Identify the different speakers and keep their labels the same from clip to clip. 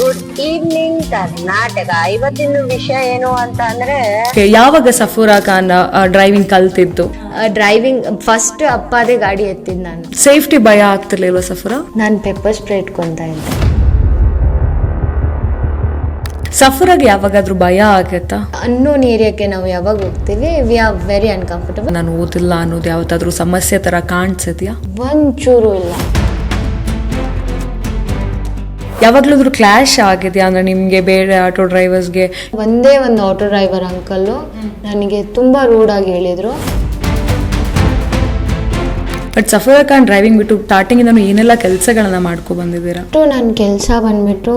Speaker 1: Good evening Karnataka. ಇವತ್ತಿನ ವಿಷಯ ಏನು ಅಂತ ಅಂದ್ರೆ,
Speaker 2: ಯಾವಾಗ ಸಫೂರಾ ಖಾನ್ ಡ್ರೈವಿಂಗ್ ಕಲ್ತಿದ್ದು?
Speaker 3: ಡ್ರೈವಿಂಗ್ ಫಸ್ಟ್ ಅಪ್ಪದೇ ಗಾಡಿ ಎತ್ತಿದ್ ನಾನು.
Speaker 2: ಸೇಫ್ಟಿ ಭಯ ಆಗ್ತಿರ್ಲಿಲ್ವಾ ಸಫೂರಾ?
Speaker 3: ನಾನು ಪೆಪ್ಪರ್ ಸ್ಪ್ರೇ ಇಟ್ಕೊಂತ ಇದ್ದೆ.
Speaker 2: ಸಫೂರಾಗೆ ಯಾವಾಗಾದ್ರೂ ಭಯ ಆಗತ್ತಾ?
Speaker 3: ಅನ್ನೋನ್ ಏರಿಯಾಕ್ಕೆ ನಾವು ಯಾವಾಗ ಹೋಗ್ತೀವಿ ವಿ ಆರ್ ವೆರಿ ಅನ್ಕಂಫರ್ಟಬಲ್.
Speaker 2: ನಾನು ಓದಿಲ್ಲ ಅನ್ನೋದು ಯಾವತ್ತಾದ್ರೂ ಸಮಸ್ಯೆ ತರ ಕಾಣಿಸಿದ್ಯಾ?
Speaker 3: ಒಂಚೂರು ಇಲ್ಲ.
Speaker 2: ಯಾವಾಗ್ಲಾದ್ರೂ ಕ್ಲಾಶ್ ಆಗಿದೆಯಾ? ಅಂದ್ರೆ ನಿಮ್ಗೆ ಬೇರೆ ಆಟೋ ಡ್ರೈವರ್ಸ್ಗೆ?
Speaker 3: ಒಂದೇ ಒಂದು ಆಟೋ ಡ್ರೈವರ್ ಅಂಕಲ್ಲು ನನಗೆ ತುಂಬಾ ರೂಡಾಗಿ ಹೇಳಿದ್ರು.
Speaker 2: ಬಟ್ ಸಫೂರಾ ಖಾನ್ ಡ್ರೈವಿಂಗ್ ಬಿಟ್ಟು ಸ್ಟಾರ್ಟಿಂಗ್ ಇಂದ ಏನೆಲ್ಲ ಕೆಲಸಗಳನ್ನ ಮಾಡ್ಕೊ ಬಂದಿದ್ದೀರಾ?
Speaker 3: ನನ್ನ ಕೆಲಸ ಬಂದ್ಬಿಟ್ಟು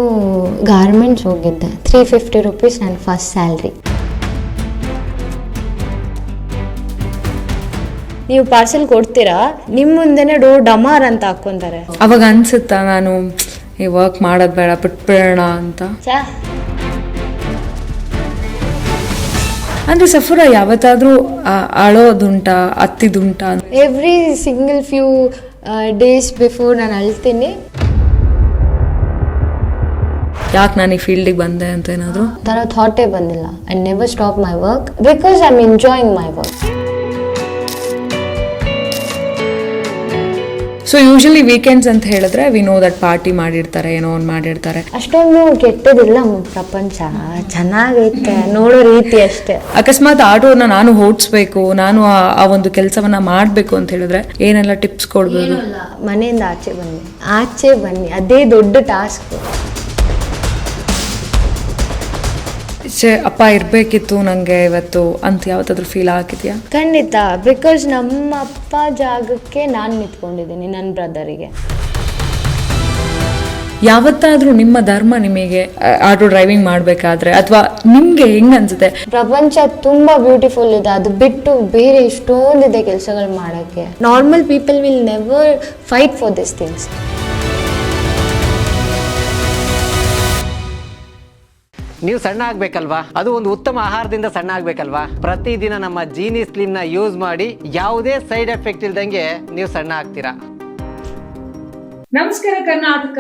Speaker 3: ಗಾರ್ಮೆಂಟ್ಸ್ ಹೋಗಿದ್ದೆ. 350 rupees ನನ್ನ ಫಸ್ಟ್ ಸ್ಯಾಲ್ರಿ. ನೀವು ಪಾರ್ಸೆಲ್ ಕೊಡ್ತೀರಾ, ನಿಮ್ಮ ಮುಂದೆನೆ ಡೋರ್ ಡಮಾರ್ ಅಂತ ಹಾಕೊಂತಾರೆ.
Speaker 2: ಅವಾಗ ಅನ್ಸುತ್ತಾ ನಾನು ಈ ವರ್ಕ್ ಮಾಡೋದು ಬೇಡ ಬಿಟ್ಬಿಡೋಣ ಅಂತ? ಅಂದ್ರೆ ಸಫೂರಾ ಯಾವತ್ತಾದ್ರೂ ಅಳೋದುಂಟಾ, ಅತ್ತಿದುಂಟಾ?
Speaker 3: Every single few days before ನಾನು ಅಳ್ತೀನಿ.
Speaker 2: ಯಾಕೆ ನಾನು ಈ ಫೀಲ್ಡಿಗೆ ಬಂದೆ ಅಂತ ಏನಾದ್ರು
Speaker 3: ಥರ ಥಾಟೇ ಬಂದಿಲ್ಲ. I never stop my work because I am enjoying my work.
Speaker 2: So usually weekends ಅಂತ ಹೇಳಿದ್ರೆ ವಿ ನೋ ದಟ್ ಪಾರ್ಟಿ ಮಾಡಿರ್ತಾರೆ, ಏನೋ ಒಂದು ಮಾಡಿರ್ತಾರೆ.
Speaker 3: ಅಷ್ಟೊಂದು ಕೆಟ್ಟದಿಲ್ಲ ಪ್ರಪಂಚ, ಚೆನ್ನಾಗೈತೆ ನೋಡೋ ರೀತಿ ಅಷ್ಟೇ.
Speaker 2: ಅಕಸ್ಮಾತ್ ಆಟೋನ ನಾನು ಓಡಿಸ್ಬೇಕು, ನಾನು ಆ ಒಂದು ಕೆಲಸವನ್ನ ಮಾಡಬೇಕು ಅಂತ ಹೇಳಿದ್ರೆ ಏನೆಲ್ಲ ಟಿಪ್ಸ್ ಕೊಡ್ಬೋದು?
Speaker 3: ಮನೆಯಿಂದ ಆಚೆ ಬನ್ನಿ, ಅದೇ ದೊಡ್ಡ ಟಾಸ್ಕ್.
Speaker 2: ಅಪ್ಪ ಇರ್ಬೇಕಿತ್ತು ನಂಗೆ ಇವತ್ತು ಅಂತ ಯಾವತ್ತಾದ್ರೂ ಫೀಲ್ ಆಗಿದೆಯಾ?
Speaker 3: ಖಂಡಿತ. ಬಿಕಾಸ್ ನಮ್ಮ ಅಪ್ಪ ಜಾಗಕ್ಕೆ ನಾನು ನಿಂತ್ಕೊಂಡಿದ್ದೀನಿ ನನ್ನ ಬ್ರದರಿಗೆ.
Speaker 2: ಯಾವತ್ತಾದ್ರೂ ನಿಮ್ಮ ಧರ್ಮ ನಿಮಗೆ ಆಟೋ ಡ್ರೈವಿಂಗ್ ಮಾಡ್ಬೇಕಾದ್ರೆ ಅಥವಾ ನಿಮ್ಗೆ ಹೆಂಗ್ ಅನ್ಸುತ್ತೆ?
Speaker 3: ಪ್ರಪಂಚ ತುಂಬಾ ಬ್ಯೂಟಿಫುಲ್ ಇದೆ, ಅದು ಬಿಟ್ಟು ಬೇರೆ ಎಷ್ಟೊಂದಿದೆ ಕೆಲಸಗಳು ಮಾಡಕ್ಕೆ. Normal people will never fight for this things.
Speaker 4: ನೀವು ಸಣ್ಣ ಆಗ್ಬೇಕಲ್ವಾ? ಅದು ಒಂದು ಉತ್ತಮ ಆಹಾರದಿಂದ ಸಣ್ಣ ಆಗ್ಬೇಕಲ್ವಾ? ಪ್ರತಿದಿನ ನಮ್ಮ ಜೀನಿ ಸ್ಲಿಮ್ ನ ಯೂಸ್ ಮಾಡಿ ಯಾವುದೇ ಸೈಡ್ ಎಫೆಕ್ಟ್ ಇಲ್ದಂಗೆ ನೀವು ಸಣ್ಣ ಆಗ್ತೀರಾ.
Speaker 2: ನಮಸ್ಕಾರ ಕರ್ನಾಟಕ.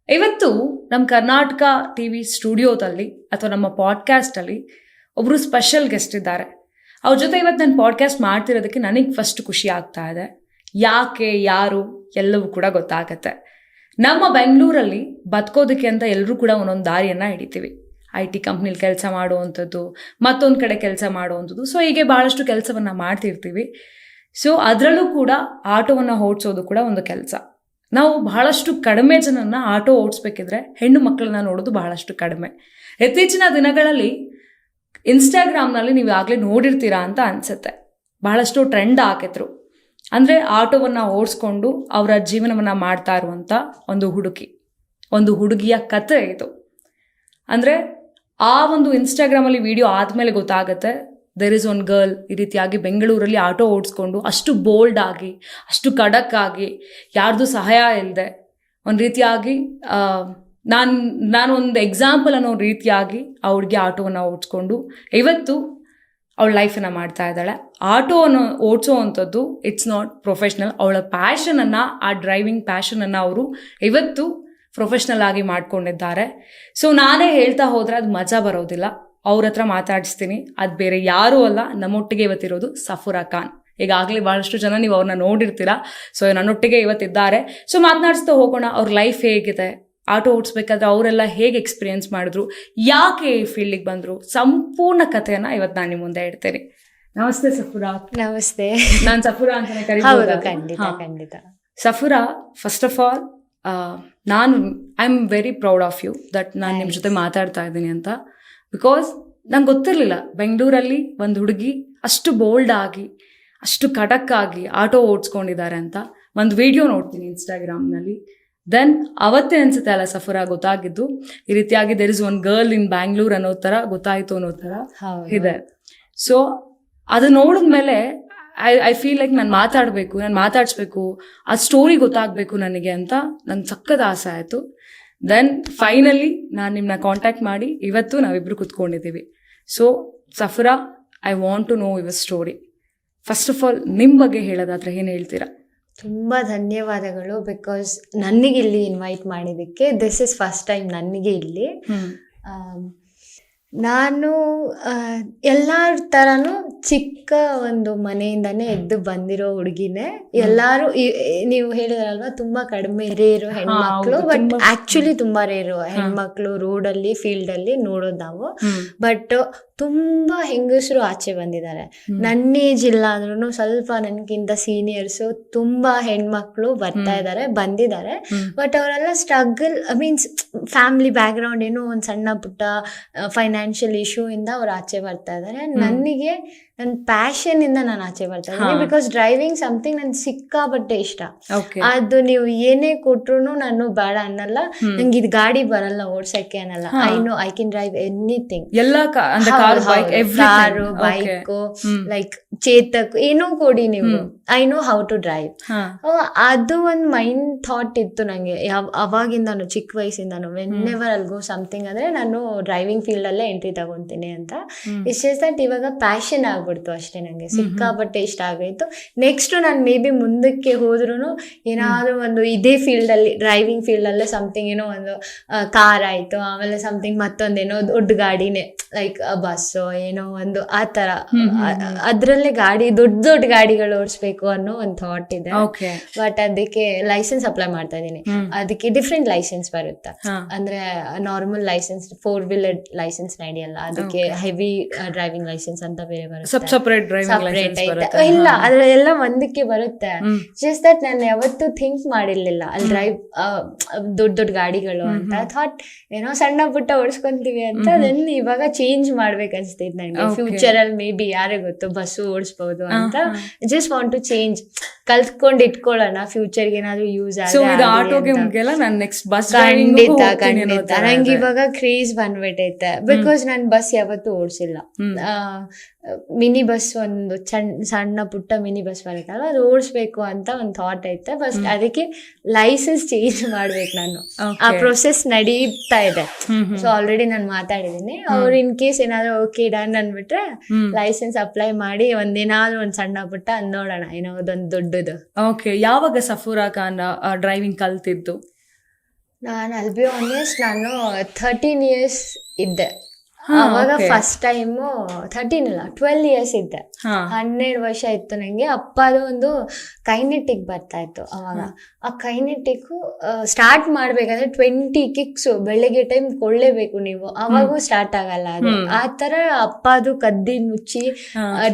Speaker 2: ಇವತ್ತು ನಮ್ಮ ಕರ್ನಾಟಕ ಟಿವಿ ಸ್ಟುಡಿಯೋದಲ್ಲಿ ಅಥವಾ ನಮ್ಮ ಪಾಡ್ಕಾಸ್ಟ್ ಅಲ್ಲಿ ಒಬ್ರು ಸ್ಪೆಷಲ್ ಗೆಸ್ಟ್ ಇದ್ದಾರೆ. ಅವ್ರ ಜೊತೆ ಇವತ್ತು ನಾನು ಪಾಡ್ಕಾಸ್ಟ್ ಮಾಡ್ತಿರೋದಕ್ಕೆ ನನಗೆ ಫಸ್ಟ್ ಖುಷಿ ಆಗ್ತಾ ಇದೆ. ಯಾಕೆ, ಯಾರು, ಎಲ್ಲವೂ ಕೂಡ ಗೊತ್ತಾಗತ್ತೆ. ನಮ್ಮ ಬೆಂಗಳೂರಲ್ಲಿ ಬದುಕೋದಕ್ಕೆ ಅಂತ ಎಲ್ಲರೂ ಕೂಡ ಒಂದೊಂದು ದಾರಿಯನ್ನ ಹಿಡಿತೀವಿ. IT ಕಂಪ್ನಿಲಿ ಕೆಲಸ ಮಾಡುವಂಥದ್ದು, ಮತ್ತೊಂದು ಕಡೆ ಕೆಲಸ ಮಾಡುವಂಥದ್ದು. ಸೊ ಹೀಗೆ ಭಾಳಷ್ಟು ಕೆಲಸವನ್ನು ಮಾಡ್ತಿರ್ತೀವಿ. ಸೊ ಅದರಲ್ಲೂ ಕೂಡ ಆಟೋವನ್ನು ಓಡಿಸೋದು ಕೂಡ ಒಂದು ಕೆಲಸ. ನಾವು ಬಹಳಷ್ಟು ಕಡಿಮೆ ಜನನ್ನ ಆಟೋ ಓಡಿಸ್ಬೇಕಿದ್ರೆ ಹೆಣ್ಣು ಮಕ್ಕಳನ್ನ ನೋಡೋದು ಬಹಳಷ್ಟು ಕಡಿಮೆ. ಇತ್ತೀಚಿನ ದಿನಗಳಲ್ಲಿ ಇನ್ಸ್ಟಾಗ್ರಾಮ್ನಲ್ಲಿ ನೀವು ಆಗಲೇ ನೋಡಿರ್ತೀರಾ ಅಂತ ಅನಿಸುತ್ತೆ. ಬಹಳಷ್ಟು ಟ್ರೆಂಡ್ ಹಾಕಿದ್ರು. ಅಂದರೆ ಆಟೋವನ್ನು ಓಡಿಸ್ಕೊಂಡು ಅವರ ಜೀವನವನ್ನು ಮಾಡ್ತಾ ಇರುವಂಥ ಒಂದು ಹುಡುಗಿಯ ಕತೆ ಇದು. ಅಂದರೆ ಆ ಒಂದು ಇನ್ಸ್ಟಾಗ್ರಾಮಲ್ಲಿ ವಿಡಿಯೋ ಆದಮೇಲೆ ಗೊತ್ತಾಗುತ್ತೆ ದೇರ್ ಇಸ್ ಒನ್ ಗರ್ಲ್ ಈ ರೀತಿಯಾಗಿ ಬೆಂಗಳೂರಲ್ಲಿ ಆಟೋ ಓಡಿಸ್ಕೊಂಡು ಅಷ್ಟು ಬೋಲ್ಡ್ ಆಗಿ, ಅಷ್ಟು ಖಡಕ್ ಆಗಿ, ಯಾರ್ದು ಸಹಾಯ ಇಲ್ಲದೆ ಒಂದು ರೀತಿಯಾಗಿ ನಾನೊಂದು ಎಕ್ಸಾಂಪಲ್ ಅನ್ನೋ ರೀತಿಯಾಗಿ ಆ ಹುಡುಗಿ ಆಟೋವನ್ನು ಓಡಿಸ್ಕೊಂಡು ಇವತ್ತು ಅವಳ ಲೈಫನ್ನು ಮಾಡ್ತಾ ಇದ್ದಾಳೆ. ಆಟೋವನ್ನು ಓಡಿಸೋ ಅಂಥದ್ದು ಇಟ್ಸ್ ನಾಟ್ ಪ್ರೊಫೆಷ್ನಲ್. ಅವಳ ಪ್ಯಾಷನನ್ನು, ಆ ಡ್ರೈವಿಂಗ್ ಪ್ಯಾಷನನ್ನು ಅವರು ಇವತ್ತು ಪ್ರೊಫೆಷ್ನಲ್ ಆಗಿ ಮಾಡ್ಕೊಂಡಿದ್ದಾರೆ. ಸೊ ನಾನೇ ಹೇಳ್ತಾ ಹೋದರೆ ಅದು ಮಜಾ ಬರೋದಿಲ್ಲ. ಅವ್ರ ಹತ್ರ ಮಾತಾಡಿಸ್ತೀನಿ. ಅದು ಬೇರೆ ಯಾರೂ ಅಲ್ಲ, ನಮ್ಮೊಟ್ಟಿಗೆ ಇವತ್ತಿರೋದು ಸಫೂರಾ ಖಾನ್. ಈಗಾಗಲೇ ಭಾಳಷ್ಟು ಜನ ನೀವು ಅವ್ರನ್ನ ನೋಡಿರ್ತೀರಾ. ಸೊ ನನ್ನೊಟ್ಟಿಗೆ ಇವತ್ತಿದ್ದಾರೆ. ಸೊ ಮಾತನಾಡಿಸ್ತಾ ಹೋಗೋಣ. ಅವ್ರ ಲೈಫ್ ಹೇಗಿದೆ, ಆಟೋ ಓಡಿಸ್ಬೇಕಾದ್ರೆ ಅವರೆಲ್ಲ ಹೇಗೆ ಎಕ್ಸ್ಪೀರಿಯನ್ಸ್ ಮಾಡಿದ್ರು, ಯಾಕೆ ಈ ಫೀಲ್ಡಿಗೆ ಬಂದರು, ಸಂಪೂರ್ಣ ಕಥೆಯನ್ನು ಇವತ್ತು ನಾನು ನಿಮ್ಮ ಮುಂದೆ ಇಡ್ತೇನೆ. ನಮಸ್ತೆ ಸಫೂರಾ.
Speaker 3: ನಮಸ್ತೆ.
Speaker 2: ನಾನು ಸಫೂರಾ ಅಂತಾನೆ ಕರೀಬಹುದು.
Speaker 3: ಖಂಡಿತ.
Speaker 2: Safoora, first of all I am very proud of you that ನಾನು ನಿಮ್ಮ ಜೊತೆ ಮಾತಾಡ್ತಾ ಇದ್ದೀನಿ ಅಂತ. ಬಿಕಾಸ್ ನಂಗೆ ಗೊತ್ತಿರಲಿಲ್ಲ ಬೆಂಗಳೂರಲ್ಲಿ ಒಂದು ಹುಡುಗಿ ಅಷ್ಟು ಬೋಲ್ಡ್ ಆಗಿ, ಅಷ್ಟು ಖಡಕ್ ಆಗಿ ಆಟೋ ಓಡಿಸ್ಕೊಂಡಿದ್ದಾರೆ ಅಂತ. ಒಂದು ವಿಡಿಯೋ ನೋಡ್ತೀನಿ ಇನ್ಸ್ಟಾಗ್ರಾಮ್ನಲ್ಲಿ. ದೆನ್ ಅವತ್ತೇ ಅನ್ಸುತ್ತೆ ಅಲ್ಲ ಸಫೂರಾ ಗೊತ್ತಾಗಿದ್ದು, ಈ ರೀತಿಯಾಗಿ there is one girl in Bangalore ಅನ್ನೋ ಥರ ಗೊತ್ತಾಯಿತು ಅನ್ನೋ ಥರ ಇದೆ. ಸೊ ಅದು ನೋಡಿದ್ಮೇಲೆ ಐ ಫೀಲ್ ಲೈಕ್ ನಾನು ಮಾತಾಡಿಸ್ಬೇಕು, ಆ ಸ್ಟೋರಿ ಗೊತ್ತಾಗಬೇಕು ನನಗೆ ಅಂತ ನನ್ನ ಸಖತ್ ಆಸೆ ಆಯಿತು. ದೆನ್ ಫೈನಲಿ ನಾನು ನಿಮ್ಮನ್ನ ಕಾಂಟ್ಯಾಕ್ಟ್ ಮಾಡಿ ಇವತ್ತು ನಾವಿಬ್ಬರು ಕೂತ್ಕೊಂಡಿದ್ದೀವಿ. So Safoora, I want to know your story. First of all ನಿಮ್ಮ ಬಗ್ಗೆ ಹೇಳೋದಾದ್ರೆ ಏನು ಹೇಳ್ತೀರಾ?
Speaker 3: ತುಂಬ ಧನ್ಯವಾದಗಳು. ಬಿಕಾಸ್ ನನಗೆ ಇಲ್ಲಿ ಇನ್ವೈಟ್ ಮಾಡಿದ್ದಕ್ಕೆ. ದಿಸ್ ಇಸ್ ಫಸ್ಟ್ ಟೈಮ್ ನನಗೆ ಇಲ್ಲಿ. ನಾನು ಎಲ್ಲರ ಥರನೂ ಚಿಕ್ಕ ಒಂದು ಮನೆಯಿಂದನೇ ಎದ್ದು ಬಂದಿರೋ ಹುಡುಗಿನೇ. ಎಲ್ಲರೂ ನೀವು ಹೇಳಿದ್ರಲ್ವಾ ತುಂಬ ಕಡಿಮೆ ರೇರು ಹೆಣ್ಮಕ್ಳು, ಬಟ್ ಆ್ಯಕ್ಚುಲಿ ತುಂಬ ರೇರು ಹೆಣ್ಮಕ್ಳು ರೋಡಲ್ಲಿ ಫೀಲ್ಡಲ್ಲಿ ನೋಡೋದು ನಾವು. ಬಟ್ ತುಂಬ ಹೆಂಗಸರು ಆಚೆ ಬಂದಿದ್ದಾರೆ. ನನ್ನ ಏಜ್ ಇಲ್ಲ ಅಂದ್ರೂ ಸ್ವಲ್ಪ ನನಗಿಂತ ಸೀನಿಯರ್ಸು ತುಂಬ ಹೆಣ್ಮಕ್ಳು ಬಂದಿದ್ದಾರೆ. ಬಟ್ ಅವರೆಲ್ಲ ಸ್ಟ್ರಗಲ್ ಮೀನ್ಸ್ ಫ್ಯಾಮಿಲಿ ಬ್ಯಾಕ್ಗ್ರೌಂಡ್ ಏನೋ ಒಂದು ಸಣ್ಣ ಪುಟ್ಟ ಫೈನಾನ್ಷಿಯಲ್ ಇಶ್ಯೂ ಇಂದ ಅವ್ರು ಆಚೆ ಬರ್ತಾ ಇದ್ದಾರೆ. ನನಗೆ ನನ್ನ ಪ್ಯಾಷನ್ ಇಂದ ನಾನು ಆಚೆ ಬರ್ತಾ ಇದ್ದೀನಿ. ಬಿಕಾಸ್ ಡ್ರೈವಿಂಗ್ ಸಮಥಿಂಗ್ ನನ್ ಸಿಕ್ಕಾಪಟ್ಟೆ ಇಷ್ಟ. ಅದು ನೀವು ಏನೇ ಕೊಟ್ರು ನಾನು ಬೇಡ ಅನ್ನಲ್ಲ. ನಂಗೆ ಇದು ಗಾಡಿ ಬರಲ್ಲ ಓಡ್ಸಕ್ಕೆ ಅನ್ನಲ್ಲ. I can drive anything. Car, bike, like Chetak ಏನೋ ಕೊಡಿ ನೀವು, I know how to drive. ಅದು ಒಂದು ಮೈಂಡ್ ಥಾಟ್ ಇತ್ತು ನಂಗೆ ಅವಾಗಿಂದಾನು, ಚಿಕ್ಕ ವಯಸ್ಸಿಂದಾನು. ವೆನ್ ಎವರ್ ಅಲ್ ಗೋ ಸಮಥಿಂಗ್ ಅಂದ್ರೆ ನಾನು ಡ್ರೈವಿಂಗ್ ಫೀಲ್ಡ್ ಅಲ್ಲೇ ಎಂಟ್ರಿ ತಗೊಂತೀನಿ ಅಂತ. ಇಟ್ಸ್ ಜಸ್ಟ್ ದಟ್ ಇವಾಗ ಪ್ಯಾಷನ್ ಆಗ್ಬಿಡ್ತು ಅಷ್ಟೇ. ನಂಗೆ ಸಿಕ್ಕಾಪಟ್ಟೆ ಇಷ್ಟ ಆಗೋಯ್ತು. ನೆಕ್ಸ್ಟ್ ನಾನು ಮೇ ಬಿ ಮುಂದಕ್ಕೆ ಹೋದ್ರು ಏನಾದ್ರು ಒಂದು ಇದೇ ಫೀಲ್ಡ್ ಅಲ್ಲಿ, ಡ್ರೈವಿಂಗ್ ಫೀಲ್ಡ್ ಅಲ್ಲೇ ಸಮಥಿಂಗ್ ಏನೋ ಒಂದು ಕಾರ್ ಆಯ್ತು, ಆಮೇಲೆ ಸಮಥಿಂಗ್ ಮತ್ತೊಂದೇನೋ ದೊಡ್ಡ ಗಾಡಿನೇ ಲೈಕ್ ಬಸ್ಸು ಏನೋ ಒಂದು ಆ ತರ, ಅದ್ರಲ್ಲೇ ದೊಡ್ಡ ಗಾಡಿಗಳು ಓಡಿಸ್ಬೇಕು ಅನ್ನೋ ಒಂದು ಥಾಟ್ ಇದೆ. ಬಟ್ ಅದಕ್ಕೆ ಲೈಸೆನ್ಸ್ ಅಪ್ಲೈ ಮಾಡ್ತಾ ಇದೀನಿ. ಅದಕ್ಕೆ ಡಿಫ್ರೆಂಟ್ ಲೈಸೆನ್ಸ್ ಬರುತ್ತೆ. ಅಂದ್ರೆ ನಾರ್ಮಲ್ ಲೈಸೆನ್ಸ್ 4-wheeler ಲೈಸೆನ್ಸ್ ನಡೆಯಲ್ಲ. ಅದಕ್ಕೆ ಹೆವಿ ಡ್ರೈವಿಂಗ್ ಲೈಸೆನ್ಸ್ ಅಂತ ಬೇರೆ ಬರುತ್ತೆ. ಸಪರೇಟ್ ಐತೆ. ಇಲ್ಲ, ಅದ್ರೆಲ್ಲ ಒಂದಕ್ಕೆ ಬರುತ್ತೆ. ಜಸ್ಟ್ ದಟ್ ನಾನು ಯಾವತ್ತೂ ಥಿಂಕ್ ಮಾಡಿರ್ಲಿಲ್ಲ ಅಲ್ಲಿ ಡ್ರೈವ್ ದೊಡ್ಡ ಗಾಡಿಗಳು ಅಂತ. ಥಾಟ್ ಏನೋ ಸಣ್ಣ ಪುಟ್ಟ ಓಡಿಸ್ಕೊಂತೀವಿ ಅಂತ. ಅದನ್ನ ಇವಾಗ ಚೇಂಜ್ ಮಾಡ್ಬೇಕು ಅನ್ಸ್ತೈತೆ ನಂಗೆ. ಫ್ಯೂಚರ್ ಅಲ್ಲಿ ಮೇ ಬಿ ಯಾರೇ ಗೊತ್ತು ಬಸ್ಸು ಓಡಿಸ್ಬಹುದು ಅಂತ. ಜಸ್ಟ್ ವಾಂಟ್ ಟು ಚೇಂಜ್, ಕಲ್ತ್ಕೊಂಡು ಇಟ್ಕೊಳ್ಳೋಣ, ಫ್ಯೂಚರ್ಗೆ ಏನಾದ್ರು ಯೂಸ್ ಖಂಡಿತ. ನಂಗೆ ಇವಾಗ ಕ್ರೇಜ್ ಬಂದ್ಬಿಟ್ಟೈತೆ. ಬಿಕಾಸ್ ನಾನು ಬಸ್ ಯಾವತ್ತೂ ಓಡಿಸಿಲ್ಲ. ಮಿನಿ ಬಸ್ ಒಂದು ಸಣ್ಣ ಪುಟ್ಟ ಮಿನಿ ಬಸ್ ಬರುತ್ತಲ್ಲ, ಅದು ಓಡಿಸ್ಬೇಕು ಅಂತ ಒಂದು ಥಾಟ್ ಐತೆ. ಫಸ್ಟ್ ಅದಕ್ಕೆ ಲೈಸೆನ್ಸ್ ಚೇಂಜ್ ಮಾಡ್ಬೇಕು ನಾನು. ಆ ಪ್ರೊಸೆಸ್ ನಡೀತಾ ಇದೆ. ಸೊ ಆಲ್ರೆಡಿ ನಾನು ಮಾತಾಡಿದೀನಿ. ಅವ್ರು ಇನ್ ಕೇಸ್ ಏನಾದ್ರು ಓಕೆ ಡನ್ ಅಂದ್ಬಿಟ್ರೆ ಲೈಸೆನ್ಸ್ ಅಪ್ಲೈ ಮಾಡಿ ಒಂದೇನಾದ್ರು ಒಂದ್ ಸಣ್ಣ ಪುಟ್ಟ ನೋಡೋಣ, ಏನೋ ಅದೊಂದು ದೊಡ್ಡದು.
Speaker 2: ಓಕೆ, ಯಾವಾಗ ಸಫೂರಾ ಖಾನ್ ಡ್ರೈವಿಂಗ್ ಕಲ್ತಿದ್ದು?
Speaker 3: ನಾನು ಅಲ್ ಬಿ ಆನೆಸ್ಟ್, ನಾನು 13 years ಇದ್ದೆ ಅವಾಗ. ಫಸ್ಟ್ ಟೈಮು 13 ಇಲ್ಲ 12 years ಇದ್ದೆ. 12 ವರ್ಷ ಇತ್ತು ನಂಗೆ. ಅಪ್ಪದು ಒಂದು ಕೈನೆಟಿಕ್ ಬರ್ತಾ ಇತ್ತು ಅವಾಗ. ಆ ಕೈನೆಟಿಕ್ ಸ್ಟಾರ್ಟ್ ಮಾಡ್ಬೇಕಂದ್ರೆ 20 kicks ಬೆಳಗ್ಗೆ ಟೈಮ್ ಕೊಳ್ಳೇಬೇಕು ನೀವು, ಅವಾಗೂ ಸ್ಟಾರ್ಟ್ ಆಗಲ್ಲ ಅದು. ಆ ತರ ಅಪ್ಪದು ಕದ್ದಿ ಮುಚ್ಚಿ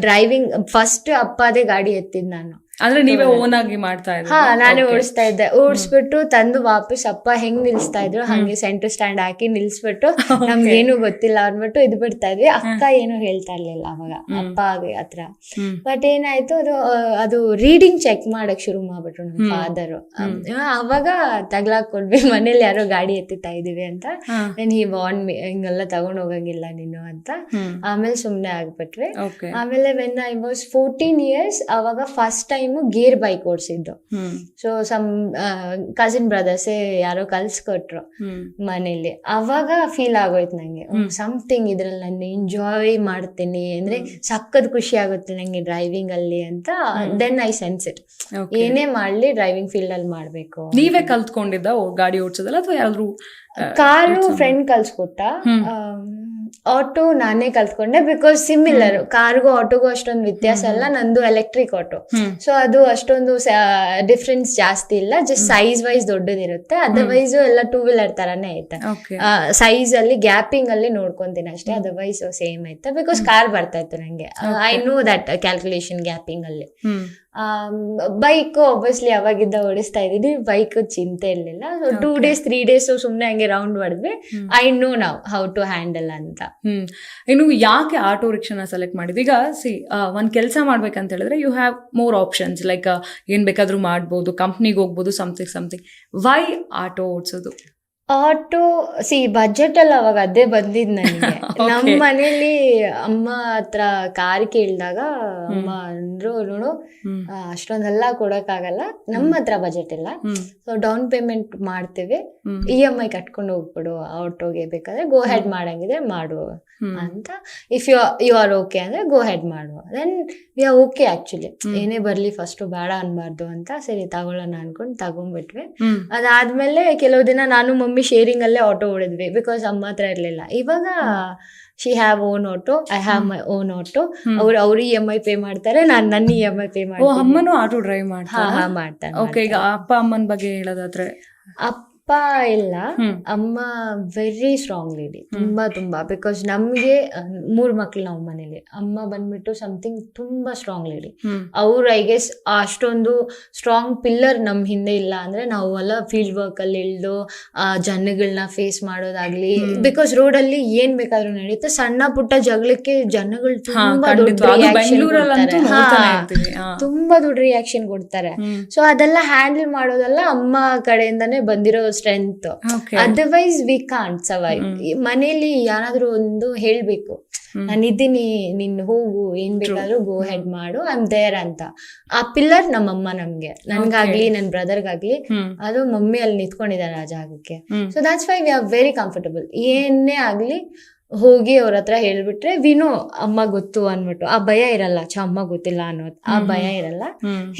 Speaker 3: ಡ್ರೈವಿಂಗ್ ಫಸ್ಟ್ ಅಪ್ಪದೇ ಗಾಡಿ ಎತ್ತಿದ್ ನಾನು.
Speaker 2: ಅಂದ್ರೆ ನೀವೇ ಓನ್ ಆಗಿ ಮಾಡ್ತಾ ಇದ್ರಿ?
Speaker 3: ನಾನೇ ಓಡಿಸ್ತಾ ಇದ್ದೆ. ಓಡಿಸ್ಬಿಟ್ಟು ತಂದು ವಾಪಸ್ ಅಪ್ಪ ಹೆಂಗ್ ನಿಲ್ಸ್ತಾ ಇದ್ರು ಹಂಗೆ ಸೆಂಟರ್ ಸ್ಟ್ಯಾಂಡ್ ಹಾಕಿ ನಿಲ್ಸ್ಬಿಟ್ಟು ನಮ್ಗೆ ಏನು ಗೊತ್ತಿಲ್ಲ ಅಂದ್ಬಿಟ್ಟು ಇದು ಬಿಡ್ತಾ ಇದ್ವಿ. ಅಕ್ಕ ಏನು ಹೇಳ್ತಾ ಇರ್ಲಿಲ್ಲ ಅವಾಗ ಅಪ್ಪ ಹತ್ರ. ಬಟ್ ಏನಾಯ್ತು, ಅದು ರೀಡಿಂಗ್ ಚೆಕ್ ಮಾಡಕ್ ಶುರು ಮಾಡ್ಬಿಟ್ರು ನಮ್ಮ ಫಾದರ್. ಅವಾಗ ತಗ್ಲಾಕೊಂಡ್ವಿ, ಮನೇಲಿ ಯಾರೋ ಗಾಡಿ ಎತ್ತಿತಾ ಇದೀವಿ ಅಂತ. ಹಿ ವಾರ್ನ್ ಮಿ, ಹಿಂಗೆಲ್ಲ ತಗೊಂಡ್ ಹೋಗಂಗಿಲ್ಲ ನೀನು ಅಂತ. ಆಮೇಲೆ ಸುಮ್ನೆ ಆಗ್ಬಿಟ್ವಿ. ಆಮೇಲೆ ವೆನ್ ಐ ವಾಸ್ 14 years ಅವಾಗ ಫಸ್ಟ್ ಟೈಮ್ ಗೇರ್ ಬೈಕ್ ಓಡಿಸಿದ್ದು. ಸೊ ಸಮ್ ಕಸಿನ್ ಬ್ರದರ್ಸೇ ಯಾರೋ ಕಲ್ಸ್ಕೊಟ್ರು ಮನೇಲಿ. ಅವಾಗ ಫೀಲ್ ಆಗೋಯ್ತು ನಂಗೆ, ಸಮಥಿಂಗ್ ಇದ್ರಲ್ಲಿ ನಾನು ಎಂಜಾಯ್ ಮಾಡ್ತೀನಿ ಅಂದ್ರೆ ಸಖತ್ ಖುಷಿ ಆಗುತ್ತೆ ನಂಗೆ ಡ್ರೈವಿಂಗ್ ಅಲ್ಲಿ ಅಂತ. ದೆನ್ ಐ ಸೆನ್ಸ್ ಇಟ್, ಏನೇ ಮಾಡ್ಲಿ ಡ್ರೈವಿಂಗ್ ಫೀಲ್ಡ್ ಅಲ್ಲಿ ಮಾಡ್ಬೇಕು.
Speaker 2: ನೀವೇ ಕಲ್ತ್ಕೊಂಡಿದ್ದ ಗಾಡಿ ಓಡಿಸೋದಲ್ಲ ಅಥವಾ ಯಾರಾದ್ರೂ?
Speaker 3: ಕಾರು ಫ್ರೆಂಡ್ ಕಲ್ಸ್ಕೊಟ್ಟ, ಆಟೋ ನಾನೇ ಕಲ್ತ್ಕೊಂಡೆ. ಬಿಕಾಸ್ ಸಿಮಿಲರ್, ಕಾರ್ಗೂ ಆಟೋಗೂ ಅಷ್ಟೊಂದು ವ್ಯತ್ಯಾಸ ಅಲ್ಲ. ನಂದು ಎಲೆಕ್ಟ್ರಿಕ್ ಆಟೋ, ಸೊ ಅದು ಅಷ್ಟೊಂದು ಡಿಫ್ರೆನ್ಸ್ ಜಾಸ್ತಿ ಇಲ್ಲ. ಜಸ್ಟ್ ಸೈಜ್ ವೈಸ್ ದೊಡ್ಡದಿರುತ್ತೆ, ಅದರ್ವೈಸ್ ಎಲ್ಲ 2-wheeler ತರಾನೇ ಐತೆ. ಸೈಜ್ ಅಲ್ಲಿ ಗ್ಯಾಪಿಂಗ್ ಅಲ್ಲಿ ನೋಡ್ಕೊಂತೀನಿ ಅಷ್ಟೇ, ಅದರ್ವೈಸ್ ಸೇಮ್ ಐತೆ. ಬಿಕಾಸ್ ಕಾರ್ ಬರ್ತಾ ಇತ್ತು ನಂಗೆ, I know that calculation gapping ಅಲ್ಲಿ. ಬೈಕ್ ಒಬ್ವಿಯಸ್ಲಿ ಅವಾಗಿದ್ದ ಓಡಿಸ್ತಾ ಇದ್ದೀನಿ. ಬೈಕ್ ಚಿಂತೆ ಇರ್ಲಿಲ್ಲ. 2 days 3 days ಸುಮ್ನೆ ಹಂಗೆ ರೌಂಡ್ ಮಾಡಿದ್ವಿ. ಐ ನೋ ನಾವ್ ಹೌ ಟು ಹ್ಯಾಂಡಲ್ ಅಂತ.
Speaker 2: ಇನ್ನು ಯಾಕೆ ಆಟೋ ರಿಕ್ಷಾನ ಸೆಲೆಕ್ಟ್ ಮಾಡಿದ್ವಿ? ಈಗ ಒಂದ್ ಕೆಲಸ ಮಾಡ್ಬೇಕಂತ ಹೇಳಿದ್ರೆ you have more options, like ಏನ್ ಬೇಕಾದ್ರೂ ಮಾಡ್ಬೋದು, ಕಂಪ್ನಿಗೆ ಹೋಗ್ಬೋದು, ಸಮಥಿಂಗ್. ವೈ ಆಟೋ ಓಡಿಸೋದು?
Speaker 3: ಆಟೋ ಬಜೆಟ್ ಅಲ್ಲ ಅವಾಗ ಅದೇ ಬಂದಿದ್ ನನಗೆ. ನಮ್ಮ ಮನೇಲಿ ಅಮ್ಮ ಹತ್ರ ಕಾರ್ ಕೇಳಿದಾಗ ಅಮ್ಮ ಅಂದ್ರು, ನೋಡು ಅಷ್ಟೊಂದೆಲ್ಲ ಕೊಡಕ್ಕಾಗಲ್ಲ, ನಮ್ಮ ಹತ್ರ ಬಜೆಟ್ ಇಲ್ಲ, ಸೊ ಡೌನ್ ಪೇಮೆಂಟ್ ಮಾಡ್ತೇವೆ, EMI ಕಟ್ಕೊಂಡು ಹೋಗ್ಬಿಡು ಆಟೋಗೆ, ಬೇಕಾದ್ರೆ ಗೋ ಹೆಡ್ ಮಾಡಂಗಿದ್ರೆ ಮಾಡು ಅಂತ. ಇಫ್ ಯು ಆರ್ ಓಕೆ ಅಂದ್ರೆ ಗೋ ಹೆಡ್ ಮಾಡುವ. Then we are okay. Actually ಏನೇ ಬರ್ಲಿ ಫಸ್ಟ್ ಬೇಡ ಅನ್ಬಾರ್ದು ಅಂತ ಸರಿ ತಗೊಳ್ಳೋಣ ಅನ್ಕೊಂಡು ತಗೊಂಡ್ಬಿಟ್ವಿ. ಅದಾದ್ಮೇಲೆ ಕೆಲವು ದಿನ ನಾನು ಮಮ್ಮಿ ಶೇರಿಂಗ್ ಅಲ್ಲೇ ಆಟೋ ಹೊಡಿದ್ವಿ, ಬಿಕಾಸ್ ಅಮ್ಮ ಹತ್ರ ಇರ್ಲಿಲ್ಲ. ಇವಾಗ she have own auto, I have my own auto. ಅವ್ರು EMI ಪೇ ಮಾಡ್ತಾರೆ, ನಾನು ನನ್ನ EMI ಪೇ ಮಾಡ್ತೀನಿ.
Speaker 2: ಅಮ್ಮನೂ ಆಟೋ ಡ್ರೈವ್ ಮಾಡ್ತಾರೆ?
Speaker 3: ಮಾಡ್ತಾರೆ.
Speaker 2: ಓಕೆ, ಈಗ ಅಪ್ಪ ಅಮ್ಮನ ಬಗ್ಗೆ ಹೇಳೋದಾದ್ರೆ?
Speaker 3: ಅಪ್ಪ ಇಲ್ಲ, ಅಮ್ಮ ವೆರಿ ಸ್ಟ್ರಾಂಗ್ ಲೇಡಿ, ತುಂಬಾ ಬಿಕಾಸ್ ನಮ್ಗೆ 3 ಮಕ್ಳು ನಾವು ಮನೇಲಿ. ಅಮ್ಮ ಬಂದ್ಬಿಟ್ಟು ಸಮಥಿಂಗ್ ತುಂಬಾ ಸ್ಟ್ರಾಂಗ್ ಲೇಡಿ. ಅವ್ರು ಐ ಗೆಸ್ ಅಷ್ಟೊಂದು ಸ್ಟ್ರಾಂಗ್ ಪಿಲ್ಲರ್ ನಮ್ ಹಿಂದೆ ಇಲ್ಲ ಅಂದ್ರೆ ನಾವು ಎಲ್ಲ ಫೀಲ್ಡ್ ವರ್ಕ್ ಅಲ್ಲಿ ಇಳ್ದು ಜನಗಳನ್ನ ಫೇಸ್ ಮಾಡೋದಾಗ್ಲಿ, ಬಿಕಾಸ್ ರೋಡ್ ಅಲ್ಲಿ ಏನ್ ಬೇಕಾದ್ರೂ ನಡೆಯುತ್ತೆ. ಸಣ್ಣ ಪುಟ್ಟ ಜಗಳಕ್ಕೆ ಜನಗಳು ತುಂಬಾ ದೊಡ್ಡ ರಿಯಾಕ್ಷನ್ ಕೊಡ್ತಾರೆ. ಸೊ ಅದೆಲ್ಲ ಹ್ಯಾಂಡಲ್ ಮಾಡೋದೆಲ್ಲ ಅಮ್ಮ ಕಡೆಯಿಂದಾನೇ ಬಂದಿರೋ strength. Otherwise we can't survive. ಮನೇಲಿ ಯಾರಾದ್ರೂ ಒಂದು ಹೇಳ್ಬೇಕು, ನಾನಿದ್ದೀನಿ, ನೀನ್ ಹೋಗು, ಏನ್ ಬೇಕಾದ್ರೂ ಗೋ ಹೆಡ್ ಮಾಡು, ಐ ಆಮ್ ದೇರ್ ಅಂತ. ಆ ಪಿಲ್ಲರ್ ನಮ್ಮಮ್ಮ ನಮ್ಗೆ, ನನ್ಗಾಗ್ಲಿ ನನ್ ಬ್ರದರ್ಗಾಗ್ಲಿ, ಅದು ಮಮ್ಮಿ ಅಲ್ಲಿ ನಿಂತ್ಕೊಂಡಿದ್ದಾರೆ ಆ ಜಾಗಕ್ಕೆ. So that's why we are very comfortable. ಏನೇ ಆಗ್ಲಿ ಹೋಗಿ ಅವ್ರ ಹತ್ರ ಹೇಳ್ಬಿಟ್ರೆ ವಿನೋ ಅಮ್ಮ ಗೊತ್ತು ಅನ್ಬಿಟ್ಟು ಆ ಭಯ ಇರಲ್ಲ. ಅಮ್ಮ ಗೊತ್ತಿಲ್ಲ ಅನ್ನೋದು ಆ ಭಯ ಇರಲ್ಲ.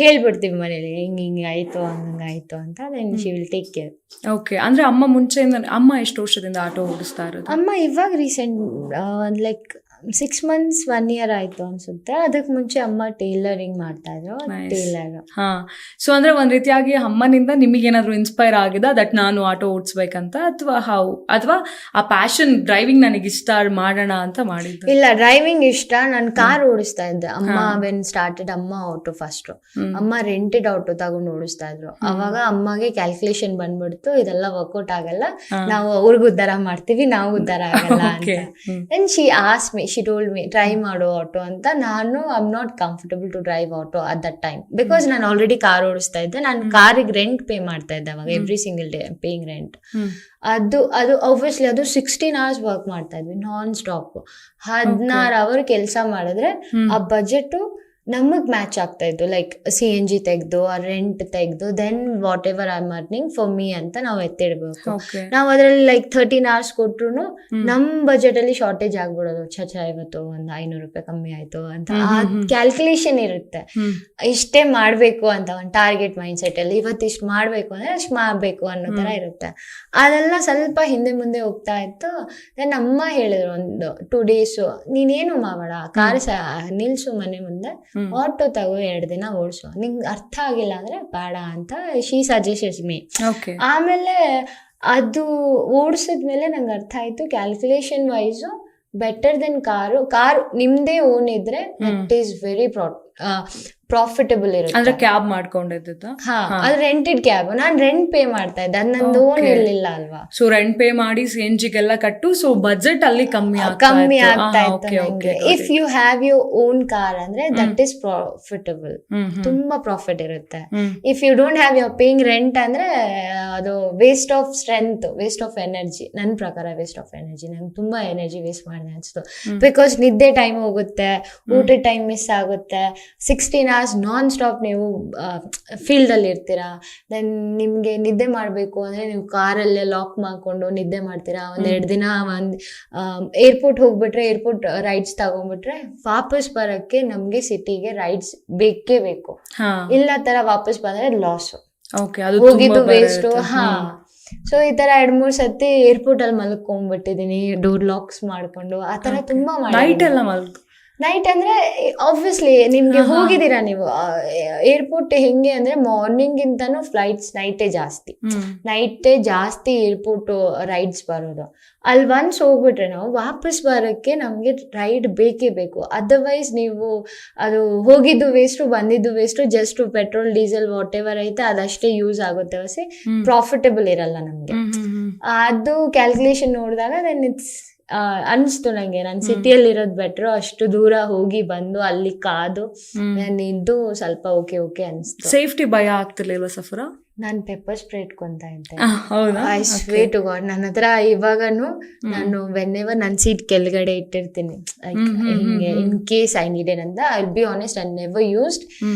Speaker 3: ಹೇಳ್ಬಿಡ್ತೀವಿ ಮನೇಲಿ ಹಿಂಗ ಆಯ್ತು ಹಂಗಾಯ್ತು ಅಂತ. Then she will take care.
Speaker 2: Okay, ಅಂದ್ರೆ ಅಮ್ಮ ಮುಂಚೆಯಿಂದ, ಅಮ್ಮ ಎಷ್ಟು ವರ್ಷದಿಂದ ಆಟೋ ಓಡಿಸ್ತಾ ಇರೋದು?
Speaker 3: ಅಮ್ಮ ಇವಾಗ ರೀಸೆಂಟ್ ಲೈಕ್ 6 months 1 year ಆಯ್ತು ಅನ್ಸುತ್ತೆ. ಅದಕ್ಕೆ ಮುಂಚೆ ಅಮ್ಮ ಟೇಲರಿಂಗ್ ಮಾಡ್ತಾ ಇದ್ರು, ಟೇಲರ್.
Speaker 2: ಸೊ ಅಂದ್ರೆ ಒಂದ್ ರೀತಿಯಾಗಿ ಅಮ್ಮನಿಂದ ನಿಮಗೇನಾದ್ರು ಇನ್ಸ್ಪೈರ್ ಆಗಿದೆ ದಟ್ ನಾನು ಆಟೋ ಓಡಿಸ್ಬೇಕಂತ, ಅಥವಾ ಆ ಪ್ಯಾಷನ್ ಡ್ರೈವಿಂಗ್ ನನಗೆ ಇಷ್ಟ ಮಾಡೋಣ ಅಂತ ಮಾಡಿದ್ದು?
Speaker 3: ಇಲ್ಲ, ಡ್ರೈವಿಂಗ್ ಇಷ್ಟ. ನಾನು ಕಾರ್ ಓಡಿಸ್ತಾ ಇದ್ದೆ. ಅಮ್ಮ ವೆನ್ ಸ್ಟಾರ್ಟೆಡ್ ಅಮ್ಮ ಆಟೋ ಫಸ್ಟ್, ಅಮ್ಮ ರೆಂಟೆಡ್ ಆಟೋ ತಗೊಂಡು ಓಡಿಸ್ತಾ ಇದ್ರು. ಅವಾಗ ಅಮ್ಮಗೆ ಕ್ಯಾಲ್ಕುಲೇಷನ್ ಬಂದ್ಬಿಡ್ತು, ಇದೆಲ್ಲ ವರ್ಕೌಟ್ ಆಗಲ್ಲ, ನಾವು ಅವ್ರಿಗೂ ಉದ್ಧಾರ ಮಾಡ್ತೀವಿ, ನಾವು ಉದ್ಧಾರ ಆಗಲ್ಲ ಅಂತ. Then she asked me, she told me try ಮಾಡೋ ಆಟೋ ಅಂತ. ನಾನು I am not comfortable to drive auto at that time, because ನಾನು ಆಲ್ರೆಡಿ ಕಾರ್ ಓಡಿಸ್ತಾ ಇದ್ದೆ. ನಾನು ಕಾರಿಗೆ ರೆಂಟ್ ಪೇ ಮಾಡ್ತಾ ಇದ್ದೆ ಅವಾಗ, every single day paying rent. ಅದು ಆಬ್ವಿಯಸ್ಲಿ ಅದು 16 hours ವರ್ಕ್ ಮಾಡ್ತಾ ಇದ್ವಿ ನಾನ್ ಸ್ಟಾಪ್. 16 hour ಕೆಲಸ ಮಾಡಿದ್ರೆ ಆ ಬಜೆಟ್ ನಮಗ್ ಮ್ಯಾಚ್ ಆಗ್ತಾ ಇತ್ತು. ಲೈಕ್ CNG ತೆಗ್ದು, ರೆಂಟ್ ತೆಗ್ದು, then whatever I am earning for me ಅಂತ ನಾವು ಎತ್ತಿಡ್ಬೇಕು. ನಾವು ಅದ್ರಲ್ಲಿ ಲೈಕ್ 13 hours ಕೊಟ್ರು ನಮ್ ಬಜೆಟ್ ಅಲ್ಲಿ ಶಾರ್ಟೇಜ್ ಆಗ್ಬಿಡೋದು. ಇವತ್ತು ಒಂದು 500 ರೂಪಾಯಿ ಕಮ್ಮಿ ಆಯ್ತು ಅಂತ ಆ ಕ್ಯಾಲ್ಕುಲೇಷನ್ ಇರುತ್ತೆ. ಇಷ್ಟೇ ಮಾಡ್ಬೇಕು ಅಂತ ಒಂದು ಟಾರ್ಗೆಟ್ ಮೈಂಡ್ ಸೆಟ್ ಅಲ್ಲಿ, ಇವತ್ತು ಇಷ್ಟು ಮಾಡ್ಬೇಕು ಅಂದ್ರೆ ಅಷ್ಟು ಮಾಡ್ಬೇಕು ಅನ್ನೋ ತರ ಇರುತ್ತೆ. ಅದೆಲ್ಲ ಸ್ವಲ್ಪ ಹಿಂದೆ ಮುಂದೆ ಹೋಗ್ತಾ ಇತ್ತು. ದೆನ್ ಅಮ್ಮ ಹೇಳಿದ್ರು ಒಂದು 2 days, ನೀನೇನು ಮಾಡೋಣ, ಕಾರ್ ನಿಲ್ಸು ಮನೆ ಮುಂದೆ, ಆಟೋ ತಗೋ, 2 ದಿನ ಓಡಿಸು, ನಿಂಗೆ ಅರ್ಥ ಆಗಿಲ್ಲ ಅಂದ್ರೆ ಬೇಡ ಅಂತ ಶಿ ಸಜೆಸ್ಟ್ ಮೀ. ಆಮೇಲೆ ಅದು ಓಡಿಸಿದ್ಮೇಲೆ ನಂಗೆ ಅರ್ಥ ಆಯ್ತು, calculation wise better then car ನಿಮ್ದೇ ಓನ್ ಇದ್ರೆ ಇಟ್ ಈಸ್ ವೆರಿ ಪ್ರಾಫಿಟಬಲ್ ಇರುತ್ತೆ.
Speaker 2: ಅಂದ್ರೆ ಕ್ಯಾಬ್ ಮಾಡ್ಕೊಂಡಿದ್ದ?
Speaker 3: ಅದು ರೆಂಟೆಡ್ ಕ್ಯಾಬ್. ನಾನು ರೆಂಟ್ ಪೇ ಮಾಡ್ತಾ ಇದ್ದೆ, ಅದು ನಂದು ಓನ್ ಇರ್ಲಿಲ್ಲ ಅಲ್ವಾ.
Speaker 2: ಸೊ ರೆಂಟ್ ಪೇ ಮಾಡಿ CNG ಗೆಲ್ಲ ಕಟ್ಟು, ಸೊ ಬಜೆಟ್ ಅಲ್ಲಿ ಕಮ್ಮಿ ಆಗ್ತಾ
Speaker 3: ಇತ್ತು. If you have your own car ಅಂದ್ರೆ ದಟ್ ಈಸ್ ಪ್ರಾಫಿಟಬಲ್, ತುಂಬಾ ಪ್ರಾಫಿಟ್ ಇರುತ್ತೆ. If you don't have your paying rent ಅಂದ್ರೆ ಅದು waste of strength, waste of energy. ನನ್ನ ಪ್ರಕಾರ ವೇಸ್ಟ್ ಆಫ್ ಎನರ್ಜಿ. ನಂಗೆ ತುಂಬಾ ಎನರ್ಜಿ ವೇಸ್ಟ್ ಮಾಡಿದೆ ಅನ್ಸ್ತು. ಬಿಕಾಸ್ ನಿದ್ದೆ ಟೈಮ್ ಹೋಗುತ್ತೆ, ಊಟದ ಟೈಮ್ ಮಿಸ್ ಆಗುತ್ತೆ. 16 hours ನಾನ್ ಸ್ಟಾಪ್ ನೀವು ಫೀಲ್ಡ್ ಅಲ್ಲಿ ಇರ್ತೀರಾ. ದೆನ್ ನಿಮ್ಗೆ ನಿದ್ದೆ ಮಾಡ್ಬೇಕು ಅಂದ್ರೆ ನೀವು ಕಾರಲ್ಲೇ ಲಾಕ್ ಮಾಡ್ಕೊಂಡು ನಿದ್ದೆ ಮಾಡ್ತೀರಾ. 1-2 ದಿನ ಏರ್ಪೋರ್ಟ್ ಹೋಗ್ಬಿಟ್ರೆ, ಏರ್ಪೋರ್ಟ್ ರೈಡ್ಸ್ ತಗೊಂಡ್ಬಿಟ್ರೆ, ವಾಪಸ್ ಬರಕ್ಕೆ ನಮ್ಗೆ ಸಿಟಿಗೆ ರೈಡ್ಸ್ ಬೇಕೇ ಬೇಕು. ಇಲ್ಲ ತರ ವಾಪಸ್ ಬಂದ್ರೆ ಲಾಸ್, ಹೋಗಿದ್ದು ವೇಸ್ಟ್. ಸೊ ಈ ತರ 2-3 ಸತಿ ಏರ್ಪೋರ್ಟ್ ಅಲ್ಲಿ ಮಲ್ಕೊಂಡ್ಬಿಟ್ಟಿದೀನಿ, ಡೋರ್ ಲಾಕ್ಸ್ ಮಾಡ್ಕೊಂಡು. ಆ ತರ ತುಂಬಾ ನೈಟ್ ಅಂದ್ರೆ ಆಬ್ವಿಯಸ್ಲಿ ನಿಮ್ಗೆ ಹೋಗಿದ್ದೀರಾ ನೀವು ಏರ್ಪೋರ್ಟ್. ಹೆಂಗೆ ಅಂದ್ರೆ ಮಾರ್ನಿಂಗ್ ಇಂತಾನು ಫ್ಲೈಟ್ಸ್ ನೈಟೇ ಜಾಸ್ತಿ ಏರ್ಪೋರ್ಟ್ ರೈಡ್ಸ್ ಬರೋದು. ಅಲ್ಲಿ ಒನ್ಸ್ ಹೋಗ್ಬಿಟ್ರೆ ನಾವು ವಾಪಸ್ ಬರೋಕ್ಕೆ ನಮ್ಗೆ ರೈಡ್ ಬೇಕೇ ಬೇಕು. ಅದರ್ವೈಸ್ ನೀವು ಅದು ಹೋಗಿದ್ದು ವೇಸ್ಟು, ಬಂದಿದ್ದು waste. Just petrol diesel what ever ಐತೆ ಅದಷ್ಟೇ ಯೂಸ್ ಆಗುತ್ತೆ ಹೊಸಿ, ಪ್ರಾಫಿಟಬಲ್ ಇರಲ್ಲ ನಮ್ಗೆ. ಅದು ಕ್ಯಾಲ್ಕುಲೇಷನ್ ನೋಡಿದಾಗ ದೆನ್ ಇಟ್ಸ್ ಅನಿಸ್ತು ನಂಗೆ, ನಾನು ಸಿಟಿಯಲ್ಲಿ ಇರೋದು ಬೆಟ್ರು. ಅಷ್ಟು ದೂರ ಹೋಗಿ ಬಂದು ಅಲ್ಲಿ ಕಾದು ಇದು ಸ್ವಲ್ಪ ಓಕೆ ಅನಿಸ್ತು.
Speaker 2: ಸೇಫ್ಟಿ ಭಯ ಆಗ್ತಿರ್ಲಿಲ್ವಾ ಸಫರಾ?
Speaker 3: ನಾನ್ ಪೆಪ್ಪರ್ ಸ್ಪ್ರೇ ಇಟ್ಕೊಂತ ಇದ್ದೆ.
Speaker 2: ಹೌದಾ?
Speaker 3: ಐ ಸ್ವೇ ಟು ಗಾಡ್, ನನ್ನ ಹತ್ರ ಇವಾಗನು ನಾನು ವೆನ್ಎವರ್ ನನ್ನ ಸೀಟ್ ಕೆಳಗಡೆ ಇಟ್ಟಿರ್ತೀನಿ, ಹಿಂಗೆ ಇನ್ ಕೇಸ್ ಐ ನೀಡೆಡ್ ಅಂತ. I will be honest, I never used,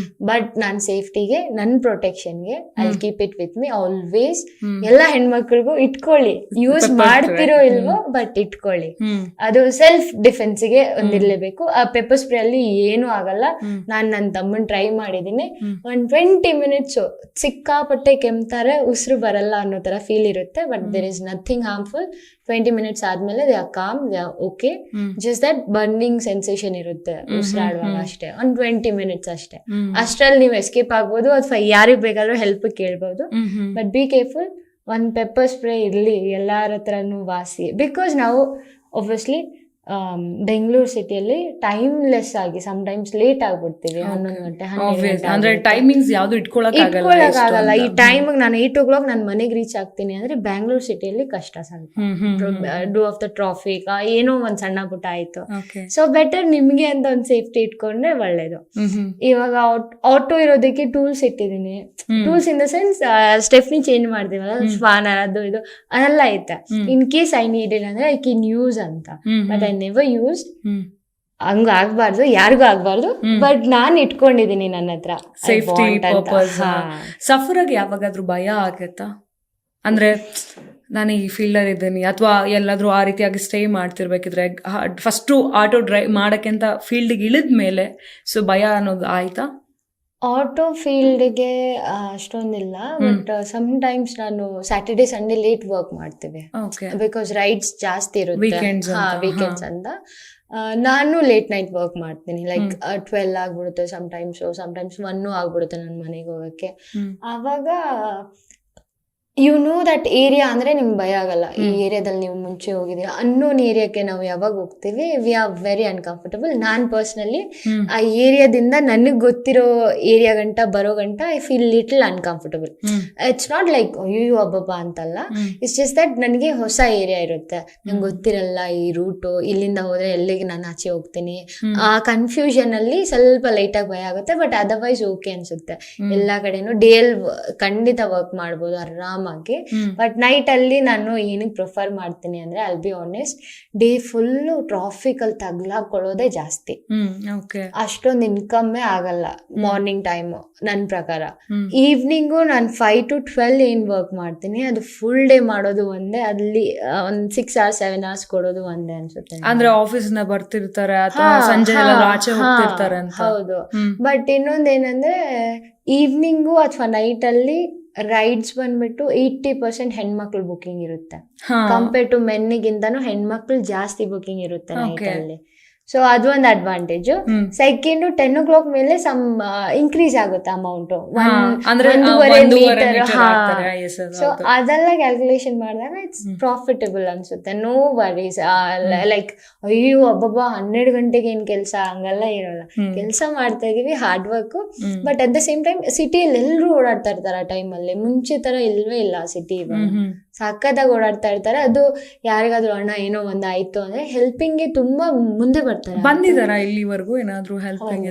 Speaker 3: but ನನ್ನ ಸೇಫ್ಟಿಗೆ, ನನ್ನ ಪ್ರೊಟೆಕ್ಷನ್ಗೆ I keep it with me always. ಎಲ್ಲ ಹೆಣ್ಮಕ್ಳಿಗೂ ಇಟ್ಕೊಳ್ಳಿ, ಯೂಸ್ ಮಾಡ್ತಿರೋ ಇಲ್ವೋ ಬಟ್ ಇಟ್ಕೊಳ್ಳಿ, ಅದು ಸೆಲ್ಫ್ ಡಿಫೆನ್ಸ್ಗೆ ಒಂದಿರ್ಲೇಬೇಕು. ಆ ಪೆಪ್ಪರ್ ಸ್ಪ್ರೇ ಅಲ್ಲಿ ಏನು ಆಗಲ್ಲ. ನಾನ್ ನನ್ನ ತಮ್ಮನ್ ಟ್ರೈ ಮಾಡಿದೀನಿ, 20 minutes ಸಿಕ್ಕಾಪಟ್ಟೆ ಕೆಮ್ತಾರೆ, ಉಸಿರು ಬರಲ್ಲ ಅನ್ನೋ ತರ ಫೀಲ್ ಇರುತ್ತೆ, but there is nothing harmful. 20 minutes ಆದ್ಮೇಲೆ they are calm, they are okay. Just that burning sensation ಇರುತ್ತೆ ಉಸಿರಾಡುವಾಗ ಅಷ್ಟೇ, 20 minutes ಅಷ್ಟೇ. ಅಷ್ಟ್ರಲ್ಲಿ ನೀವು ಎಸ್ಕೇಪ್ ಆಗ್ಬೋದು, ಅಥವಾ ಯಾರಿಗ್ ಬೇಕಾದ್ರೂ ಹೆಲ್ಪ್ ಕೇಳ್ಬೋದು. ಬಟ್ ಬಿ ಕೇರ್ಫುಲ್, ಒಂದ್ ಪೆಪ್ಪರ್ ಸ್ಪ್ರೇ ಇರ್ಲಿ ಎಲ್ಲಾರ ಹತ್ರನೂ ವಾಸಿ. ಬಿಕಾಸ್ ನಾವು ಒಬ್ವಿಯಸ್ಲಿ ಬೆಂಗಳೂರು ಸಿಟಿಯಲ್ಲಿ ಟೈಮ್ಲೆಸ್ ಆಗಿ ಸಮ್ಟೈಮ್ಸ್ ಲೇಟ್ ಆಗ್ಬಿಡ್ತೀವಿ, 11 ಗಂಟೆ
Speaker 2: ಅಂದ್ರೆ ಟೈಮಿಂಗ್ಸ್ ಯಾವ್ದು
Speaker 3: ಇಟ್ಕೊಳಕ್ಕಾಗಲ್ಲ. ಈ ಟೈಮ್ ನಾನು 8 o'clock ನಾನು ಮನೆಗೆ ರೀಚ್ ಆಗ್ತೀನಿ ಅಂದ್ರೆ ಬ್ಯಾಂಗ್ಳೂರ್ ಸಿಟಿಯಲ್ಲಿ ಕಷ್ಟ ಸ್ವಲ್ಪ, ಡೂ ಆಫ್ ದ ಟ್ರಾಫಿಕ್ ಏನೋ ಒಂದ್ ಸಣ್ಣ ಪುಟ್ಟ ಆಯ್ತು. ಸೊ ಬೆಟರ್ ನಿಮ್ಗೆ ಅಂತ ಒಂದ್ ಸೇಫ್ಟಿ ಇಟ್ಕೊಂಡ್ರೆ ಒಳ್ಳೇದು. ಇವಾಗ ಆಟೋ ಇರೋದಕ್ಕೆ ಟೂಲ್ಸ್ ಇಟ್ಟಿದೀನಿ. Tools in the sense stepney change ಮಾಡ್ತೀವಲ್ಲ, ಸ್ಪಾನರ್ ಅದು ಇದು ಅದೆಲ್ಲ ಐತೆ. ಇನ್ ಕೇಸ್ ಐ ನೀಡೆಡ್ ಅಂದ್ರೆ ಐ ಕ್ಯಾನ್ ಯೂಸ್ ಅಂತ. But I never used. ಹಂಗ ಆಗ್ಬಾರ್ದು, ಯಾರಿಗೂ ಆಗ್ಬಾರ್ದು, ಬಟ್ ನಾನ್ ಇಟ್ಕೊಂಡಿದೀನಿ ನನ್ನ ಹತ್ರ
Speaker 2: ಸೇಫ್ಟಿ ಪರ್ಪಸ್. ಸಫರ್ ಆಗಿ ಯಾವಾಗಾದ್ರೂ ಭಯ ಆಗತ್ತಾ? ಅಂದ್ರೆ ನಾನು ಈ ಫೀಲ್ಡರ್ ಇದ್ದೀನಿ, ಅಥವಾ ಎಲ್ಲಾದ್ರೂ ಆ ರೀತಿಯಾಗಿ ಸ್ಟೇ ಮಾಡ್ತಿರ್ಬೇಕಿದ್ರೆ ಫಸ್ಟ್ ಆಟೋ ಡ್ರೈವ್ ಮಾಡಕ್ಕೆ ಅಂತ ಫೀಲ್ಡ್ಗೆ ಇಳಿದ ಮೇಲೆ ಸೊ ಭಯ ಅನ್ನೋದು ಆಯ್ತಾ?
Speaker 3: ಆಟೋ ಫೀಲ್ಡ್ಗೆ ಅಷ್ಟೊಂದಿಲ್ಲ, ಬಟ್ ಸಮ್ ಟೈಮ್ಸ್ ನಾನು ಸ್ಯಾಟರ್ಡೆ ಸಂಡೇ ಲೇಟ್ ವರ್ಕ್ ಮಾಡ್ತೀವಿ, ಬಿಕಾಸ್ ರೈಡ್ಸ್ ಜಾಸ್ತಿ ಇರುತ್ತೆ ವೀಕೆಂಡ್ಸ್ ಅಂತ. ನಾನು ಲೇಟ್ ನೈಟ್ ವರ್ಕ್ ಮಾಡ್ತೀನಿ, ಲೈಕ್ 12 ಆಗ್ಬಿಡುತ್ತೆ ಸಮ್ಟೈಮ್ಸ್ 1 ಆಗ್ಬಿಡುತ್ತೆ ನನ್ನ ಮನೆಗೆ ಹೋಗಕ್ಕೆ. ಆವಾಗ ಯು ನೋ ದಟ್ ಏರಿಯಾ ಅಂದ್ರೆ ನಿಮ್ಗೆ ಭಯ ಆಗಲ್ಲ. ಈ ಏರಿಯಾದಲ್ಲಿ ನೀವು ಮುಂಚೆ ಹೋಗಿದ್ದೀರಾ, ಅನ್ನೋನ್ ಏರಿಯಾಕ್ಕೆ ನಾವು ಯಾವಾಗ ಹೋಗ್ತೀವಿ we are very uncomfortable. Non personally ಆ ಏರಿಯಾದಿಂದ ನನಗ್ ಗೊತ್ತಿರೋ ಏರಿಯಾ ಗಂಟ ಬರೋ ಗಂಟ I feel little uncomfortable. It's not like ಅಯ್ಯೋ ಅಬ್ಬಬ್ಬ ಅಂತಲ್ಲ, ಇಟ್ಸ್ ಜಸ್ಟ್ ದಟ್ ನನಗೆ ಹೊಸ ಏರಿಯಾ ಇರುತ್ತೆ, ನಂಗೆ ಗೊತ್ತಿರಲ್ಲ ಈ ರೂಟು, ಇಲ್ಲಿಂದ ಹೋದ್ರೆ ಎಲ್ಲಿಗೆ ನಾನು ಆಚೆ ಹೋಗ್ತೀನಿ, ಆ ಕನ್ಫ್ಯೂಷನ್ ಅಲ್ಲಿ ಸ್ವಲ್ಪ ಲೈಟ್ ಆಗಿ ಭಯ ಆಗುತ್ತೆ. ಬಟ್ ಅದರ್ವೈಸ್ ಓಕೆ ಅನ್ಸುತ್ತೆ. ಎಲ್ಲಾ ಕಡೆನೂ ಡೇಲ್ ಖಂಡಿತ ವರ್ಕ್ ಮಾಡ್ಬೋದು ಆರಾಮ. ಬಟ್ ನೈಟ್ ಅಲ್ಲಿ ನಾನು ಏನಕ್ಕೆ ಪ್ರಿಫರ್ ಮಾಡ್ತೀನಿ ಅಂದ್ರೆ, I'll be honest, day full traffic ಅಲ್ಲಿ ತಗ್ಲಾಕೊಳ್ಳೋದೇ ಜಾಸ್ತಿ. ಅಷ್ಟೊಂದು ಇನ್ಕಮ್ಮೇ ಆಗಲ್ಲ ಮಾರ್ನಿಂಗ್ ಟೈಮ್ ನನ್ ಪ್ರಕಾರ. ಈವ್ನಿಂಗು ನಾನು 5 to 12 ಏನ್ ವರ್ಕ್ ಮಾಡ್ತೀನಿ ಅದು ಫುಲ್ ಡೇ ಮಾಡೋದು ಒಂದೇ, ಅಲ್ಲಿ ಒಂದ್ 6 hours 7 hours ಕೊಡೋದು ಒಂದೇ ಅನ್ಸುತ್ತೆ.
Speaker 2: ಅಂದ್ರೆ ಆಫೀಸ್ ನ ಬರ್ತಿರ್ತಾರೆ ಅಥವಾ ಸಂಜೆ ಆಚೆ ಹೋಗ್ತಿರ್ತಾರೆ ಅಂತ.
Speaker 3: ಹೌದು. ಬಟ್ ಇನ್ನೊಂದೇನಂದ್ರೆ ಈವ್ನಿಂಗು ಅಥವಾ ನೈಟ್ ಅಲ್ಲಿ ರೈಡ್ಸ್ ಬಂದ್ಬಿಟ್ಟು 80% ಹೆಣ್ಮಕ್ಳು ಬುಕಿಂಗ್ ಇರುತ್ತೆ, ಕಂಪೇರ್ ಟು ಮೆನ್ನಿಗಿಂತನೂ ಹೆಣ್ಮಕ್ಳು ಜಾಸ್ತಿ ಬುಕಿಂಗ್ ಇರುತ್ತೆ ನೈಟ್ ಅಲ್ಲಿ. ಸೊ ಅದು ಒಂದು ಅಡ್ವಾಂಟೇಜ್. ಸೆಕೆಂಡ್ 10 o'clock ಮೇಲೆ ಸಮ್ ಇನ್ಕ್ರೀಸ್ ಆಗುತ್ತೆ ಅಮೌಂಟ್, 1.5 ಮೀಟರ್. ಸೊ ಅದೆಲ್ಲ ಕ್ಯಾಲ್ಕುಲೇಷನ್ ಮಾಡಿದಾಗ ಇಟ್ಸ್ ಪ್ರಾಫಿಟಬಲ್ ಅನ್ಸುತ್ತೆ. ನೋ ವರೀಸ್, ಲೈಕ್ ಅಯ್ಯೋ ಅಬ್ಬಬ್ಬಾ 12 ಗಂಟೆಗೆ ಏನ್ ಕೆಲಸ, ಹಂಗೆಲ್ಲ ಇರೋಲ್ಲ. ಕೆಲಸ ಮಾಡ್ತಾ ಇದೀವಿ, hard work. But at the same time ಸಿಟಿಯಲ್ಲಿ ಎಲ್ಲರೂ ಓಡಾಡ್ತಾ ಇರ್ತಾರೆ ಆ ಟೈಮಲ್ಲಿ, ಮುಂಚೆ ತರ ಇಲ್ವೇ ಇಲ್ಲ ಸಿಟಿ. ಸಕ್ಕತ್ತಾಗಿ ಓಡಾಡ್ತಾ ಇರ್ತಾರೆ. ಅದು ಯಾರಿಗಾದ್ರೂ ಅಣ್ಣ ಏನೋ ಒಂದಾಯ್ತು ಅಂದ್ರೆ ಹೆಲ್ಪಿಂಗ್ಗೆ ತುಂಬಾ ಮುಂದೆ ಬರ್ತಾರೆ.
Speaker 2: ಬಂದಿದಾರ ಇಲ್ಲಿವರೆಗೂ ಏನಾದ್ರು ಹೆಲ್ಪಿಂಗ್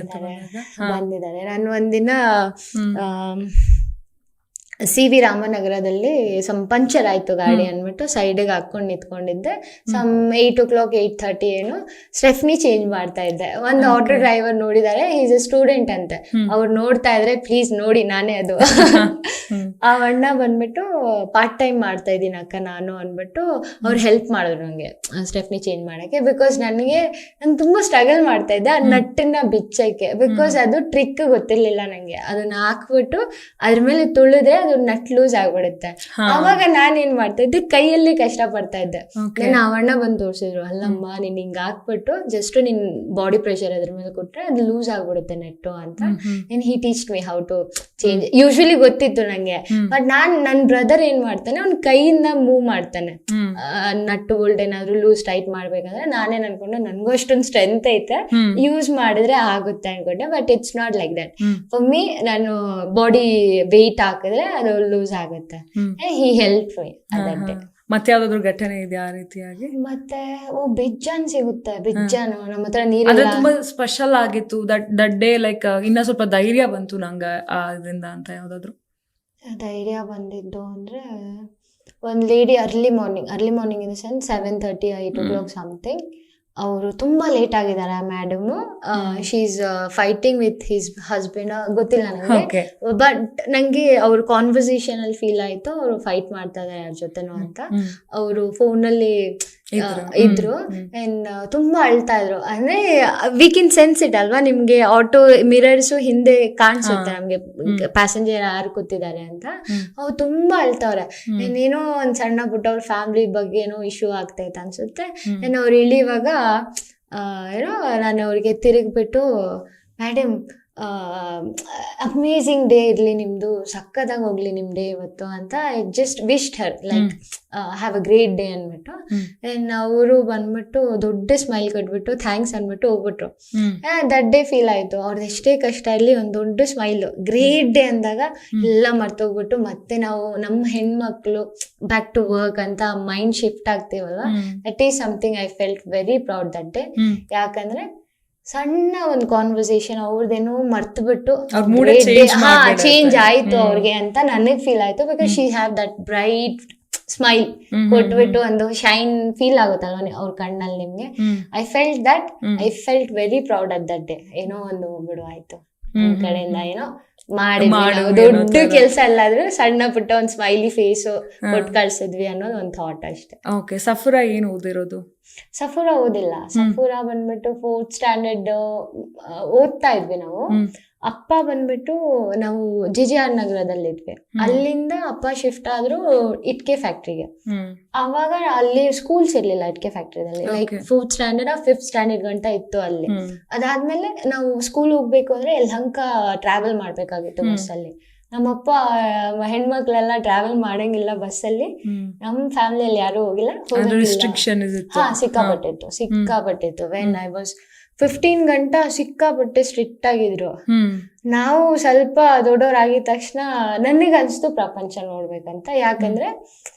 Speaker 3: ಬಂದಿದ್ದಾರೆ. ನಾನು ಒಂದಿನ CV ರಾಮನಗರದಲ್ಲಿ ಪಂಚರ್ ಆಯ್ತು ಗಾಡಿ ಅಂದ್ಬಿಟ್ಟು ಸೈಡ್ಗೆ ಹಾಕೊಂಡು ನಿಂತ್ಕೊಂಡಿದ್ದೆ. 8 o'clock 8:30 ಏನು ಸ್ಟೆಫ್ನಿ ಚೇಂಜ್ ಮಾಡ್ತಾ ಇದ್ದೆ. ಒಂದು ಆಟೋ ಡ್ರೈವರ್ ನೋಡಿದಾರೆ, ಈಸ್ ಅ ಸ್ಟೂಡೆಂಟ್ ಅಂತೆ. ಅವ್ರು ನೋಡ್ತಾ ಇದ್ರೆ ಪ್ಲೀಸ್ ನೋಡಿ ನಾನೇ ಅದು. ಆ ಅಣ್ಣ ಬಂದ್ಬಿಟ್ಟು ಪಾರ್ಟ್ ಟೈಮ್ ಮಾಡ್ತಾ ಇದ್ದೀನಿ ಅಕ್ಕ ನಾನು ಅಂದ್ಬಿಟ್ಟು ಅವ್ರು ಹೆಲ್ಪ್ ಮಾಡಿದ್ರು ನಂಗೆ ಸ್ಟೆಫ್ನಿ ಚೇಂಜ್ ಮಾಡಕ್ಕೆ. ಬಿಕಾಸ್ ನಾನು ತುಂಬಾ ಸ್ಟ್ರಗಲ್ ಮಾಡ್ತಾ ಇದ್ದೆ ಆ ನಟ್ಟನ್ನ ಬಿಚ್ಚಕ್ಕೆ. ಬಿಕಾಸ್ ಅದು ಟ್ರಿಕ್ ಗೊತ್ತಿರ್ಲಿಲ್ಲ ನಂಗೆ. ಅದನ್ನ ಹಾಕ್ಬಿಟ್ಟು ಅದ್ರ ಮೇಲೆ ತುಳಿದ್ರೆ ಅದು ನಟ್ ಲೂಸ್ ಆಗ್ಬಿಡುತ್ತೆ. ಅವಾಗ ನಾನ್ ಏನ್ ಮಾಡ್ತಾ ಇದ್ದೆ, ಕೈಯಲ್ಲಿ ಕಷ್ಟ ಪಡ್ತಾ ಇದ್ದೆ. ನಾನು ಅವಣ್ಣ ಬಂದು ತೋರ್ಸಿದ್ರು, ಅಲ್ಲಮ್ಮ ನೀನ್ ಹಿಂಗ್ ಹಾಕ್ಬಿಟ್ಟು ಜಸ್ಟ್ ನಿನ್ ಬಾಡಿ ಪ್ರೆಷರ್ ಅದ್ರ ಮೇಲೆ ಕೊಟ್ರೆ ಅದು ಲೂಸ್ ಆಗ್ಬಿಡುತ್ತೆ ನೆಟ್ಟು ಅಂತ. He teach me how to change. Usually ಗೊತ್ತಿತ್ತು ನಂಗೆ, ಬಟ್ ನನ್ ಬ್ರದರ್ ಏನ್ ಮಾಡ್ತಾನೆ, ಅವ್ನ್ ಕೈಯಿಂದ ಮೂವ್ ಮಾಡ್ತಾನೆ. ನಟ್ಟು ಬೋಲ್ಟ್ ಏನಾದ್ರು ಲೂಸ್ ಟೈಟ್ ಮಾಡ್ಬೇಕಂದ್ರೆ ನಾನೇನ್ ಅನ್ಕೊಂಡೆ ನನ್ಗೂ ಅಷ್ಟೊಂದು ಸ್ಟ್ರೆಂತ್ ಐತೆ, ಯೂಸ್ ಮಾಡಿದ್ರೆ ಆಗುತ್ತೆ ಅನ್ಕೊಂಡೆ. But it's not like that for me. ನಾನು ಬಾಡಿ ವೆಯ್ಟ್ ಹಾಕಿದ್ರೆ ಅದು ಲೂಸ್ ಆಗುತ್ತೆ. ಹಿ ಹೆಲ್ಪ್ ಮೀ ಅದಕ್ಕೆ.
Speaker 2: ಮತ್ತೆ ಯಾವ್ದಾದ್ರು ಘಟನೆ ಇದೆ ಆ ರೀತಿಯಾಗಿ?
Speaker 3: ಮತ್ತೆ ಬಿಜ್ಜಾನ್ ಸಿಗುತ್ತೆ, ಬಿಜ್ಜಾನ್ ನಮ್ಮ ಹತ್ರ ನೀರು
Speaker 2: ತುಂಬಾ ಸ್ಪೆಷಲ್ ಆಗಿತ್ತು ದಟ್ ಡೇ, ಲೈಕ್ ಇನ್ನ ಸ್ವಲ್ಪ ಧೈರ್ಯ ಬಂತು ನಂಗೆ ಅದರಿಂದ ಅಂತ ಯಾವ್ದಾದ್ರು?
Speaker 3: ಧೈರ್ಯ ಬಂದಿದ್ದು ಅಂದರೆ ಒಂದು lady early morning in the sense 7:30 8 o'clock something. ಅವರು ತುಂಬ ಲೇಟ್ ಆಗಿದ್ದಾರೆ ಆ madam. She is fighting with his husband, ಗೊತ್ತಿಲ್ಲ ನನಗೆ. ಬಟ್ ನನಗೆ ಅವ್ರ ಕಾನ್ವರ್ಸೇಷನ್ ಅಲ್ಲಿ ಫೀಲ್ ಆಯ್ತು ಅವರು ಫೈಟ್ ಮಾಡ್ತಾ ಇದ್ದಾರೆ ಯಾರ ಜೊತೆನೋ ಅಂತ. ಅವರು ಫೋನಲ್ಲಿ ಇದ್ರು ಅಂಡ್ ತುಂಬಾ ಅಳ್ತಾ ಇದ್ರು. ಅಂದ್ರೆ ವಿ ಕ್ಯಾನ್ ಸೆನ್ಸ್ ಇಟ್ ಅಲ್ವಾ, ನಿಮ್ಗೆ ಆಟೋ ಮಿರರ್ಸ್ ಹಿಂದೆ ಕಾಣಿಸುತ್ತೆ ನಮ್ಗೆ ಪ್ಯಾಸೆಂಜರ್ ಯಾರು ಕೂತಿದ್ದಾರೆ ಅಂತ. ಅವ್ರು ತುಂಬಾ ಅಳ್ತಾವ್ರೆ. ಏನೋ ಒಂದ್ ಸಣ್ಣ ಪುಟ್ಟ ಅವ್ರ ಫ್ಯಾಮಿಲಿ ಬಗ್ಗೆ ಏನೋ ಇಶ್ಯೂ ಆಗ್ತೈತೆ ಅನ್ಸುತ್ತೆ. ಏನೋ ಅವ್ರು ಇಳಿಯುವಾಗ ಏನೋ ನಾನು ಅವ್ರಿಗೆ ತಿರುಗ್ಬಿಟ್ಟು, ಮೇಡಮ್ ಅಮೇಝಿಂಗ್ ಡೇ ಇರಲಿ ನಿಮ್ಮದು, ಸಕ್ಕತ್ತಾಗಿ ಹೋಗ್ಲಿ ನಿಮ್ಮ ಡೇ ಇವತ್ತು ಅಂತ I just wished Har like have a great day ಅಂದ್ಬಿಟ್ಟು. ಆ್ಯಂಡ್ ಅವರು ಬಂದ್ಬಿಟ್ಟು ದೊಡ್ಡ ಸ್ಮೈಲ್ ಕೊಟ್ಬಿಟ್ಟು ಥ್ಯಾಂಕ್ಸ್ ಅಂದ್ಬಿಟ್ಟು ಹೋಗ್ಬಿಟ್ರು. ದಟ್ ಡೇ ಫೀಲ್ ಆಯಿತು. ಅವ್ರದ್ದು ಎಷ್ಟೇ ಕಷ್ಟ ಇರಲಿ ಒಂದು ದೊಡ್ಡ ಸ್ಮೈಲು, ಗ್ರೇಟ್ ಡೇ ಅಂದಾಗ ಎಲ್ಲ ಮರ್ತೋಗ್ಬಿಟ್ಟು ಮತ್ತೆ ನಾವು ನಮ್ಮ ಹೆಣ್ಮಕ್ಳು ಬ್ಯಾಕ್ ಟು ವರ್ಕ್ ಅಂತ ಮೈಂಡ್ ಶಿಫ್ಟ್ ಆಗ್ತೀವಲ್ವ. That is something I felt very proud that day. ಯಾಕಂದ್ರೆ ಸಣ್ಣ ಒಂದು ಕಾನ್ವರ್ಸೇಷನ್ ಅವ್ರದ್ದೇನೋ ಮರ್ತು ಬಿಟ್ಟು ಚೇಂಜ್ ಆಯ್ತು ಅವ್ರಿಗೆ ಅಂತ ನನಗೆ ಫೀಲ್ ಆಯ್ತು. Because she have that bright smile ಕೊಟ್ಬಿಟ್ಟು ಒಂದು ಶೈನ್ ಫೀಲ್ ಆಗುತ್ತಲ್ವ ಅವ್ರ ಕಣ್ಣಲ್ಲಿ ನಿಮ್ಗೆ. I felt very proud at that day. ಏನೋ ಒಂದು ಬಿಡು ಆಯ್ತು ನಮ್ ಕಡೆಯಿಂದ, ಏನೋ ಮಾಡಿದ್ವಿ, ದೊಡ್ಡ ಕೆಲಸ ಅಲ್ಲಾದ್ರೂ ಸಣ್ಣ ಪುಟ್ಟ ಒಂದ್ ಸ್ಮೈಲಿ ಫೇಸು ಕೊಟ್ಟು ಕಳ್ಸಿದ್ವಿ ಅನ್ನೋದು ಒಂದು ಥಾಟ್ ಅಷ್ಟೇ.
Speaker 2: ಓಕೆ, ಸಫುರಾ ಏನು ಓದಿರೋದು?
Speaker 3: ಸಫುರಾ ಓದಿಲ್ಲ. ಸಫುರಾ ಬಂದ್ಬಿಟ್ಟು 4th ಸ್ಟ್ಯಾಂಡರ್ಡ್ ಓದ್ತಾ ಇದ್ವಿ ನಾವು. ಅಪ್ಪ ಬಂದ್ಬಿಟ್ಟು ನಾವು JJR ನಗರದಲ್ಲಿದ್ವಿ. ಅಲ್ಲಿಂದ ಅಪ್ಪ ಶಿಫ್ಟ್ ಆದ್ರು ಇಟ್ಕೆ ಫ್ಯಾಕ್ಟ್ರಿಗೆ. ಅವಾಗ ಅಲ್ಲಿ ಸ್ಕೂಲ್ಸ್ ಇರ್ಲಿಲ್ಲ ಇಟ್ಕೆ ಫ್ಯಾಕ್ಟ್ರಿದಲ್ಲಿ. Like 4th standard 5th standard ಗಂಟ ಇತ್ತು ಅಲ್ಲಿ. ಅದಾದ್ಮೇಲೆ ನಾವು ಸ್ಕೂಲ್ ಹೋಗ್ಬೇಕು ಅಂದ್ರೆ ಯಲಹಂಕ ಟ್ರಾವೆಲ್ ಮಾಡ್ಬೇಕಾಗಿತ್ತು ಬಸ್ಸಲ್ಲಿ. ನಮ್ಮಪ್ಪ ಹೆಣ್ಮಕ್ಳೆಲ್ಲ ಟ್ರಾವೆಲ್ ಮಾಡಂಗಿಲ್ಲ ಬಸ್ಸಲ್ಲಿ. ನಮ್ ಫ್ಯಾಮಿಲಿಯಲ್ಲಿ ಯಾರು ಹೋಗಿಲ್ಲ. ಸಿಕ್ಕಾಪಟ್ಟಿತ್ತು. ವೆನ್ ಐ ವಾಸ್ 15 ಗಂಟೆ ಸಿಕ್ಕಾಪಟ್ಟೆ ಸ್ಟ್ರಿಕ್ಟ್ ಆಗಿದ್ರು. ನಾವು ಸ್ವಲ್ಪ ದೊಡ್ಡವರಾಗಿದ ತಕ್ಷಣ ನನಗೆ ಅನ್ಸ್ತು ಪ್ರಪಂಚ ನೋಡ್ಬೇಕಂತ. ಯಾಕಂದ್ರೆ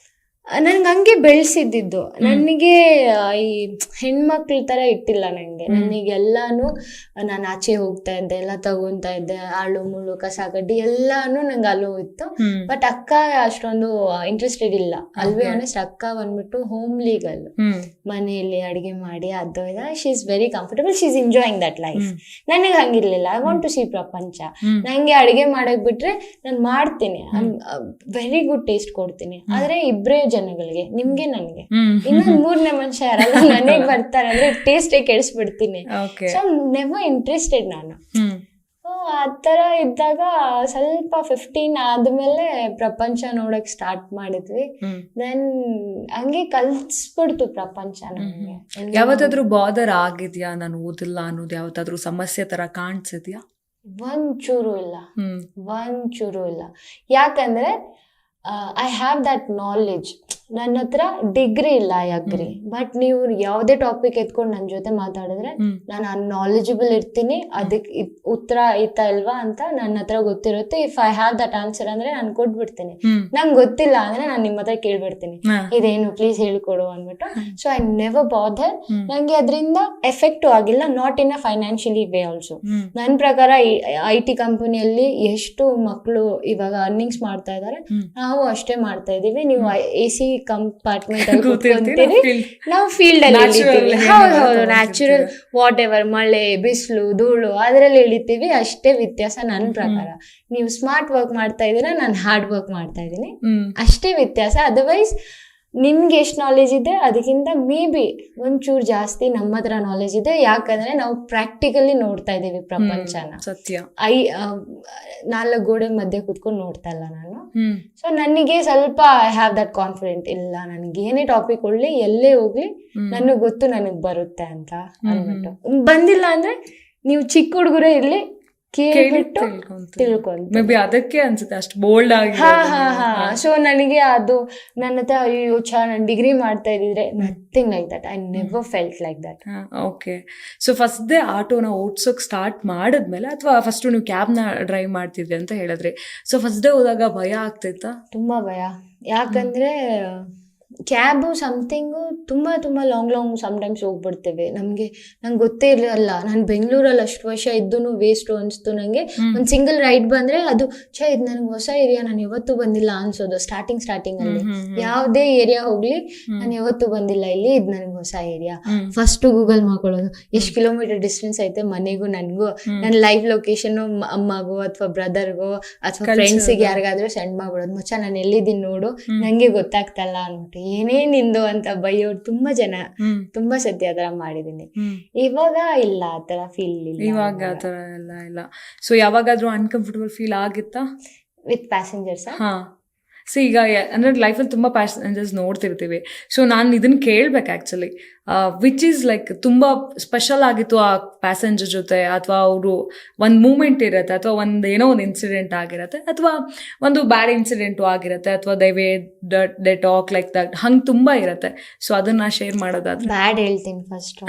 Speaker 3: ನನ್ಗೆ ಹಂಗೆ ಬೆಳೆಸಿದ್ದು. ನನಗೆ ಈ ಹೆಣ್ಮಕ್ಳ ತರ ಇಟ್ಟಿಲ್ಲ ನಂಗೆ. ನನಗೆಲ್ಲಾನು ನಾನು ಆಚೆ ಹೋಗ್ತಾ ಇದ್ದೆ, ಎಲ್ಲ ತಗೊಂತಾ ಇದ್ದೆ, ಆಳು ಮುಳ್ಳು ಕಸ ಕಡ್ಡಿ ಎಲ್ಲಾನು ನಂಗೆ ಅಲ್ಲೂ ಇತ್ತು. ಬಟ್ ಅಕ್ಕ ಅಷ್ಟೊಂದು ಇಂಟ್ರೆಸ್ಟೆಡ್ ಇಲ್ಲ. ಅಲ್ವೇ ಆನೆಸ್ಟ್, ಅಕ್ಕ ಬಂದ್ಬಿಟ್ಟು ಹೋಮ್ಲಿ ಗರ್ಲ್, ಮನೆಯಲ್ಲಿ ಅಡಿಗೆ ಮಾಡಿ ಅದು ಇದೆ. She is very comfortable, she is enjoying that life. ನನಗೆ ಹಂಗಿರ್ಲಿಲ್ಲ. ಐ ವಾಂಟ್ ಟು ಸಿ ಪ್ರಪಂಚ. ನಂಗೆ ಅಡಿಗೆ ಮಾಡಕ್ ಬಿಟ್ರೆ ನಾನು ಮಾಡ್ತೀನಿ, ವೆರಿ ಗುಡ್ ಟೇಸ್ಟ್ ಕೊಡ್ತೀನಿ. ಆದ್ರೆ ಇಬ್ರೇ ಜನಗಳಿಗೆ, ನಿಮ್ಗೆ ನನ್ಗೆ, ಇನ್ನೊಂದ್ 3ನೇ ಮನುಷ್ಯ ಯಾರಲ್ಲ ನನಗ್ ಬರ್ತಾರೆ ಅಂದ್ರೆ ಟೇಸ್ಟೇ ಕೆಡಿಸ್ಬಿಡ್ತೀನಿ. ಸೊ ನೆವರ್ ಇಂಟ್ರೆಸ್ಟೆಡ್ ನಾನು. ಆ ತರ ಇದ್ದಾಗ ಸ್ವಲ್ಪ 15 ಆದ್ಮೇಲೆ ಪ್ರಪಂಚ ನೋಡಕ್ ಸ್ಟಾರ್ಟ್ ಮಾಡಿದ್ವಿ. ದೆನ್ ಹಂಗೆ ಕಲ್ಸ್ಬಿಡ್ತು ಪ್ರಪಂಚ ನಮ್ಗೆ.
Speaker 2: ಯಾವತ್ತಾದ್ರೂ ಬಾದರ್ ಆಗಿದ್ಯಾ ನಾನು ಓದಿಲ್ಲ ಅನ್ನೋದು? ಯಾವತ್ತಾದ್ರೂ ಸಮಸ್ಯೆ ತರ ಕಾಣಿಸಿದ್ಯಾ?
Speaker 3: ಒಂಚೂರು ಇಲ್ಲ. ಯಾಕಂದ್ರೆ ಐ ಹ್ಯಾವ್ ದಟ್ ನಾಲೆಡ್ಜ್. ನನ್ನ ಹತ್ರ ಡಿಗ್ರಿ ಇಲ್ಲ, ಐ ಅಗ್ರಿ. ಬಟ್ ನೀವು ಯಾವುದೇ ಟಾಪಿಕ್ ಎತ್ಕೊಂಡು ನನ್ನ ಜೊತೆ ಮಾತಾಡಿದ್ರೆ ನಾನು ಅನ್ನಾಲೆಜಬಲ್ ಇರ್ತೀನಿ. ಅದಕ್ಕೆ ಉತ್ತರ ಐತಾ ಇಲ್ವಾ ಅಂತ ನನ್ನ ಹತ್ರ ಗೊತ್ತಿರುತ್ತೆ. If I have that answer ಅಂದ್ರೆ ನಾನು ಕೊಟ್ಬಿಡ್ತೀನಿ. ನಂಗೆ ಗೊತ್ತಿಲ್ಲ ಅಂದ್ರೆ ನಾನು ನಿಮ್ಮ ಹತ್ರ ಕೇಳ್ಬಿಡ್ತೀನಿ, ಇದೇನು ಪ್ಲೀಸ್ ಹೇಳ್ಕೊಡು ಅಂದ್ಬಿಟ್ಟು. ಸೊ ಐ ನೆವರ್ ಬಾದರ್. ನಂಗೆ ಅದರಿಂದ ಎಫೆಕ್ಟು ಆಗಿಲ್ಲ, not in a financially way also. ನನ್ನ ಪ್ರಕಾರ IT ಕಂಪನಿಯಲ್ಲಿ ಎಷ್ಟು ಮಕ್ಕಳು ಇವಾಗ ಅರ್ನಿಂಗ್ಸ್ ಮಾಡ್ತಾ ಇದ್ದಾರೆ, ನಾವು ಅಷ್ಟೇ ಮಾಡ್ತಾ ಇದೀವಿ. ನೀವು AC ಕಂಪಾರ್ಟ್ಮೆಂಟ್ ಅಲ್ಲಿ ಕೂತ್ಕೊಂತೀರಿ, ನಾವು ಫೀಲ್ಡ್ ಅಲ್ಲಿ ಇಳಿತೀವಿ. ಹೌದು, ನ್ಯಾಚುರಲ್ ವಾಟ್ ಎವರ್, ಮಳೆ ಬಿಸಿಲು ಧೂಳು ಅದರಲ್ಲಿ ಇಳಿತೀವಿ, ಅಷ್ಟೇ ವ್ಯತ್ಯಾಸ ನನ್ನ ಪ್ರಕಾರ. ನೀವು ಸ್ಮಾರ್ಟ್ ವರ್ಕ್ ಮಾಡ್ತಾ ಇದ್ದೀರಾ, ನಾನು ಹಾರ್ಡ್ ವರ್ಕ್ ಮಾಡ್ತಾ ಇದ್ದೀನಿ, ಅಷ್ಟೇ ವ್ಯತ್ಯಾಸ. ಅದರ್ವೈಸ್ ನಿಮ್ಗೆ ಎಷ್ಟು ನಾಲೆಜ್ ಇದೆ ಅದಕ್ಕಿಂತ ಮೇ ಬಿ ಒಂಚೂರು ಜಾಸ್ತಿ ನಮ್ಮ ಹತ್ರ ನಾಲೆಜ್ ಇದೆ. ಯಾಕಂದ್ರೆ ನಾವು ಪ್ರಾಕ್ಟಿಕಲಿ ನೋಡ್ತಾ ಇದೀವಿ ಪ್ರಪಂಚನ.
Speaker 2: ಸತ್ಯ.
Speaker 3: 4 ಗೋಡೆ ಮಧ್ಯೆ ಕುತ್ಕೊಂಡು ನೋಡ್ತಾ ಇಲ್ಲ ನಾನು. ಸೊ ನನಗೆ ಸ್ವಲ್ಪ ಐ ಹ್ಯಾವ್ ದಟ್ ಕಾನ್ಫಿಡೆಂಟ್. ಇಲ್ಲ, ನನಗೆ ಏನೇ ಟಾಪಿಕ್ ಒಳ್ಳೆ ಎಲ್ಲೇ ಹೋಗ್ಲಿ ನನಗೆ ಗೊತ್ತು, ನನಗ್ ಬರುತ್ತೆ ಅಂತ ಅಂದ್ಬಿಟ್ಟು. ಬಂದಿಲ್ಲ ಅಂದ್ರೆ ನೀವು ಚಿಕ್ಕ ಹುಡುಗರೇ ಇರ್ಲಿ, ಕೇಳ್ಬಿಟ್ಟು ತಿಳ್ಕೊಂತ.
Speaker 2: ಮೇ ಬಿ ಅದಕ್ಕೆ ಅನ್ಸುತ್ತೆ ಅಷ್ಟು ಬೋಲ್ಡ್ ಆಗಿ.
Speaker 3: ಸೊ ನನಗೆ ಅದು ನನ್ನ ಹತ್ರ ಅಯ್ಯೋ ನಾನು ಡಿಗ್ರಿ ಮಾಡ್ತಾ ಇದ್ದಿದ್ರೆ nothing like that. I never felt like that.
Speaker 2: Okay. So first day ಆಟೋನ ಓಡ್ಸೋಕ್ ಸ್ಟಾರ್ಟ್ ಮಾಡಿದ್ಮೇಲೆ, ಅಥವಾ ಫಸ್ಟ್ ನೀವು ಕ್ಯಾಬ್ನ ಡ್ರೈವ್ ಮಾಡ್ತಿದ್ವಿ ಅಂತ ಹೇಳಿದ್ರಿ. ಸೊ ಫಸ್ಟ್ ಡೇ ಹೋದಾಗ ಭಯ ಆಗ್ತೈತಾ?
Speaker 3: ತುಂಬಾ ಭಯ. ಯಾಕಂದ್ರೆ ಕ್ಯಾಬು ಸಮಥಿಂಗು ತುಂಬ ಲಾಂಗ್ ಸಮ್ಟೈಮ್ಸ್ ಹೋಗ್ಬಿಡ್ತೇವೆ. ನಂಗೆ ಗೊತ್ತೇ ಇರಲಿಲ್ಲ, ನಾನು ಬೆಂಗಳೂರಲ್ಲಿ ಅಷ್ಟು ವರ್ಷ ಇದ್ದೂ ವೇಸ್ಟು ಅನಿಸ್ತು ನನಗೆ. ಒಂದು ಸಿಂಗಲ್ ರೈಡ್ ಬಂದರೆ ಅದು ಇದು ನನಗೆ ಹೊಸ ಏರಿಯಾ, ನಾನು ಯಾವತ್ತೂ ಬಂದಿಲ್ಲ ಅನ್ಸೋದು ಸ್ಟಾರ್ಟಿಂಗಲ್ಲಿ. ಯಾವುದೇ ಏರಿಯಾ ಹೋಗಲಿ ನಾನು ಯಾವತ್ತೂ ಬಂದಿಲ್ಲ ಇಲ್ಲಿ, ಇದು ನನಗೆ ಹೊಸ ಏರಿಯಾ. ಫಸ್ಟು ಗೂಗಲ್ ಮಾಡ್ಕೊಳ್ಳೋದು, ಎಷ್ಟು ಕಿಲೋಮೀಟರ್ ಡಿಸ್ಟೆನ್ಸ್ ಐತೆ ಮನೆಗೂ ನನಗೂ, ನನ್ನ ಲೈವ್ ಲೊಕೇಶನ್ನು ಅಮ್ಮಗೋ ಅಥವಾ ಬ್ರದರ್ಗೋ ಅಥವಾ ಫ್ರೆಂಡ್ಸಿಗೆ ಯಾರಿಗಾದ್ರೂ ಸೆಂಡ್ ಮಾಡ್ಬಿಡೋದು, ಮಚ್ಚ ನಾನು ಎಲ್ಲಿದ್ದೀನಿ ನೋಡು, ನನಗೆ ಗೊತ್ತಾಗ್ತಲ್ಲ ಅಂದ್ಬಿಟ್ಟು. ಏನೇನಿಂದು ಅಂತ ಬೈಯೋರು ತುಂಬಾ ಜನ, ತುಂಬಾ ಸತಿ ಆ ತರ ಮಾಡಿದೀನಿ. ಇವಾಗ ಇಲ್ಲ, ಆ ತರ ಫೀಲ್ ಇಲ್ಲ.
Speaker 2: ಇವಾಗ ಆ ಥರ ಎಲ್ಲ ಇಲ್ಲ. ಸೊ ಯಾವಾಗಾದ್ರೂ ಅನ್ಕಂಫರ್ಟಬಲ್ ಫೀಲ್ ಆಗಿತ್ತಾ
Speaker 3: ವಿತ್ ಪ್ಯಾಸೆಂಜರ್ಸ್?
Speaker 2: ಹಾ, ಸೊ ಈಗ ಅಂದರೆ ಲೈಫಲ್ಲಿ ತುಂಬ ಪ್ಯಾಸೆಂಜರ್ಸ್ ನೋಡ್ತಿರ್ತೀವಿ. ಸೊ ನಾನು ಇದನ್ನು ಕೇಳ್ಬೇಕು ಆ್ಯಕ್ಚುಲಿ, ವಿಚ್ ಈಸ್ ಲೈಕ್ ತುಂಬ ಸ್ಪೆಷಲ್ ಆಗಿತ್ತು ಆ ಪ್ಯಾಸೆಂಜರ್ ಜೊತೆ, ಅಥವಾ ಅವರು ಒಂದು ಮೂಮೆಂಟ್ ಇರುತ್ತೆ, ಅಥವಾ ಏನೋ ಒಂದು ಇನ್ಸಿಡೆಂಟ್ ಆಗಿರುತ್ತೆ, ಅಥವಾ ಒಂದು ಬ್ಯಾಡ್ ಇನ್ಸಿಡೆಂಟು ಆಗಿರುತ್ತೆ, ಅಥವಾ ದೇ ಟಾಕ್ ಲೈಕ್ ದಟ್, ಹಂಗೆ ತುಂಬ ಇರುತ್ತೆ. ಸೊ ಅದನ್ನು ಶೇರ್ ಮಾಡೋದಾದ್ರೆ
Speaker 3: ಬ್ಯಾಡ್ ಹೇಳ್ತೀನಿ ಫಸ್ಟ್.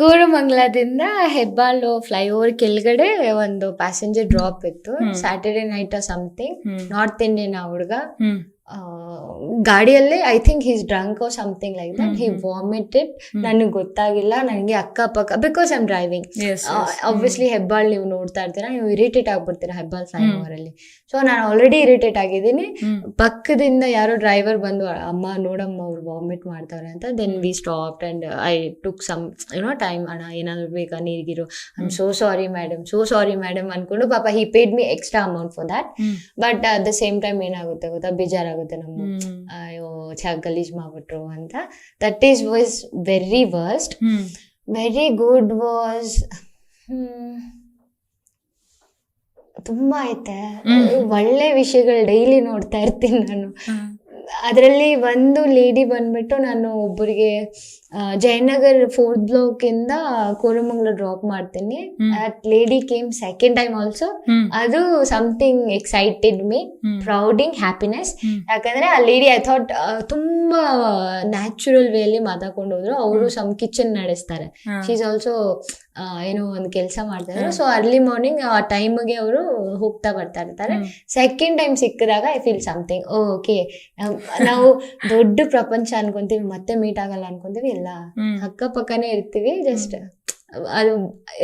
Speaker 3: ಕೋರಮಂಗಲದಿಂದ ಹೆಬ್ಬಾಳು ಫ್ಲೈಓವರ್ ಕೆಳಗಡೆ ಒಂದು ಪ್ಯಾಸೆಂಜರ್ ಡ್ರಾಪ್ ಇತ್ತು, Saturday night something. North Indian ಹುಡುಗ, ಗಾಡಿಯಲ್ಲೇ I think he's drunk or something like that. He vomited. ನನಗೆ ಗೊತ್ತಾಗಿಲ್ಲ, ನನಗೆ ಅಕ್ಕಪಕ್ಕ, because I am driving. Obviously Hebbal ನೀವು ನೋಡ್ತಾ ಇರ್ತೀರಾ, ನೀವು ಇರಿಟೇಟ್ ಆಗ್ಬಿಡ್ತೀರಾ ಹೆಬ್ಬಾಳ್ ಫ್ಲೈಓವರ್ ಅಲ್ಲಿ. ಸೊ ನಾನು ಆಲ್ರೆಡಿ ಇರಿಟೇಟ್ ಆಗಿದ್ದೀನಿ. ಪಕ್ಕದಿಂದ ಯಾರೋ ಡ್ರೈವರ್ ಬಂದು, ಅಮ್ಮ ನೋಡಮ್ಮ ಅವ್ರು ವಾಮಿಟ್ ಮಾಡ್ತಾರೆ ಅಂತ. Then we stopped and I took some time. ಅಣ್ಣ ಏನಾದ್ರು ಬೇಕಾ ನೀರ್ಗಿರು, I am so sorry madam ಅನ್ಕೊಂಡು, ಪಾಪ he paid me extra amount for that. But at the same time ಏನಾಗುತ್ತೆ ಗೊತ್ತಾ, ಬೇಜಾರಾಗುತ್ತೆ ನಮ್ಮ, ಅಯ್ಯೋ ಗಲೀಜ್ ಮಾಡ್ಬಿಟ್ರು ಅಂತ. That is was very worst. Very good was ತುಂಬಾ ಐತೆ, ಒಳ್ಳೆ ವಿಷಯಗಳು ಡೈಲಿ ನೋಡ್ತಾ ಇರ್ತೀನಿ ನಾನು. ಅದರಲ್ಲಿ ಒಂದು ಲೇಡಿ ಬಂದ್ಬಿಟ್ಟು, ನಾನು ಒಬ್ಬರಿಗೆ ಜಯನಗರ್ 4th block ಇಂದ ಕೋರಮಂಗಲ ಡ್ರಾಪ್ ಮಾಡ್ತೀನಿ. That lady came second time also. ಅದು ಸಮಥಿಂಗ್ ಎಕ್ಸೈಟೆಡ್ ಮೀ, ಪ್ರೌಡಿಂಗ್, ಹ್ಯಾಪಿನೆಸ್. ಯಾಕಂದ್ರೆ ಆ ಲೇಡಿ ಐ ಥಾಟ್ ತುಂಬಾ ನ್ಯಾಚುರಲ್ ವೇಲಿ ಮಾತಾಡ್ಕೊಂಡು ಹೋದ್ರು. ಅವರು ಸಮ್ ಕಿಚನ್ ನಡೆಸ್ತಾರೆ, ಶಿ ಈಸ್ ಆಲ್ಸೋ ಏನೋ ಒಂದು ಕೆಲಸ ಮಾಡ್ತಾರೆ. ಸೊ ಅರ್ಲಿ ಮಾರ್ನಿಂಗ್ ಆ ಟೈಮ್ಗೆ ಅವರು ಹೋಗ್ತಾ ಬರ್ತಾ ಇರ್ತಾರೆ. ಸೆಕೆಂಡ್ ಟೈಮ್ ಸಿಕ್ಕಿದಾಗ ಐ ಫೀಲ್ ಸಮಥಿಂಗ್, ಓಕೆ ನಾವು ದೊಡ್ಡ ಪ್ರಪಂಚ ಅನ್ಕೊಂತೀವಿ, ಮತ್ತೆ ಮೀಟ್ ಆಗಲ್ಲ ಅನ್ಕೊಂತೀವಿ, ಎಲ್ಲ ಅಕ್ಕಪಕ್ಕನೇ ಇರ್ತೀವಿ, ಜಸ್ಟ್ ಅದು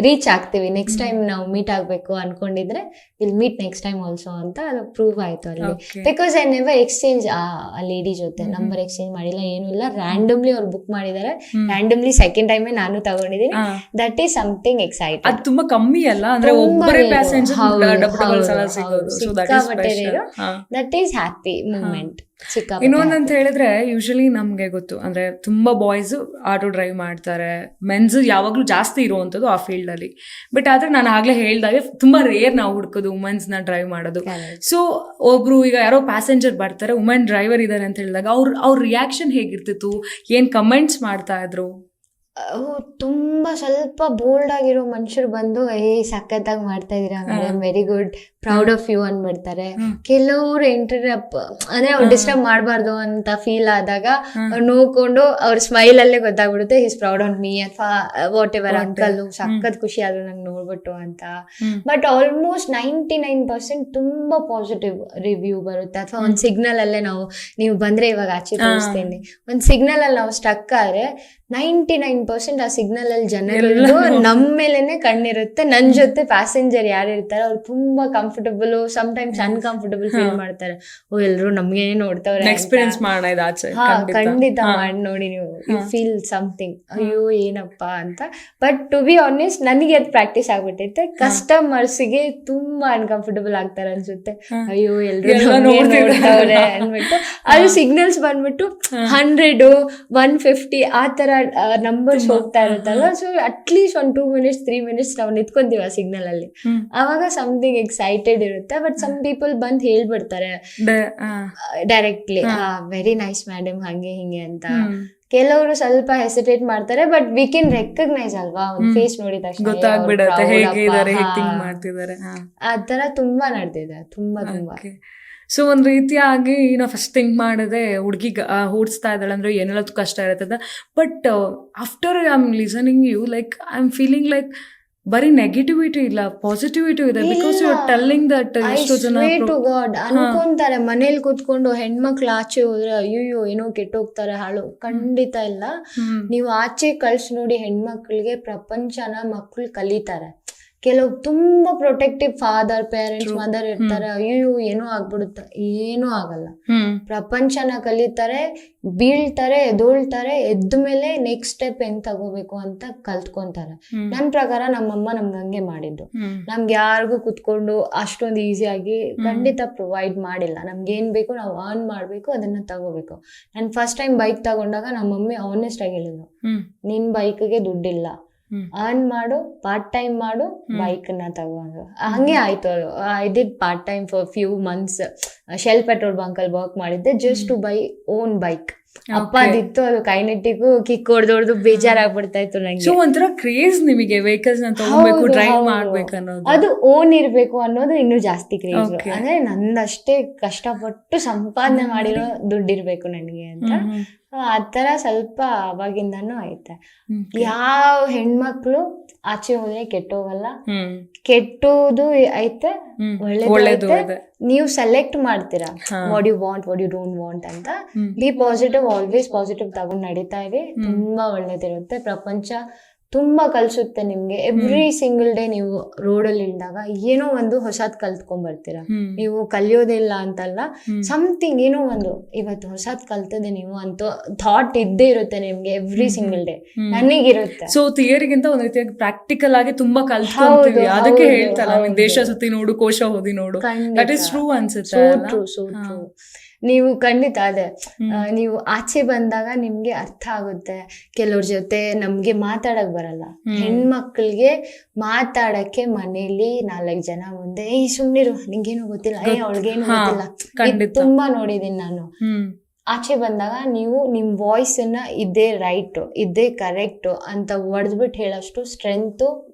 Speaker 3: ರೀಚ್ ಆಗ್ತೀವಿ. ನೆಕ್ಸ್ಟ್ ಟೈಮ್ ನಾವು ಮೀಟ್ ಆಗ್ಬೇಕು ಅನ್ಕೊಂಡಿದ್ರೆ will meet next time also ಅಂತ ಅದು ಪ್ರೂವ್ ಆಯ್ತು ಅಲ್ಲಿ. ಬಿಕಾಸ್ ಐ ನೆವರ್ ಎಕ್ಸ್ಚೇಂಜ್ ಆ ಲೇಡಿ ಜೊತೆ ನಂಬರ್ ಎಕ್ಸ್ಚೇಂಜ್ ಮಾಡಿಲ್ಲ, ಏನು ಇಲ್ಲ. ರ್ಯಾಂಡಮ್ಲಿ ಅವ್ರು ಬುಕ್ ಮಾಡಿದ್ದಾರೆ, ರ್ಯಾಂಡಮ್ಲಿ ಸೆಕೆಂಡ್ ಟೈಮೇ ನಾನು ತಗೊಂಡಿದ್ದೀನಿ. That is something excited.
Speaker 2: ಅದು ತುಂಬಾ ಕಮ್ಮಿ ಅಲ್ಲ, ಅಂದ್ರೆ ಒಬ್ಬರೇ passenger
Speaker 3: that is happy moment.
Speaker 2: ಇನ್ನೊಂದಂತ ಹೇಳಿದ್ರೆ, ಯೂಶಲಿ ನಮ್ಗೆ ಗೊತ್ತು ಅಂದ್ರೆ ತುಂಬಾ ಬಾಯ್ಸ್ ಆಟೋ ಡ್ರೈವ್ ಮಾಡ್ತಾರೆ, ಮೆನ್ಸ್ ಯಾವಾಗ್ಲೂ ಜಾಸ್ತಿ ಇರುವಂತದ್ದು ಆ ಫೀಲ್ಡ್ ಅಲ್ಲಿ. ಬಟ್ ಆದ್ರೆ ನಾನು ಆಗ್ಲೇ ಹೇಳ್ದಾಗೆ ತುಂಬಾ ರೇರ್ ನಾವು ಹುಡ್ಕೋದು ವುಮೆನ್ಸ್ ನ ಡ್ರೈವ್ ಮಾಡೋದು. ಸೊ ಒಬ್ರು ಈಗ ಯಾರೋ ಪ್ಯಾಸೆಂಜರ್ ಬರ್ತಾರೆ, ವುಮೆನ್ ಡ್ರೈವರ್ ಇದಾರೆ ಅಂತ ಹೇಳಿದಾಗ ಅವ್ರ ರಿಯಾಕ್ಷನ್ ಹೇಗಿರ್ತಿತ್ತು, ಏನ್ ಕಮೆಂಟ್ಸ್ ಮಾಡ್ತಾ ಇದ್ರು?
Speaker 3: ತುಂಬಾ ಸ್ವಲ್ಪ ಬೋಲ್ಡ್ ಆಗಿರೋ ಮನುಷ್ಯರು ಬಂದು ಸಖತ್ತಾಗಿ ಮಾಡ್ತಾ ಇದೀರಾ madam, very good, proud of you ಅಂದ್ಬಿಡ್ತಾರೆ. ಕೆಲವರು ಅಂದ್ರೆ ಅವ್ರು ಡಿಸ್ಟರ್ಬ್ ಮಾಡಬಾರ್ದು ಅಂತ ಫೀಲ್ ಆದಾಗ ಅವ್ರು ನೋಡ್ಕೊಂಡು ಅವ್ರ ಸ್ಮೈಲ್ ಅಲ್ಲೇ ಗೊತ್ತಾಗ್ಬಿಡುತ್ತೆ ಹಿಸ್ ಪ್ರೌಡ್ ಆನ್ ಮೀ ಅಥವಾ ವಾಟ್ ಎವರ್, ಅಂಕಲ್ ಸಖತ್ ಖುಷಿ ಆದ್ರು ನಂಗೆ ನೋಡ್ಬಿಟ್ಟು ಅಂತ. ಬಟ್ ಆಲ್ಮೋಸ್ಟ್ 99% ತುಂಬಾ ಪಾಸಿಟಿವ್ ರಿವ್ಯೂ ಬರುತ್ತೆ. ಅಥವಾ ಒಂದು ಸಿಗ್ನಲ್ ಅಲ್ಲೇ ನೀವು ಬಂದ್ರೆ ಇವಾಗ ಆಚೆ ತೋರಿಸ್ತೀನಿ, ಒಂದು ಸಿಗ್ನಲ್ ಅಲ್ಲಿ ನಾವು ಸ್ಟಕ್ ಆದ್ರೆ 99% ಆ ಸಿಗ್ನಲ್ ಅಲ್ಲಿ ಜನರದ್ದು ನಮ್ಮ ಮೇಲೆನೆ ಕಣ್ಣಿರುತ್ತೆ. ನನ್ ಜೊತೆ ಪ್ಯಾಸೆಂಜರ್ ಯಾರು ಇರ್ತಾರೆ ಅವ್ರು ತುಂಬಾ comfortable, sometimes uncomfortable feel ಮಾಡ್ತಾರೆ. ಓ ಎಲ್ರು ನಮ್ಗೆ ನೋಡ್ತಾವ್ರೆ,
Speaker 2: ಎಕ್ಸ್ಪೀರಿಯನ್ಸ್ ಮಾಡೋದು.
Speaker 3: ಖಂಡಿತ ಮಾಡಿ ನೋಡಿ ನೀವು, ಯು ಫೀಲ್ ಸಮಥಿಂಗ್, ಅಯ್ಯೋ ಏನಪ್ಪಾ ಅಂತ. ಬಟ್ ಟು ಬಿ ಆನೆಸ್ಟ್ ನನಗೆ ಅದು ಪ್ರಾಕ್ಟೀಸ್ ಆಗ್ಬಿಟ್ಟೈತೆ. ಕಸ್ಟಮರ್ಸ್ಗೆ ತುಂಬಾ ಅನ್ಕಂಫರ್ಟಬಲ್ ಆಗ್ತಾರೆ ಅನ್ಸುತ್ತೆ, ಅಯ್ಯೋ ಎಲ್ರು ನೋಡ್ತಾವ್ರೆ ಅನ್ಬಿಟ್ಟು. ಅದು ಸಿಗ್ನಲ್ಸ್ ಬಂದ್ಬಿಟ್ಟು 100, 150 ಆ ತರ ನಂಬರ್ಸ್ ಹೋಗ್ತಾ ಇರುತ್ತಲ್ಲ. ಸೊ ಅಟ್ಲೀಸ್ಟ್ ಒಂದು 2 minutes 3 minutes ನಾವು ನಿಂತ್ಕೊಂತೀವಿ ಆ ಸಿಗ್ನಲ್ ಅಲ್ಲಿ, ಅವಾಗ ಸಮಥಿಂಗ್ ಎಕ್ಸೈಟೆಡ್ ಇರುತ್ತೆ. ಬಟ್ ಸಮ್ ಪೀಪಲ್ ಬಂದ್ ಹೇಳ್ಬಿಡ್ತಾರೆ ಡೈರೆಕ್ಟ್ಲಿ, ವೆರಿ ನೈಸ್ ಮೇಡಮ್ ಹಂಗೆ ಹಿಂಗೆ ಅಂತ. ಕೆಲವರು ಸ್ವಲ್ಪ ಹೆಸಿಟೇಟ್ ಮಾಡ್ತಾರೆ, ಬಟ್ ವಿ ಕ್ಯಾನ್ ರೆಕಗ್ನೈಸ್ ಅಲ್ವಾ, ಒಂದು ಫೇಸ್ ನೋಡಿದ ತಕ್ಷಣ ಆ ತರ ತುಂಬಾ ನಡೆದಿದೆ, ತುಂಬಾ.
Speaker 2: ಸೊ ಒಂದು ರೀತಿಯಾಗಿ ನಾವು ಫಸ್ಟ್ ಥಿಂಕ್ ಮಾಡಿದೆ ಹುಡುಗಿ ಓಡಿಸ್ತಾ ಇದ್ದಾಳೆ ಅಂದರೆ ಏನೆಲ್ಲ ಕಷ್ಟ ಇರ್ತದೆ. But after I am listening you, like I am feeling like ಬರೀ ನೆಗೆಟಿವಿಟಿ ಇಲ್ಲ, ಪಾಸಿಟಿವಿಟಿ ಇದೆ. Because you are telling that ಎಷ್ಟೋ ಜನ
Speaker 3: ಟು ಗಾಡ್ ಅನ್ಕೊಂತಾರೆ ಮನೇಲಿ ಕೂತ್ಕೊಂಡು ಹೆಣ್ಮಕ್ಳು ಆಚೆ ಹೋದ್ರೆ ಅಯ್ಯೋ ಏನೋ ಕೆಟ್ಟೋಗ್ತಾರೆ ಹಾಳು. ಖಂಡಿತ ಇಲ್ಲ. ನೀವು ಆಚೆ ಕಳ್ಸಿ ನೋಡಿ ಹೆಣ್ಮಕ್ಳಿಗೆ ಪ್ರಪಂಚನ ಮಕ್ಳು ಕಲಿತಾರೆ. ಕೆಲವು ತುಂಬಾ ಪ್ರೊಟೆಕ್ಟಿವ್ ಫಾದರ್ ಪೇರೆಂಟ್ಸ್ ಮದರ್ ಇರ್ತಾರೆ, ಅಯ್ಯೋ ಏನೋ ಆಗ್ಬಿಡುತ್ತೆ, ಏನೂ ಆಗಲ್ಲ. ಪ್ರಪಂಚನ ಕಲಿತಾರೆ, ಬೀಳ್ತಾರೆ, ಎದ್ದೋಳ್ತಾರೆ, ಎದ್ದ ಮೇಲೆ ನೆಕ್ಸ್ಟ್ ಸ್ಟೆಪ್ ಹೆಂಗ್ ತಗೋಬೇಕು ಅಂತ ಕಲ್ತ್ಕೊಂತಾರೆ. ನನ್ ಪ್ರಕಾರ ನಮ್ಮಮ್ಮ ನಮ್ಗೆ ಹಂಗೆ ಮಾಡಿದ್ದು. ನಮ್ಗೆ ಯಾರಿಗೂ ಕುತ್ಕೊಂಡು ಅಷ್ಟೊಂದು ಈಸಿಯಾಗಿ ಖಂಡಿತ ಪ್ರೊವೈಡ್ ಮಾಡಿಲ್ಲ. ನಮ್ಗೆ ಏನ್ ಬೇಕು ನಾವು ಅರ್ನ್ ಮಾಡ್ಬೇಕು, ಅದನ್ನ ತಗೋಬೇಕು. ನಾನು ಫಸ್ಟ್ ಟೈಮ್ ಬೈಕ್ ತಗೊಂಡಾಗ ನಮ್ಮ ಮಮ್ಮಿ ಆನೆಸ್ಟ್ ಆಗಿ ಹೇಳಿದ್ರು, ನಿನ್ ಬೈಕ್ಗೆ ದುಡ್ಡಿಲ್ಲ, ಅರ್ನ್ ಮಾಡು, ಪಾರ್ಟ್ ಟೈಮ್ ಮಾಡು, ಬೈಕ್ ನ ತಗೊಂಡು. ಹಂಗೆ ಆಯ್ತು. I did part time for few months. Shell petrol bunk ಅಲ್ಲಿ ವರ್ಕ್ ಮಾಡಿದ್ದೆ just to buy own bike. ಅಪ್ಪದಿತ್ತು, ಅದು ಕೈನೆಟಿಗೂ ಕಿಕ್ ಹೊಡೆದೊಡ್ದು ಬೇಜಾರಾಗ್ಬಿಡ್ತಾ ಇತ್ತು ನಂಗೆ.
Speaker 2: ಸೊ ಒಂಥರ ಕ್ರೇಜ್ ನಿಮಗೆ ವೆಹಿಕಲ್ಸ್ ನ ತಗೋಬೇಕು, ಡ್ರೈವ್ ಮಾಡ್ಬೇಕು ಅನ್ನೋದು.
Speaker 3: ಅದು ಓನ್ ಇರ್ಬೇಕು ಅನ್ನೋದು ಇನ್ನೂ ಜಾಸ್ತಿ ಕ್ರೇಜ್. ಅಂದ್ರೆ ನಂದಷ್ಟೇ ಕಷ್ಟಪಟ್ಟು ಸಂಪಾದನೆ ಮಾಡಿರೋ ದುಡ್ಡಿರ್ಬೇಕು ನನಗೆ ಅಂತ. ಆತರ ಸ್ವಲ್ಪ ಅವಾಗಿಂದಾನು ಐತೆ. ಯಾವ ಹೆಣ್ಮಕ್ಳು ಆಚೆ ಹೋದ್ರೆ ಕೆಟ್ಟೋಗಲ್ಲ, ಕೆಟ್ಟೋದು ಐತೆ, ಒಳ್ಳೇದು ಐತೆ. ನೀವು ಸೆಲೆಕ್ಟ್ ಮಾಡ್ತೀರಾ what you want, what you don't want ಅಂತ. ಬಿ ಪಾಸಿಟಿವ್, ಆಲ್ವೇಸ್ ಪಾಸಿಟಿವ್ ತಗೊಂಡ್ ನಡೀತಾ ಇರಿ. ತುಂಬಾ ಒಳ್ಳೇದಿರುತ್ತೆ. ಪ್ರಪಂಚ ತುಂಬಾ ಕಲ್ಸುತ್ತೆ ನಿಮ್ಗೆ. ಎವ್ರಿ ಸಿಂಗಲ್ ಡೇ ನೀವು ರೋಡಲ್ಲಿ ಇಳಿದಾಗ ಏನೋ ಒಂದು ಹೊಸದ್ ಕಲ್ತ್ಕೊಂಡ್ ಬರ್ತೀರಾ. ನೀವು ಕಲಿಯೋದಿಲ್ಲ ಅಂತಲ್ಲ, ಸಮಥಿಂಗ್ ಏನೋ ಒಂದು ಇವತ್ತು ಹೊಸದ್ ಕಲ್ತದೆ ನೀವು ಅಂತ ಥಾಟ್ ಇದ್ದೇ ಇರುತ್ತೆ ನಿಮ್ಗೆ ಎವ್ರಿ ಸಿಂಗಲ್ ಡೇ. ನನಗಿರುತ್ತೆ.
Speaker 2: ಸೊ ಥಿಯರಿಗಿಂತ ಒಂದ್ ರೀತಿಯಾಗಿ ಪ್ರಾಕ್ಟಿಕಲ್ ಆಗಿ ತುಂಬಾ ಕಲ್ತ್ಕೊಂತೀವಿ. ಅದಕ್ಕೆ ಹೇಳ್ತಾರ ದೇಶ ಸುತ್ತಿ ನೋಡು, ಕೋಶ ಓದಿ ನೋಡು. ದಟ್ ಇಸ್ ಟ್ರೂ ಅನ್ಸುತ್ತೆ.
Speaker 3: So true. ನೀವು ಖಂಡಿತ ಅದೇ, ನೀವು ಆಚೆ ಬಂದಾಗ ನಿಮ್ಗೆ ಅರ್ಥ ಆಗುತ್ತೆ. ಕೆಲವ್ರ ಜೊತೆ ನಮ್ಗೆ ಮಾತಾಡಕ್ ಬರಲ್ಲ. ಹೆಣ್ಮಕ್ಳಿಗೆ ಮಾತಾಡಕ್ಕೆ ಮನೇಲಿ 4 ಜನ ಮುಂದೆ ಸುಮ್ನಿರು, ನಿಂಗೇನು ಗೊತ್ತಿಲ್ಲ, ಅವಳಿಗೇನು ಗೊತ್ತಿಲ್ಲ, ತುಂಬಾ ನೋಡಿದೀನಿ ನಾನು. ಆಚೆ ಬಂದಾಗ ನೀವು ನಿಮ್ ವಾಯ್ಸ್ ಅನ್ನ ಇದೇ ರೈಟ್, ಇದೇ ಕರೆಕ್ಟ್ ಅಂತ ಹೊಡೆದ್ಬಿಟ್ಟು ಹೇಳೋಷ್ಟು ಸ್ಟ್ರೆಂತ್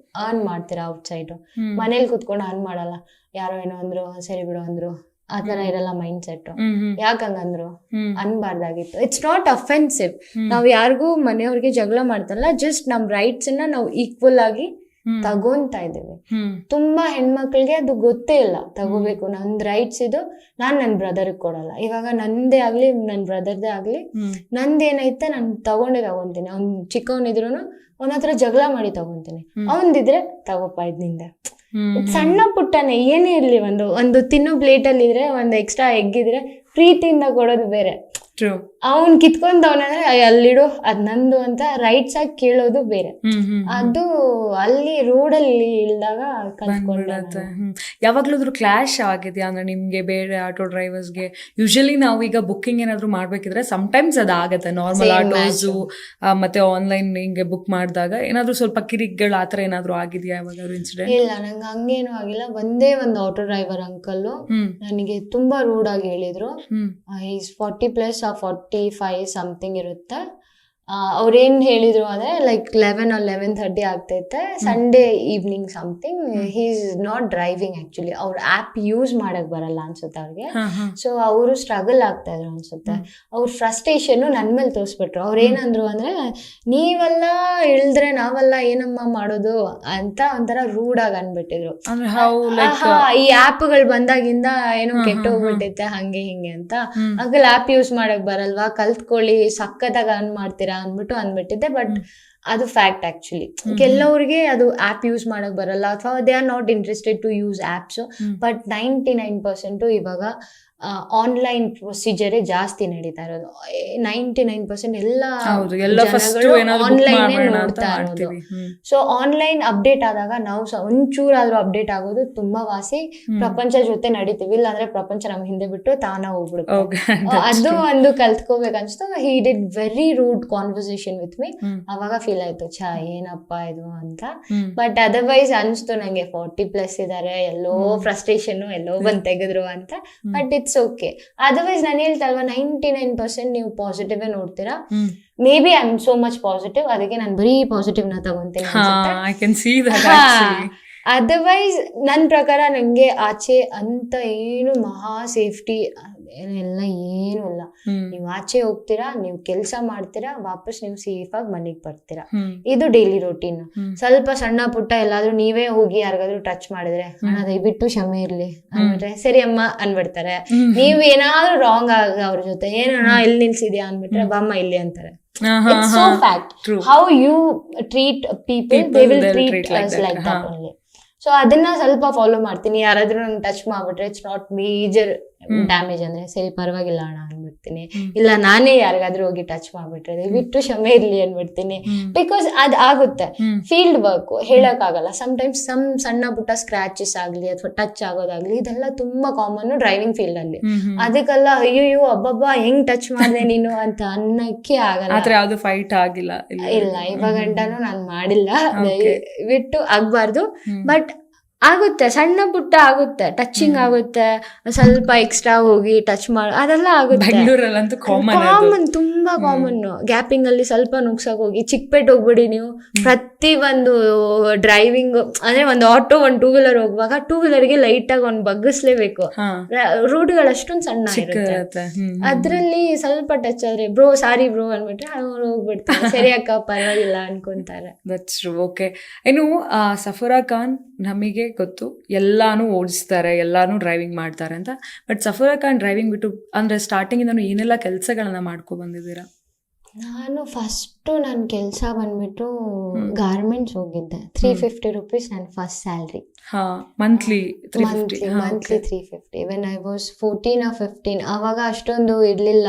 Speaker 3: ಅರ್ನ್ ಮಾಡ್ತೀರಾ ಔಟ್ ಸೈಡ್. ಮನೇಲಿ ಕುತ್ಕೊಂಡು ಅರ್ನ್ ಮಾಡಲ್ಲ. ಯಾರೋ ಏನೋ ಅಂದ್ರು, ಸರಿ ಬಿಡು ಅಂದ್ರು, ಆತರ ಇರಲ್ಲ ಮೈಂಡ್ ಸೆಟ್. ಯಾಕಂಗಂದ್ರು ಅನ್ಬಾರ್ದಾಗಿತ್ತು. It's not offensive. ನಾವ್ ಯಾರಿಗೂ ಮನೆಯವ್ರಿಗೆ ಜಗಳ ಮಾಡ್ತಲ್ಲ, ಜಸ್ಟ್ ನಮ್ ರೈಟ್ಸ್ ಅನ್ನ ನಾವು ಈಕ್ವಲ್ ಆಗಿ ತಗೊಂತಾ ಇದ್ದೇವೆ. ತುಂಬಾ ಹೆಣ್ಮಕ್ಳಿಗೆ ಅದು ಗೊತ್ತೇ ಇಲ್ಲ ತಗೋಬೇಕು. ನಂದ್ ರೈಟ್ಸ್ ಇದು, ನಾನ್ ನನ್ ಬ್ರದರ್ಗ್ ಕೊಡಲ್ಲ. ಇವಾಗ ನಂದೇ ಆಗ್ಲಿ ನನ್ ಬ್ರದರ್ದೇ ಆಗ್ಲಿ, ನಂದೇನೈತೆ ನಾನ್ ತಗೊಂತೀನಿ. ಅವ್ನ್ ಚಿಕ್ಕವನಿದ್ರು ಅವನ ಹತ್ರ ಜಗಳ ಮಾಡಿ ತಗೊಂತೀನಿ. ಅವನ್ದಿದ್ರೆ ತಗೋಪ್ಪ ಇದ್ ನಿಂದೆ. ಸಣ್ಣ ಪುಟ್ಟನೆ ಏನೇ ಇರ್ಲಿ, ಒಂದು ತಿನ್ನೋ ಪ್ಲೇಟ್ ಅಲ್ಲಿ ಇದ್ರೆ ಒಂದು ಎಕ್ಸ್ಟ್ರಾ ಎಗ್ ಇದ್ರೆ ಪ್ರೀತಿಯಿಂದ ಕೊಡೋದು ಬೇರೆ. ಅವ್ನ್ ಕಿತ್ಕೊಂಡವನಂದ್ರೆ ಅಲ್ಲಿಡು ಅದ್ ನಂದು ಅಂತ ರೈಟ್ಸ್ ಆಗಿ ಕೇಳೋದು ಬೇರೆ. ಅದು ಅಲ್ಲಿ ರೋಡಲ್ಲಿ ಇಲ್ದಾಗ ಕಲ್ತ್ಕೊಂಡ.
Speaker 2: ಯಾವಾಗ್ಲಾದ್ರೂ ಕ್ಲಾಶ್ ಆಗಿದ್ಯಾ ಅಂದ್ರೆ ನಿಮ್ಗೆ ಬೇರೆ ಆಟೋ ಡ್ರೈವರ್ಸ್ಗೆ? ಯೂಶಲಿ ನಾವು ಈಗ ಬುಕ್ಕಿಂಗ್ ಏನಾದ್ರು ಮಾಡ್ಬೇಕಿದ್ರೆ ಸಮ್ಟೈಮ್ಸ್ ಅದಾಗತ್ತೆ. ನಾರ್ಮಲ್ ಆಟೋಸು ಮತ್ತೆ ಆನ್ಲೈನ್ ಹಿಂಗೆ ಬುಕ್ ಮಾಡಿದಾಗ ಏನಾದ್ರು ಸ್ವಲ್ಪ ಕಿರಿಕ್ಗಳು ಆತರ ಏನಾದ್ರು ಆಗಿದ್ಯಾ ಯಾವಾಗಾದ್ರು ಇನ್ಸಿಡೆಂಟ್?
Speaker 3: ಇಲ್ಲ, ನಂಗೆ ಹಂಗೇನು ಆಗಿಲ್ಲ. ಒಂದೇ ಒಂದು ಆಟೋ ಡ್ರೈವರ್ ಅಂಕಲ್ ನನಗೆ ತುಂಬಾ ರೂಡ್ ಆಗಿ ಹೇಳಿದ್ರು. 40+ 45 ಸಮಥಿಂಗ್ ಇರುತ್ತೆ. ಅವ್ರೇನ್ ಹೇಳಿದ್ರು ಅಂದ್ರೆ ಲೈಕ್ 11 or 11:30 ಆಗ್ತೈತೆ, Sunday evening something. He is not driving actually. ಅವ್ರ ಆಪ್ ಯೂಸ್ ಮಾಡಕ್ ಬರಲ್ಲ ಅನ್ಸುತ್ತೆ ಅವ್ರಿಗೆ. ಸೊ ಅವರು ಸ್ಟ್ರಗಲ್ ಆಗ್ತಾ ಇದ್ರು ಅನ್ಸುತ್ತೆ. ಅವ್ರ ಫ್ರಸ್ಟ್ರೇಷನ್ ನನ್ ಮೇಲೆ ತೋರಿಸ್ಬಿಟ್ರು. ಅವ್ರ ಏನಂದ್ರು ಅಂದ್ರೆ, ನೀವೆಲ್ಲ ಇಳಿದ್ರೆ ನಾವೆಲ್ಲ ಏನಮ್ಮ ಮಾಡೋದು ಅಂತ ಒಂಥರ ರೂಡ್ ಆಗಿ ಅನ್ಬಿಟ್ಟಿದ್ರು. ಈ ಆಪ್ಗಳು ಬಂದಾಗಿಂದ ಏನೋ ಕೆಟ್ಟೋಗ್ಬಿಟ್ಟೈತೆ ಹಂಗೆ ಹಿಂಗೆ ಅಂತ. ಅಂಕಲ್ ಆಪ್ ಯೂಸ್ ಮಾಡಕ್ ಬರಲ್ವಾ, ಕಲ್ತ್ಕೊಳ್ಳಿ, ಸಖತ್ತಾಗಿ ಅರ್ನ್ ಮಾಡ್ತೀರಾ ಅಂದ್ಬಿಟ್ಟಿದ್ದೆ. ಬಟ್ ಅದು ಫ್ಯಾಕ್ಟ್ ಆಕ್ಚುಲಿ. ಕೆಲವ್ರಿಗೆ ಅದು ಆಪ್ ಯೂಸ್ ಮಾಡಕ್ ಬರಲ್ಲ, ಅಥವಾ they are not interested to use apps. But 99% ಇವಾಗ ಆನ್ಲೈನ್ ಪ್ರೊಸೀಜರೇ ಜಾಸ್ತಿ ನಡೀತಾ ಇರೋದು. 99% ಎಲ್ಲ ಆನ್ಲೈನ್ ನೋಡ್ತಾ ಇರೋದು. ಸೊ ಆನ್ಲೈನ್ ಅಪ್ಡೇಟ್ ಆದಾಗ ನಾವು ಒಂಚೂರಾದ್ರೂ ಅಪ್ಡೇಟ್ ಆಗೋದು ತುಂಬಾ ವಾಸಿ. ಪ್ರಪಂಚ ಜೊತೆ ನಡೀತೀವಿ, ಇಲ್ಲಾಂದ್ರೆ ಪ್ರಪಂಚ ನಮ್ ಹಿಂದೆ ಬಿಟ್ಟು ತಾನ ಹೋಗ್ಬಿಡುತ್ತೆ. ಅದು ಒಂದು ಕಲ್ತ್ಕೋಬೇಕು ಅನ್ಸ್ತು. He did very rude conversation with me. ಅವಾಗ ಫೀಲ್ ಆಯ್ತು, ಏನಪ್ಪ ಇದು ಅಂತ. ಬಟ್ ಅದರ್ವೈಸ್ ಅನ್ಸ್ತು ನಂಗೆ 40+ ಇದಾರೆ, ಎಲ್ಲೋ ಫ್ರಸ್ಟ್ರೇಷನ್ ಎಲ್ಲೋ ಬಂದ್ ತೆಗೆದ್ರು ಅಂತ. But it's okay. ಅದರ್ವೈಸ್ ನಾನು ಹೇಳ್ತಲ್ವಾ, 99% ನೀವು ಪಾಸಿಟಿವ್ ನೋಡ್ತೀರಾ. May be I am so much positive, ಅದಕ್ಕೆ ನಾನು ಬರೀ ಪಾಸಿಟಿವ್ ನ ತಗೊಂತೀನಿ. ಅದರ್ವೈಸ್ ನನ್ ಪ್ರಕಾರ ನಂಗೆ ಆಚೆ ಅಂತ ಏನು ಮಹಾ ಸೇಫ್ಟಿ ಎಲ್ಲ ಏನೂ ಇಲ್ಲ. ನೀವು ಆಚೆ ಹೋಗ್ತೀರಾ, ನೀವು ಕೆಲಸ ಮಾಡ್ತೀರಾ, ವಾಪಸ್ ನೀವು ಸೇಫ್ ಆಗಿ ಮನೆಗೆ ಬರ್ತೀರಾ. ಇದು ಡೈಲಿ ರೂಟೀನ್. ಸ್ವಲ್ಪ ಸಣ್ಣ ಪುಟ್ಟ ಎಲ್ಲಾದ್ರೂ ನೀವೇ ಹೋಗಿ ಯಾರಿಗಾದ್ರೂ ಟಚ್ ಮಾಡಿದ್ರೆ ದಯವಿಟ್ಟು ಕ್ಷಮೆ ಇರ್ಲಿ ಅಂದ್ಬಿಟ್ರೆ ಸರಿ ಅಮ್ಮ ಅನ್ಬಿಡ್ತಾರೆ. ನೀವ್ ಏನಾದ್ರು ರಾಂಗ್ ಆಗ ಅವ್ರ ಜೊತೆ ಏನಣ್ಣ ಎಲ್ಲಿ ನಿಲ್ಸಿದ್ಯಾ ಅಂದ್ಬಿಟ್ರೆ ಬಾಮ್ಮ ಇಲ್ಲಿ ಅಂತಾರೆ. It's so fact. How you treat people, they will treat us like that only. So ಅದನ್ನ ಸ್ವಲ್ಪ ಫಾಲೋ ಮಾಡ್ತೀನಿ. ಯಾರಾದ್ರೂ ನಂಗೆ ಟಚ್ ಮಾಡ್ಬಿಟ್ರೆ ಇಟ್ಸ್ ನಾಟ್ ಮೇಜರ್ ಡ್ಯಾಮೇಜ್ ಅಂದ್ರೆ ಸರಿ ಪರವಾಗಿಲ್ಲ ಅಣ್ಣ ಅನ್ಬಿಡ್ತೀನಿ. ಇಲ್ಲ ನಾನೇ ಯಾರಿಗಾದ್ರೂ ಹೋಗಿ ಟಚ್ ಮಾಡ್ಬಿಟ್ರೆ ದಯವಿಟ್ಟು ಕ್ಷಮೆ ಇರ್ಲಿ ಅನ್ಬಿಡ್ತೀನಿ. ಬಿಕಾಸ್ ಅದ್ ಆಗುತ್ತೆ. ಫೀಲ್ಡ್ ವರ್ಕ್ ಹೇಳಕ್ ಆಗಲ್ಲ. ಸಮ್ಟೈಮ್ಸ್ ಸಣ್ಣ ಪುಟ್ಟ ಸ್ಕ್ರಾಚಸ್ ಆಗ್ಲಿ ಅಥವಾ ಟಚ್ ಆಗೋದಾಗ್ಲಿ ಇದೆಲ್ಲ ತುಂಬಾ ಕಾಮನ್ ಡ್ರೈವಿಂಗ್ ಫೀಲ್ಡ್ ಅಲ್ಲಿ. ಅದಕ್ಕೆಲ್ಲ ಅಯ್ಯೋ ಅಬ್ಬಬ್ಬಾ ಹೆಂಗ್ ಟಚ್ ಮಾಡಿದೆ ನೀನು ಅಂತ ಅನ್ನಕ್ಕೆ ಆಗಲ್ಲ.
Speaker 2: ಫೈಟ್ ಆಗಿಲ್ಲ
Speaker 3: ಇಲ್ಲ ಇವಾಗ ಗಂಟನೂ ನಾನು ಮಾಡಿಲ್ಲ. ದಯವಿಟ್ಟು ಆಗ್ಬಾರ್ದು. ಬಟ್ ಆಗುತ್ತೆ, ಸಣ್ಣ ಪುಟ್ಟ ಆಗುತ್ತೆ, ಟಚಿಂಗ್ ಆಗುತ್ತೆ, ಸ್ವಲ್ಪ ಎಕ್ಸ್ಟ್ರಾ ಹೋಗಿ ಟಚ್ ಅದೆಲ್ಲ ಆಗುತ್ತೆ.
Speaker 2: ಬೆಂಗಳೂರಲ್ಲಂತೂ
Speaker 3: ಕಾಮನ್, ತುಂಬಾ ಕಾಮನ್. ಗ್ಯಾಪಿಂಗ್ ಅಲ್ಲಿ ಸ್ವಲ್ಪ ನುಗ್ಸಕ್ ಹೋಗಿ ಚಿಕ್ಕಪೇಟೆ ಹೋಗ್ಬಿಡಿ ನೀವು. ಪ್ರತಿ ಒಂದು ಡ್ರೈವಿಂಗ್ ಅಂದ್ರೆ ಒಂದು ಆಟೋ ಒಂದು ಟೂ ವೀಲರ್ ಹೋಗುವಾಗ ಟೂ ವೀಲರ್ಗೆ ಲೈಟ್ ಆಗಿ ಒಂದು ಬಗ್ಗಿಸ್ಲೇಬೇಕು. ರೋಡ್ಗಳು ಅಷ್ಟೊಂದು ಸಣ್ಣ ಇರುತ್ತೆ, ಅದ್ರಲ್ಲಿ ಸ್ವಲ್ಪ ಟಚ್ ಆದ್ರೆ ಬ್ರೋ ಸಾರಿ ಬ್ರೋ ಅನ್ಬಿಟ್ರೆ ಅವ್ರು ಹೋಗ್ಬಿಡ್ತಾರೆ. ಸರಿ ಅಕ್ಕ ಪರವಾಗಿಲ್ಲ ಅನ್ಕೊಂತಾರೆ.
Speaker 2: That's true. ಓಕೆ, ಇನ್ನು ಸಫರಾ ಖಾನ್ ನಮಗೆ ಗೊತ್ತು ಎಲ್ಲಾನು ಓಡಿಸ್ತಾರೆ, ಎಲ್ಲಾನು ಡ್ರೈವಿಂಗ್ ಮಾಡ್ತಾರೆ ಅಂತ. ಬಟ್ ಸಫರಾ ಖಾನ್ ಡ್ರೈವಿಂಗ್ ಬಿಟ್ಟು ಅಂದ್ರೆ ಸ್ಟಾರ್ಟಿಂಗ್ ಇಂದ ಏನೆಲ್ಲ ಕೆಲಸಗಳನ್ನ ಮಾಡ್ಕೊ ಬಂದಿದ್ದೀರಾ?
Speaker 3: ನಾನು ಫಸ್ಟು ನನ್ನ ಕೆಲಸ ಬಂದ್ಬಿಟ್ಟು ಗಾರ್ಮೆಂಟ್ಸ್ ಹೋಗಿದ್ದೆ. 350 rupees ನನ್ನ first salary.
Speaker 2: Monthly
Speaker 3: 350 when I was 14 or 15. ಅವಾಗ ಅಷ್ಟೊಂದು ಇರ್ಲಿಲ್ಲ,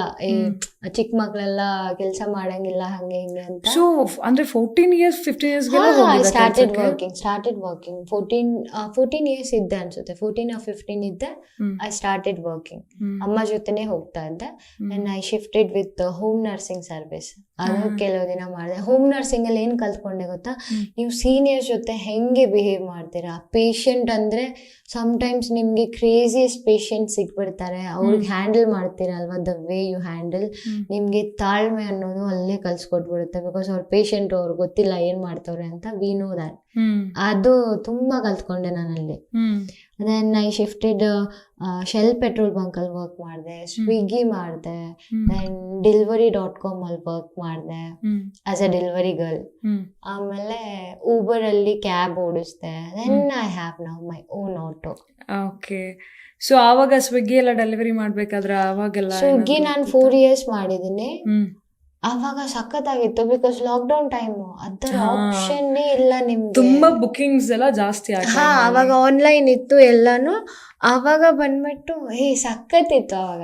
Speaker 3: ಚಿಕ್ಕ ಮಕ್ಳೆಲ್ಲ ಕೆಲಸ ಮಾಡಂಗಿಲ್ಲ ಹಂಗೆ ಹಿಂಗೆ ಅಂತ.
Speaker 2: ಸೊ ಅಂದ್ರೆ 14 years 15 years
Speaker 3: started working 14 years ಇದ್ದೆ ಅನ್ಸುತ್ತೆ. 14 or 15 ಇದ್ದೆ. I started working. ಅಮ್ಮ ಜೊತೆನೆ ಹೋಗ್ತಾ ಇದ್ದೆ. And I shifted with home nursing service. ಅದು ಕೆಲವು ದಿನ ಮಾಡಿದೆ. ಹೋಮ್ ನರ್ಸಿಂಗ್ ಅಲ್ಲಿ ಏನ್ ಕಲ್ತ್ಕೊಂಡೆ ಗೊತ್ತಾ, ನೀವು ಸೀನಿಯರ್ಸ್ ಜೊತೆ ಹೆಂಗೆ ಬಿಹೇವ್ ಮಾಡ್ತೀರಾ. ಪೇಷಂಟ್ ಅಂದ್ರೆ ಸಮ್ಟೈಮ್ಸ್ ನಿಮ್ಗೆ ಕ್ರೇಜಿಯಸ್ಟ್ ಪೇಷಂಟ್ ಸಿಗ್ಬಿಡ್ತಾರೆ, ಅವ್ರಿಗೆ ಹ್ಯಾಂಡಲ್ ಮಾಡ್ತೀರಲ್ವಾ, ದ ವೇ ಯು ಹ್ಯಾಂಡಲ್, ನಿಮ್ಗೆ ತಾಳ್ಮೆ ಅನ್ನೋದು ಅಲ್ಲೇ ಕಲ್ಸ್ಕೊಟ್ಬಿಡುತ್ತೆ. ಬಿಕಾಸ್ ಅವ್ರ ಪೇಷಂಟ್ ಅವ್ರಿಗೆ ಗೊತ್ತಿಲ್ಲ ಏನ್ ಮಾಡ್ತವ್ರೆ ಅಂತ. We know that. ಅದು ತುಂಬಾ ಕಲ್ತ್ಕೊಂಡೆ ನಾನಲ್ಲಿ. Then I shifted Shell petrol bunk ಅಲ್ಲಿ ವರ್ಕ್ ಮಾಡಿದೆ, ಸ್ವಿಗ್ಗಿ ಮಾಡಿದೆ, ದೆನ್ ಡೆಲಿವರಿ.com ಅಲ್ಲಿ ವರ್ಕ್ ಮಾಡಿದೆ ಆಸ್ ಅ ಡೆಲಿವರಿ ಗರ್ಲ್. ಆಮೇಲೆ ಊಬರ್ ಅಲ್ಲಿ ಕ್ಯಾಬ್ ಓಡಿಸ್ದೆ. Then I have now my own auto.
Speaker 2: Okay, so ಆವಾಗ ಸ್ವಿಗ್ಗಿ ಎಲ್ಲ ಡೆಲಿವರಿ ಮಾಡ್ಬೇಕಾದ್ರೆ ಅವಾಗೆಲ್ಲ
Speaker 3: ಸ್ವಿಗ್ಗಿ ನಾನು 4 years ಮಾಡಿದ್ದೀನಿ. ಅವಾಗ ಸಖತ್ತಾಗಿತ್ತು. ಬಿಕಾಸ್ ಲಾಕ್ಡೌನ್ ಟೈಮ್, ಅದರ ಆಪ್ಷನ್ ಇಲ್ಲ ನಿಮ್ಗೆ.
Speaker 2: ತುಂಬಾ ಬುಕಿಂಗ್ಸ್ ಎಲ್ಲ ಜಾಸ್ತಿ ಆಗಿದೆ.
Speaker 3: ಅವಾಗ ಆನ್ಲೈನ್ ಇತ್ತು ಎಲ್ಲಾನು. ಅವಾಗ ಬಂದ್ಬಿಟ್ಟು ಸಖತ್ತಿತ್ತು. ಅವಾಗ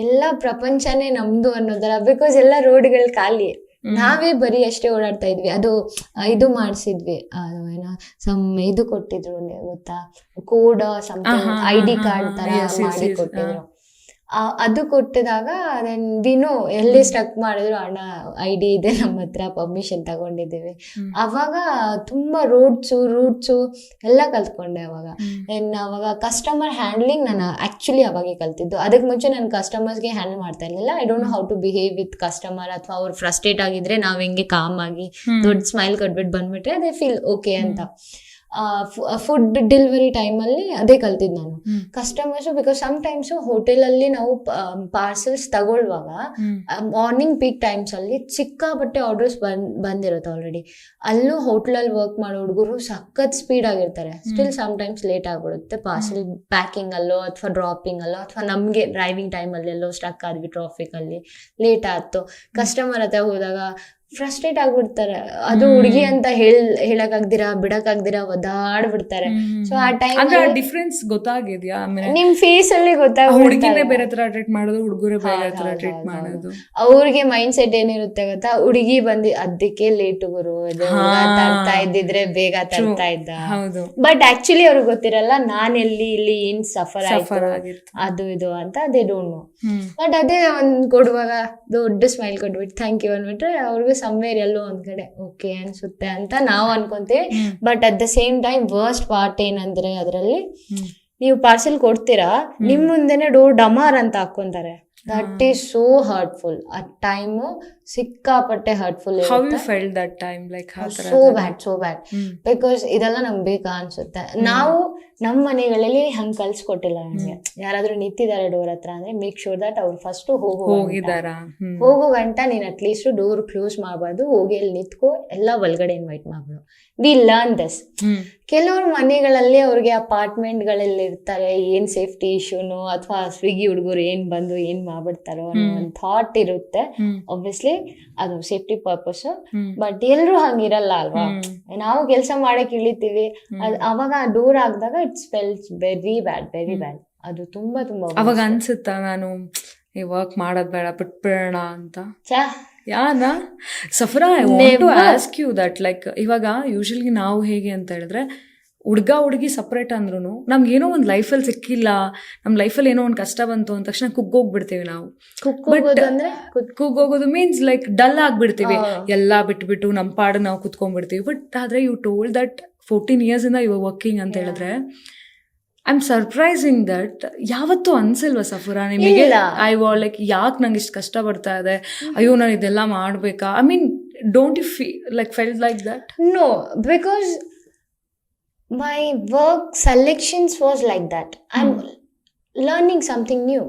Speaker 3: ಎಲ್ಲ ಪ್ರಪಂಚನೇ ನಮ್ದು ಅನ್ನೋದರ. ಬಿಕಾಸ್ ಎಲ್ಲ ರೋಡ್ಗಳು ಖಾಲಿ, ನಾವೇ ಬರೀ ಅಷ್ಟೇ ಓಡಾಡ್ತಾ ಇದ್ವಿ. ಅದು ಇದು ಮಾಡಿಸಿದ್ವಿ, ಅದು ಏನೋ ಇದು ಕೊಟ್ಟಿದ್ರು ಗೊತ್ತಾ, ಕೋಡ್ ಸಮಥಿಂಗ್, ID ಕಾರ್ಡ್ ತರ ಮಾಡಿ ಕೊಟ್ಟಿದ್ರು. ಅದು ಕೊಟ್ಟಿದಾಗ ವಿನೋ ಎಲ್ಲಿ ಸ್ಟಕ್ ಮಾಡಿದ್ರು, ಅಣ್ಣ ID ಇದೆ ನಮ್ಮ ಹತ್ರ, ಪರ್ಮಿಷನ್ ತಗೊಂಡಿದ್ದೀವಿ. ಅವಾಗ ತುಂಬಾ ರೂಟ್ಸು ಎಲ್ಲ ಕಲ್ತ್ಕೊಂಡೆ ಅವಾಗ. ಅವಾಗ ಕಸ್ಟಮರ್ ಹ್ಯಾಂಡ್ಲಿಂಗ್ ನಾನು ಆಕ್ಚುಲಿ ಅವಾಗೆ ಕಲ್ತಿದ್ದು. ಅದಕ್ಕೆ ಮುಂಚೆ ನಾನು ಕಸ್ಟಮರ್ಸ್ಗೆ ಹ್ಯಾಂಡಲ್ ಮಾಡ್ತಾ ಇರಲಿಲ್ಲ. I don't know how to behave with customer. ಅಥವಾ ಅವ್ರು ಫ್ರಸ್ಟ್ರೇಟ್ ಆಗಿದ್ರೆ ನಾವ್ ಹೆಂಗೆ ಕಾಮ್ ಆಗಿ ದೊಡ್ಡ ಸ್ಮೈಲ್ ಕೊಟ್ಬಿಟ್ಟು ಬಂದ್ಬಿಟ್ರೆ ಅದೇ ಫೀಲ್ ಓಕೆ ಅಂತ. ಫುಡ್ ಡೆಲಿವರಿ ಟೈಮಲ್ಲಿ ಅದೇ ಕಲ್ತಿದ್ದು ನಾನು. ಕಸ್ಟಮರ್ಸು ಬಿಕಾಸ್ ಸಮ್ಟೈಮ್ಸು ಹೋಟೆಲಲ್ಲಿ ನಾವು ಪಾರ್ಸಲ್ಸ್ ತಗೊಳ್ಳುವಾಗ ಮಾರ್ನಿಂಗ್ ಪೀಕ್ ಟೈಮ್ಸ್ ಅಲ್ಲಿ ಸಿಕ್ಕಾಪಟ್ಟೆ ಆರ್ಡರ್ಸ್ ಬಂದಿರುತ್ತೆ ಆಲ್ರೆಡಿ. ಅಲ್ಲೂ ಹೋಟ್ಲಲ್ಲಿ ವರ್ಕ್ ಮಾಡೋ ಹುಡುಗರು ಸಖತ್ ಸ್ಪೀಡ್ ಆಗಿರ್ತಾರೆ. ಸ್ಟಿಲ್ ಸಮ್ಟೈಮ್ಸ್ ಲೇಟ್ ಆಗ್ಬಿಡುತ್ತೆ ಪಾರ್ಸಲ್ ಪ್ಯಾಕಿಂಗ್ ಅಲ್ಲೋ ಅಥವಾ ಡ್ರಾಪಿಂಗ್ ಅಲ್ಲೋ, ಅಥವಾ ನಮಗೆ ಡ್ರೈವಿಂಗ್ ಟೈಮಲ್ಲಿ ಎಲ್ಲೋ ಸ್ಟಕ್ ಆದ್ವಿ ಟ್ರಾಫಿಕ್ ಅಲ್ಲಿ, ಲೇಟ್ ಆಯ್ತು. ಕಸ್ಟಮರ್ ಹತ್ರ ಹೋದಾಗ ಫ್ರಸ್ಟ್ರೇಟ್ ಆಗ್ಬಿಡ್ತಾರೆ. ಅದು ಹುಡುಗಿ ಅಂತ ಹೇಳಕ್ಕಾಗ್ದಿರಾ ಬಿಡಕ್ಕಾಗ್ದಿರಾ ಒದಾಡ್ಬಿಡ್ತಾರೆ. ಸೊ ಆ ಟೈಮ್
Speaker 2: ಡಿಫ್ರೆನ್ಸ್ ಗೊತ್ತಾಗಿದ್ಯಾ
Speaker 3: ನಿಮ್ ಫೇಸ್ ಅಲ್ಲಿ
Speaker 2: ಹುಡುಗಿನೇ ಬೇರೆ ತರ ಟ್ರೀಟ್ ಮಾಡೋದು, ಹುಡುಗರೇ ಬೇರೆ ತರ ಟ್ರೀಟ್ ಮಾಡೋದು.
Speaker 3: ಅವ್ರಿಗೆ ಮೈಂಡ್ ಸೆಟ್ ಏನಿರುತ್ತೆ ಗೊತ್ತಾ, ಹುಡುಗಿ ಬಂದಿ ಅದಕ್ಕೆ ಲೇಟ್ ಗುರು, ತರ್ತಾ ಇದ್ದಿದ್ರೆ ಬೇಗ ತರ್ತಾ ಇದ್ದ. ಬಟ್ ಆಕ್ಚುಲಿ ಅವ್ರಿಗೆ ಗೊತ್ತಿರಲ್ಲ ನಾನ್ ಎಲ್ಲಿ ಇಲ್ಲಿ ಏನ್ ಸಫರ್ ಆಗಿತ್ತು ಅದು ಇದು ಅಂತ. They don't know. ಬಟ್ ಅದೇ ಒಂದ್ ಕೊಡುವಾಗ ದೊಡ್ಡ ಸ್ಮೈಲ್ ಕೊಟ್ಬಿಟ್ಟು ಥ್ಯಾಂಕ್ ಯು ಅಂದ್ಬಿಟ್ರೆ ಅವ್ರಿಗೂ ಸಮ್ವೇರ್ ಎಲ್ಲೋ ಒಂದ್ ಕಡೆ ಓಕೆ ಅನ್ಸುತ್ತೆ ಅಂತ ನಾವು ಅನ್ಕೊಂತೀವಿ. But at the same time worst part ಏನಂದ್ರೆ ಅದ್ರಲ್ಲಿ ನೀವು ಪಾರ್ಸೆಲ್ ಕೊಡ್ತೀರಾ, ನಿಮ್ ಮುಂದೆನೆ ಡೋರ್ ಡಮಾರ್ ಅಂತ ಹಾಕೊಂತಾರೆ. That is so hurtful. ಆ ಟೈಮು ಸಿಕ್ಕಾಪಟ್ಟೆ hurtful.
Speaker 2: How you felt that time? Like
Speaker 3: so bad. Because ಇದೆಲ್ಲ ನಮ್ಗೆ ಬೇಕಾ ಅನ್ಸುತ್ತೆ. ನಾವು ನಮ್ಮ ಮನೆಗಳಲ್ಲಿ ಹಂಗ್ ಕಲ್ಸ್ಕೊಟ್ಟಿಲ್ಲ ನನಗೆ. ಯಾರಾದ್ರೂ ನಿಂತಿದ್ದಾರೆ ಡೋರ್ ಹತ್ರ ಅಂದ್ರೆ ಮೇಕ್ ಶೋರ್ ದಟ್ ಅವ್ರು ಫಸ್ಟ್
Speaker 2: ಹೋಗಿದಾರಾ?
Speaker 3: ಹೋಗೋ ಗಂಟ ನೀನ್ ಅಟ್ಲೀಸ್ಟ್ ಡೋರ್ ಕ್ಲೋಸ್ ಮಾಡಬಾರ್ದು, ಹೋಗಿ ಅಲ್ಲಿ ನಿಂತ್ಕೋ, ಎಲ್ಲ ಒಳಗಡೆ ಇನ್ವೈಟ್ ಮಾಡ್ಬೋದು. We learn this. ಕೆಲವ್ರ ಮನೆಗಳಲ್ಲಿ ಅವ್ರಿಗೆ ಅಪಾರ್ಟ್ಮೆಂಟ್ ಗಳಲ್ಲಿ ಇರ್ತಾರೆ, ಏನ್ ಸೇಫ್ಟಿ ಇಶ್ಯೂನು ಅಥವಾ ಸ್ವಿಗ್ಗಿ ಹುಡುಗರು ಏನ್ ಬಂದು ಏನ್ ಮಾಡ್ಬಿಡ್ತಾರೋ ಅನ್ನೋ ಒಂದು ಥಾಟ್ ಇರುತ್ತೆ. ಒಬ್ವಿಯಸ್ಲಿ ಅದು ಸೇಫ್ಟಿ ಪರ್ಪಸ್, ಬಟ್ ಎಲ್ರು ಹಂಗಿರಲ್ಲ ಅಲ್ವಾ. ನಾವು ಕೆಲಸ ಮಾಡಕ್ ಇಳಿತೀವಿ, ಅವಾಗ ಡೋರ್ ಹಾಕಿದಾಗ it smells very bad, very bad. ಅದು ತುಂಬಾ ತುಂಬಾ
Speaker 2: ಅವಾಗ ಅನ್ಸುತ್ತಾ ನಾನು ಈ ವರ್ಕ್ ಮಾಡೋದ್ ಬೇಡ ಬಿಟ್ಬಿಡೋಣ ಅಂತ? ಯಾನಾ Safoora, I want to ask you that, like ಇವಾಗ ಯೂಶಲಿ ನಾವು ಹೇಗೆ ಅಂತ ಹೇಳಿದ್ರೆ ಹುಡುಗ ಹುಡುಗಿ ಸಪ್ರೇಟ್ ಅಂದ್ರೂ ನಮ್ಗೇನೋ ಒಂದು ಲೈಫಲ್ಲಿ ಸಿಕ್ಕಿಲ್ಲ, ನಮ್ಮ ಲೈಫಲ್ಲಿ ಏನೋ ಒಂದು ಕಷ್ಟ ಬಂತು ಅಂದ ತಕ್ಷಣ ಕುಗ್ಗೋಗ್ಬಿಡ್ತೀವಿ ನಾವು. ಕುಗ್ಗೋಗೋದು ಮೀನ್ಸ್ ಲೈಕ್ ಡಲ್ ಆಗ್ಬಿಡ್ತೀವಿ, ಎಲ್ಲ ಬಿಟ್ಬಿಟ್ಟು ನಮ್ಮ ಪಾಡು ನಾವು ಕುತ್ಕೊಂಡ್ಬಿಡ್ತೀವಿ. ಬಟ್ ಆದ್ರೆ ಯು ಟೋಲ್ಡ್ ದಟ್ 14 years ಇಂದ ಯು ವರ್ಕಿಂಗ್ ಅಂತ ಹೇಳಿದ್ರೆ ಐ ಆಮ್ ಸರ್ಪ್ರೈಸಿಂಗ್ ದಟ್. ಯಾವತ್ತೂ ಅನ್ಸಿಲ್ವಾ ಸಫುರಾ ನಿಮಗೆ ಐ ವಾಲ್ ಲೈಕ್ ಯಾಕೆ ನಂಗೆ ಇಷ್ಟು ಕಷ್ಟ ಬರ್ತಾ ಇದೆ, ಅಯ್ಯೋ ನಾನು ಇದೆಲ್ಲ ಮಾಡ್ಬೇಕಾ? I mean don't you felt like that?
Speaker 3: No, because my work selections was like that. I'm learning something new.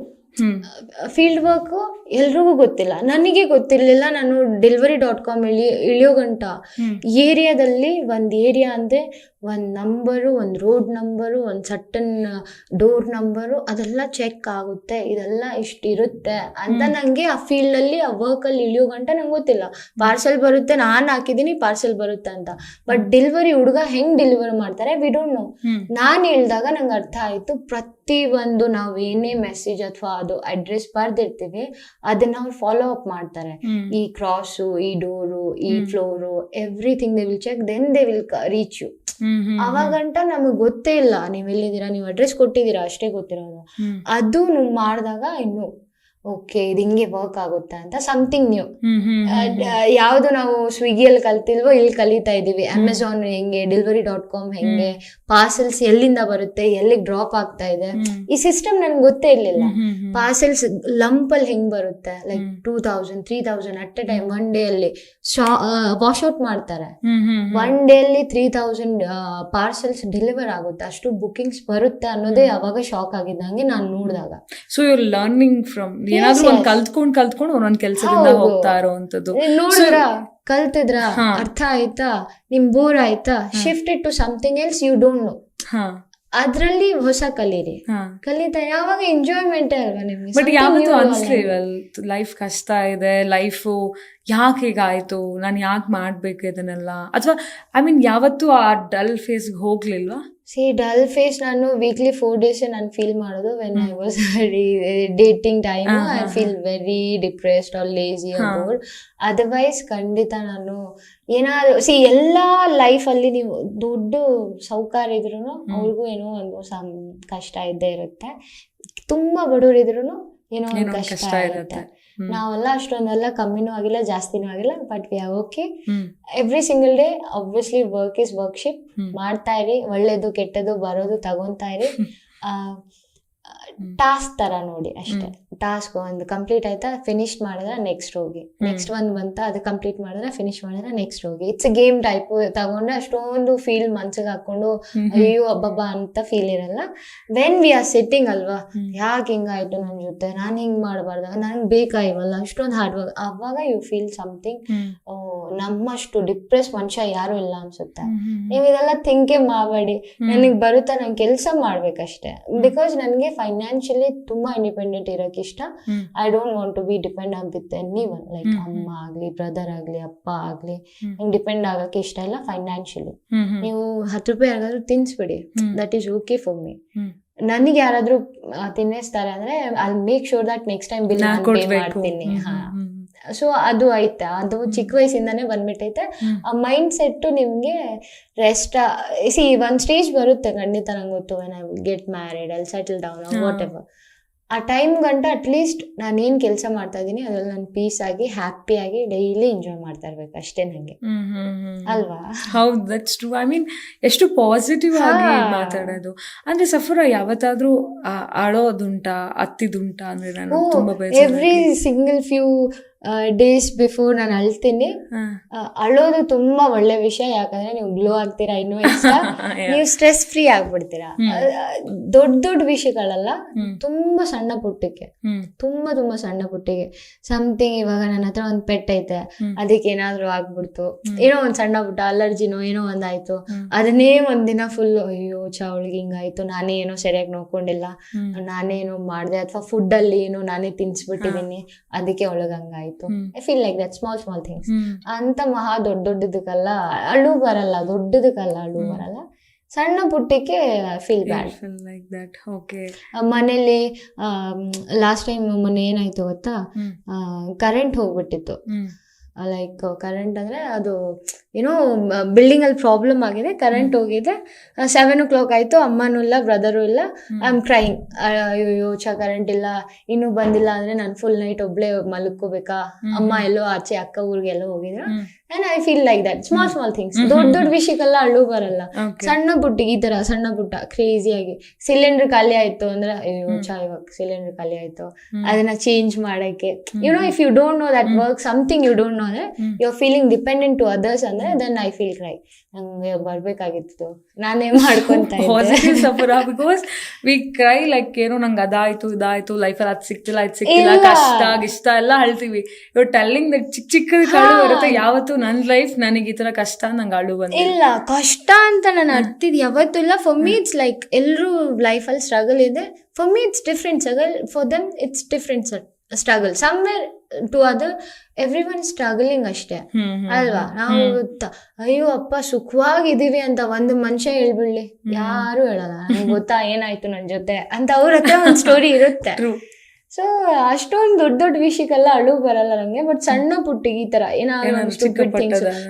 Speaker 3: Field work ಎಲ್ರಿಗೂ ಗೊತ್ತಿಲ್ಲ, ನನಗೆ ಗೊತ್ತಿರಲಿಲ್ಲ. ನಾನು Delivery.com ಇಳಿಯೋ ಗಂಟ ಏರಿಯಾದಲ್ಲಿ ಒಂದು ಏರಿಯಾ ಅಂದರೆ ಒಂದು ನಂಬರು, ಒಂದು ರೋಡ್ ನಂಬರು, ಒಂದು ಸಟನ್ ಡೋರ್ ನಂಬರು, ಅದೆಲ್ಲ ಚೆಕ್ ಆಗುತ್ತೆ, ಇದೆಲ್ಲ ಇಷ್ಟು ಇರುತ್ತೆ ಅಂತ ನನಗೆ ಆ ಫೀಲ್ಡಲ್ಲಿ ಆ ವರ್ಕಲ್ಲಿ ಇಳಿಯೋ ಗಂಟ ನಂಗೆ ಗೊತ್ತಿಲ್ಲ. ಪಾರ್ಸೆಲ್ ಬರುತ್ತೆ, ನಾನು ಹಾಕಿದ್ದೀನಿ ಪಾರ್ಸೆಲ್ ಬರುತ್ತೆ ಅಂತ. ಬಟ್ ಡೆಲಿವರಿ ಹುಡುಗ ಹೆಂಗೆ ಡೆಲಿವರಿ ಮಾಡ್ತಾರೆ ವಿ ಡೋಂಟ್ ನೋ. ನಾನು ಹೇಳಿದಾಗ ನಂಗೆ ಅರ್ಥ ಆಯಿತು, ಪ್ರತಿಯೊಂದು ನಾವು ಏನೇ ಮೆಸೇಜ್ ಅಥವಾ ಅದು ಅಡ್ರೆಸ್ ಬರ್ದಿರ್ತೀವಿ ಅದನ್ನ ಅವ್ರು ಫಾಲೋ ಅಪ್ ಮಾಡ್ತಾರೆ. ಈ ಕ್ರಾಸು, ಈ ಡೋರು, ಈ floor, everything they will check, then they will reach you. ಅವಾಗಂಟ ನಮಗ್ ಗೊತ್ತೇ ಇಲ್ಲ ನೀವು ಎಲ್ಲಿದ್ದೀರಾ, ನೀವು ಅಡ್ರೆಸ್ ಕೊಟ್ಟಿದ್ದೀರಾ ಅಷ್ಟೇ ಗೊತ್ತಿರೋದು. ಅದು ನೀವು ಮಾಡಿದಾಗ ಇನ್ನು ಓಕೆ ಇದು ಹಿಂಗೆ ವರ್ಕ್ ಆಗುತ್ತೆ ಅಂತ ಸಮಥಿಂಗ್ ನ್ಯೂ. ಯಾವುದು ನಾವು ಸ್ವಿಗ್ಗಿಯಲ್ಲಿ ಕಲ್ತಿಲ್ವೋ ಇಲ್ಲಿ ಕಲಿತಾ ಇದೀವಿ. ಅಮೆಝಾನ್ ಹೆಂಗೆ, Delivery.com ಹೆಂಗೆ, ಪಾರ್ಸೆಲ್ಸ್ ಎಲ್ಲಿಂದ ಬರುತ್ತೆ, ಎಲ್ಲಿಗೆ ಡ್ರಾಪ್ ಆಗ್ತಾ ಇದೆ, ಈ ಸಿಸ್ಟಮ್ ನನ್ಗೆ ಗೊತ್ತೇ ಇರ್ಲಿಲ್ಲ. ಪಾರ್ಸೆಲ್ಸ್ ಲಂಪಲ್ಲಿ ಹೆಂಗ್ ಬರುತ್ತೆ, like 2000 3000 at A time one day ಅಲ್ಲಿ ವಾಶ್ ಔಟ್ ಮಾಡ್ತಾರೆ. ಒನ್ ಡೇ ಅಲ್ಲಿ 3000 ಪಾರ್ಸೆಲ್ಸ್ ಡೆಲಿವರ್ ಆಗುತ್ತೆ, ಅಷ್ಟು ಬುಕಿಂಗ್ಸ್ ಬರುತ್ತೆ ಅನ್ನೋದೇ ಅವಾಗ ಶಾಕ್ ಆಗಿದ್ದಂಗೆ ನಾನು ನೋಡಿದಾಗ.
Speaker 2: So you are learning from ಏನಾದ್ರೂ ಒಂದು ಕಲ್ತ್ಕೊಂಡು ಒಂದೊಂದ್ ಕೆಲಸದಿಂದ ಹೋಗ್ತಾ ಇರೋವಂಥದ್ದು.
Speaker 3: ನೋಡಿದ್ರ ಕಲ್ತಿದ್ರ, ಅರ್ಥ ಆಯ್ತಾ, ನಿಮ್ ಬೋರ್ ಆಯ್ತಾ, shift it to something else you don't know. ಅದ್ರಲ್ಲಿ ಹೊಸ ಕಲಿತಾ ಯಾವಾಗ ಎಂಜಾಯ್ಮೆಂಟ್ ಅಲ್ವಾ ನಿಮ್ಗೆ.
Speaker 2: ಬಟ್ ಯಾವತ್ತೂ ಅನ್ಸ್ಲಿಲ್ಲ ಲೈಫ್ ಕಷ್ಟ ಇದೆ, ಲೈಫು ಯಾಕೆ ಹೀಗಾಯ್ತು, ನಾನು ಯಾಕೆ ಮಾಡ್ಬೇಕು ಇದನ್ನೆಲ್ಲ, ಅಥವಾ ಐ ಮೀನ್ ಯಾವತ್ತೂ ಆ ಡಲ್ ಫೇಸ್ಗೆ ಹೋಗ್ಲಿಲ್ವಾ?
Speaker 3: ಡಲ್ ಫೇಸ್ ನಾನು ವೀಕ್ಲಿ 4 days ನಾನು ಫೀಲ್ ಮಾಡೋದು when I was dating time. I feel very depressed or lazy or bored. Otherwise ಖಂಡಿತ ನಾನು ಏನಾದ್ರು ಎಲ್ಲ ಲೈಫಲ್ಲಿ ನೀವು ದೊಡ್ಡ ಸೌಕಾರ ಇದ್ರು ಅವ್ರಿಗೂ ಏನೋ ಒಂದು ಕಷ್ಟ ಇದ್ದೇ ಇರುತ್ತೆ. ತುಂಬಾ ಬಡವರಿದ್ರು ಏನೋ ಒಂದು ಕಷ್ಟ ಇರುತ್ತೆ. ನಾವೆಲ್ಲ ಅಷ್ಟೊಂದೆಲ್ಲ ಕಮ್ಮಿನೂ ಆಗಿಲ್ಲ ಜಾಸ್ತಿನೂ ಆಗಿಲ್ಲ, but we are okay. Every single day obviously work is worship. ಮಾಡ್ತಾ ಇರಿ, ಒಳ್ಳೇದು ಕೆಟ್ಟದ್ದು ಬರೋದು ತಗೊಂತಾ ಇರಿ. ಟಾಸ್ಕ್ ತರ ನೋಡಿ ಅಷ್ಟೇ. ಟಾಸ್ಕ್ ಒಂದು ಕಂಪ್ಲೀಟ್ ಆಯ್ತಾ, ಫಿನಿಶ್ ಮಾಡಿದ್ರೆ ನೆಕ್ಸ್ಟ್ ಹೋಗಿ, ನೆಕ್ಸ್ಟ್ ಒಂದು ಬಂತ ಅದು ಕಂಪ್ಲೀಟ್ ಮಾಡಿದ್ರೆ ಫಿನಿಶ್ ಮಾಡಿದ್ರೆ ನೆಕ್ಸ್ಟ್ ಹೋಗಿ. ಇಟ್ಸ್ ಗೇಮ್ ಟೈಪ್ ತಗೊಂಡ್ರೆ ಅಷ್ಟೊಂದು ಫೀಲ್ ಮನ್ಸಿಗೆ ಹಾಕೊಂಡು ಅಯ್ಯೋ ಅಬ್ಬಬ್ಬ ಅಂತ ಫೀಲ್ ಇರಲ್ಲ. ವೆನ್ ವಿ ಆರ್ ಸಿಟ್ಟಿಂಗ್ ಅಲ್ವಾ, ಯಾಕೆ ಹಿಂಗಾಯ್ತು ನನ್ನ ಜೊತೆ, ನಾನು ಹಿಂಗ್ ಮಾಡಬಾರ್ದಾಗ, ನನ್ಗೆ ಬೇಕಾಗಿವಲ್ಲ ಅಷ್ಟೊಂದು ಹಾರ್ಡ್ ವರ್ಕ್, ಅವಾಗ ಯು ಫೀಲ್ ಸಮಥಿಂಗ್. ನಮ್ಮಷ್ಟು ಡಿಪ್ರೆಸ್ ಮನುಷ್ಯ ಯಾರು ಇಲ್ಲ ಅನ್ಸುತ್ತೆ. ನೀವು ಇದೆಲ್ಲ ಥಿಂಕೇ ಮಾಡಬೇಡಿ, ನನಗೆ ಬರುತ್ತಾ ನಾನು ಕೆಲಸ ಮಾಡ್ಬೇಕಷ್ಟೇ. ಬಿಕಾಸ್ ನನಗೆ ಫೈನಾನ್ಷಿಯಲಿ ತುಂಬಾ ಇಂಡಿಪೆಂಡೆಂಟ್ ಇರೋಕೆ ಇಷ್ಟ. I don't want to be depend on with anyone, like ಅಮ್ಮ ಆಗ್ಲಿ, ಬ್ರದರ್ ಆಗ್ಲಿ, ಅಪ್ಪ ಆಗ್ಲಿ, ನಂಗೆ ಡಿಪೆಂಡ್ ಆಗಕ್ಕೆ ಇಷ್ಟ ಇಲ್ಲ ಫೈನಾನ್ಷಿಯಲಿ. ನೀವು 10 ರೂಪಾಯಿ ಯಾರಾದ್ರೂ ತಿನ್ಸ್ಬಿಡಿ, that is okay for me. ನನಗೆ ಯಾರಾದ್ರೂ ತಿನ್ನಿಸ್ತಾರೆ ಅಂದ್ರೆ I make sure that next time bill pay ಮಾಡ್ತೀನಿ. ಸೊ ಅದು ಆಯ್ತಾ, ಅದು ಚಿಕ್ಕ ವಯಸ್ಸಿಂದಾನೇ ಬಂದ್ಬಿಟ್ಟೈತೆ ಆ ಮೈಂಡ್ ಸೆಟ್. ನಿಮ್ಗೆ ರೆಸ್ಟ್ ಒಂದ್ ಸ್ಟೇಜ್ ಬರುತ್ತೆ ಖಂಡಿತ, ನಂಗೆ ಗೊತ್ತು. When I get married, I settle down, whatever. ಆ ಟೈಮ್ ಗಂಟ ಅಟ್ಲೀಸ್ಟ್ ನಾನೇನ್ ಕೆಲಸ ಮಾಡ್ತಾ ಇದೀನಿ ಅದ್ರಲ್ಲಿ ನಾನು ಪೀಸ್ ಆಗಿ ಹ್ಯಾಪಿ ಆಗಿ ಡೈಲಿ ಎಂಜಾಯ್ ಮಾಡ್ತಾ ಇರ್ಬೇಕು ಅಷ್ಟೇ ನಂಗೆ, ಅಲ್ವಾ? ಹೌದು,
Speaker 2: ದಟ್ಸ್ ಟ್ರೂ. ಐ ಮೀನ್ ಎಷ್ಟು ಪಾಸಿಟಿವ್ ಆಗಿ ಮಾತಾಡೋದು. ಅಂದ್ರೆ ಸಫುರಾ ಯಾವತ್ತಾದ್ರೂ ಅಳೋದುಂಟಾ, ಅತ್ತಿದುಂಟಾ? ಅಂದ್ರೆ ನಾನು ತುಂಬಾ
Speaker 3: every single few days before ನಾನು ಅಳ್ತೀನಿ. ಅಳೋದು ತುಂಬಾ ಒಳ್ಳೆ ವಿಷಯ, ಯಾಕಂದ್ರೆ ನೀವು ಗ್ಲೋ ಆಗ್ತೀರಾ ಇನ್ನೂ ಇಷ್ಟ, ನೀವು ಸ್ಟ್ರೆಸ್ ಫ್ರೀ ಆಗ್ಬಿಡ್ತೀರಾ. ದೊಡ್ಡ ದೊಡ್ಡ ವಿಷಯಗಳಲ್ಲ, ತುಂಬಾ ಸಣ್ಣ ಪುಟ್ಟಕ್ಕೆ, ತುಂಬಾ ತುಂಬಾ ಸಣ್ಣ ಪುಟ್ಟಿಗೆ ಸಮಥಿಂಗ್. ಇವಾಗ ನನ್ನ ಹತ್ರ ಒಂದ್ ಪೆಟ್ ಐತೆ, ಅದಕ್ಕೆ ಏನಾದ್ರು ಆಗ್ಬಿಡ್ತು, ಏನೋ ಒಂದ್ ಸಣ್ಣ ಪುಟ್ಟ ಅಲರ್ಜಿನೋ ಏನೋ ಒಂದಾಯ್ತು, ಅದನ್ನೇ ಒಂದಿನ ಫುಲ್ ಅಯ್ಯೋ ಅವಳಿಗೆ ಹಿಂಗಾಯ್ತು, ನಾನೇ ಏನೋ ಸರಿಯಾಗಿ ನೋಡ್ಕೊಂಡಿಲ್ಲ, ನಾನೇನೋ ಮಾಡ್ದೆ, ಅಥವಾ ಫುಡ್ ಅಲ್ಲಿ ಏನೋ ನಾನೇ ತಿನ್ಸ್ಬಿಟ್ಟಿದೀನಿ, ಅದಕ್ಕೆ ಒಳಗ ಹಂಗಾಯ್ತು. I feel like that, small small things ಅಂತ. ಮಹಾ ದೊಡ್ಡದಕ್ಕಲ್ಲ ಅಳು ಬರಲ್ಲ, ದೊಡ್ಡದಕ್ಕಲ್ಲ ಅಳು ಬರಲ್ಲ, ಸಣ್ಣ ಪುಟ್ಟಕ್ಕೆ feel bad
Speaker 2: like that. Okay.
Speaker 3: ಮನೇಲಿ ಲಾಸ್ಟ್ ಟೈಮ್ ಮೊನ್ನೆ ಏನಾಯ್ತು ಗೊತ್ತಾ, ಕರೆಂಟ್ ಹೋಗ್ಬಿಟ್ಟಿತ್ತು. ಲೈಕ್ ಕರೆಂಟ್ ಅಂದ್ರೆ ಅದು ಏನೋ ಬಿಲ್ಡಿಂಗ್ ಅಲ್ಲಿ ಪ್ರಾಬ್ಲಮ್ ಆಗಿದೆ, ಕರೆಂಟ್ ಹೋಗಿದೆ. 7 o'clock ಆಯ್ತು, ಅಮ್ಮನೂ ಇಲ್ಲ, ಬ್ರದರು ಇಲ್ಲ. ಐ ಆಮ್ ಕ್ರೈಂಗ್, ಅಯ್ಯೋ ಕರೆಂಟ್ ಇಲ್ಲ, ಇನ್ನೂ ಬಂದಿಲ್ಲ ಅಂದ್ರೆ ನಾನು ಫುಲ್ ನೈಟ್ ಒಬ್ಳೆ ಮಲ್ಕೋಬೇಕಾ, ಅಮ್ಮ ಎಲ್ಲೋ ಆಚೆ ಅಕ್ಕ ಊರಿಗೆ ಎಲ್ಲೋ ಹೋಗಿದ್ರು. And I feel like that, small small things. ದೊಡ್ಡ ದೊಡ್ಡ ವಿಷಯಕ್ಕೆಲ್ಲ ಅಳು ಬರಲ್ಲ, ಸಣ್ಣ ಪುಟ್ಟಿಗೆ ಈ ತರ ಸಣ್ಣ ಪುಟ್ಟ ಕ್ರೇಜಿಯಾಗಿ. ಸಿಲಿಂಡರ್ ಖಾಲಿ ಆಯ್ತು ಅಂದ್ರೆ ಅಯ್ಯೋ ಇವಾಗ ಸಿಲಿಂಡರ್ ಖಾಲಿ ಆಯ್ತು, ಅದನ್ನ ಚೇಂಜ್ ಮಾಡಕ್ಕೆ, you know, if you don't know that work something, you don't know ಅಂದ್ರೆ you are feeling dependent to others ಅಂದ್ರೆ ದೆನ್ ಐ ಫೀಲ್ ಕ್ರೈ. ನಂಗೆ ಬರ್ಬೇಕಾಗಿತ್ತು, ನಾನೇ ಮಾಡ್ಕೊಂತ
Speaker 2: ಬಿಕಾಸ್ ವಿ ಕ್ರೈ ಲೈಕ್ ಏನೋ ನಂಗೆ ಅದಾಯ್ತು ಇದಾಯ್ತು ಲೈಫಲ್ಲಿ ಅದು ಸಿಕ್ತಿಲ್ಲ ಇದು ಸಿಕ್ತಿಲ್ಲ, ಕಷ್ಟ ಇಷ್ಟ ಎಲ್ಲ ಅಳ್ತೀವಿ. ಇವ್ ಟೆಲ್ಲಿಂಗ್ ದಟ್ ಚಿಕ್ಕ ಚಿಕ್ಕದ ಕಾಳು ಬರುತ್ತೆ. ಯಾವತ್ತು ನನ್ನ ಲೈಫ್ ನನಗೆ ಈ ತರ ಕಷ್ಟ ನಂಗೆ ಅಳು ಬಂದಿಲ್ಲ.
Speaker 3: ಇಲ್ಲ, ಕಷ್ಟ ಅಂತ ನಾನು ಅರ್ತಿದ್ ಯಾವತ್ತೂ ಇಲ್ಲ. ಫಾರ್ ಮೀ ಇಟ್ಸ್ ಲೈಕ್ ಎಲ್ಲರೂ ಲೈಫಲ್ಲಿ ಸ್ಟ್ರಗಲ್ ಇದೆ. For me it's different struggle, for them it's different struggle. Somewhere to other everyone struggling ಅಷ್ಟೇ ಅಲ್ವಾ. ನಾವು ಅಯ್ಯೋ ಅಪ್ಪ ಸುಖವಾಗಿದೀವಿ ಅಂತ ಒಂದು ಮನುಷ್ಯ ಹೇಳ್ಬಿಡ್ಲಿ, ಯಾರು ಹೇಳಲ್ಲ. ನನಗೆ ಗೊತ್ತಾ ಏನಾಯ್ತು ನನ್ ಜೊತೆ ಅಂತ, ಅವ್ರ ಹತ್ರ ಒಂದು ಸ್ಟೋರಿ ಇರುತ್ತೆ. ಸೊ ಅಷ್ಟೊಂದು ದೊಡ್ಡ ದೊಡ್ಡ ವಿಷಯಕ್ಕೆಲ್ಲ ಅಳು ಬರಲ್ಲ ನಂಗೆ. ಬಟ್ ಸಣ್ಣ ಪುಟ್ಟಿಗೆ ಈ ತರ ಏನಾದ್ರು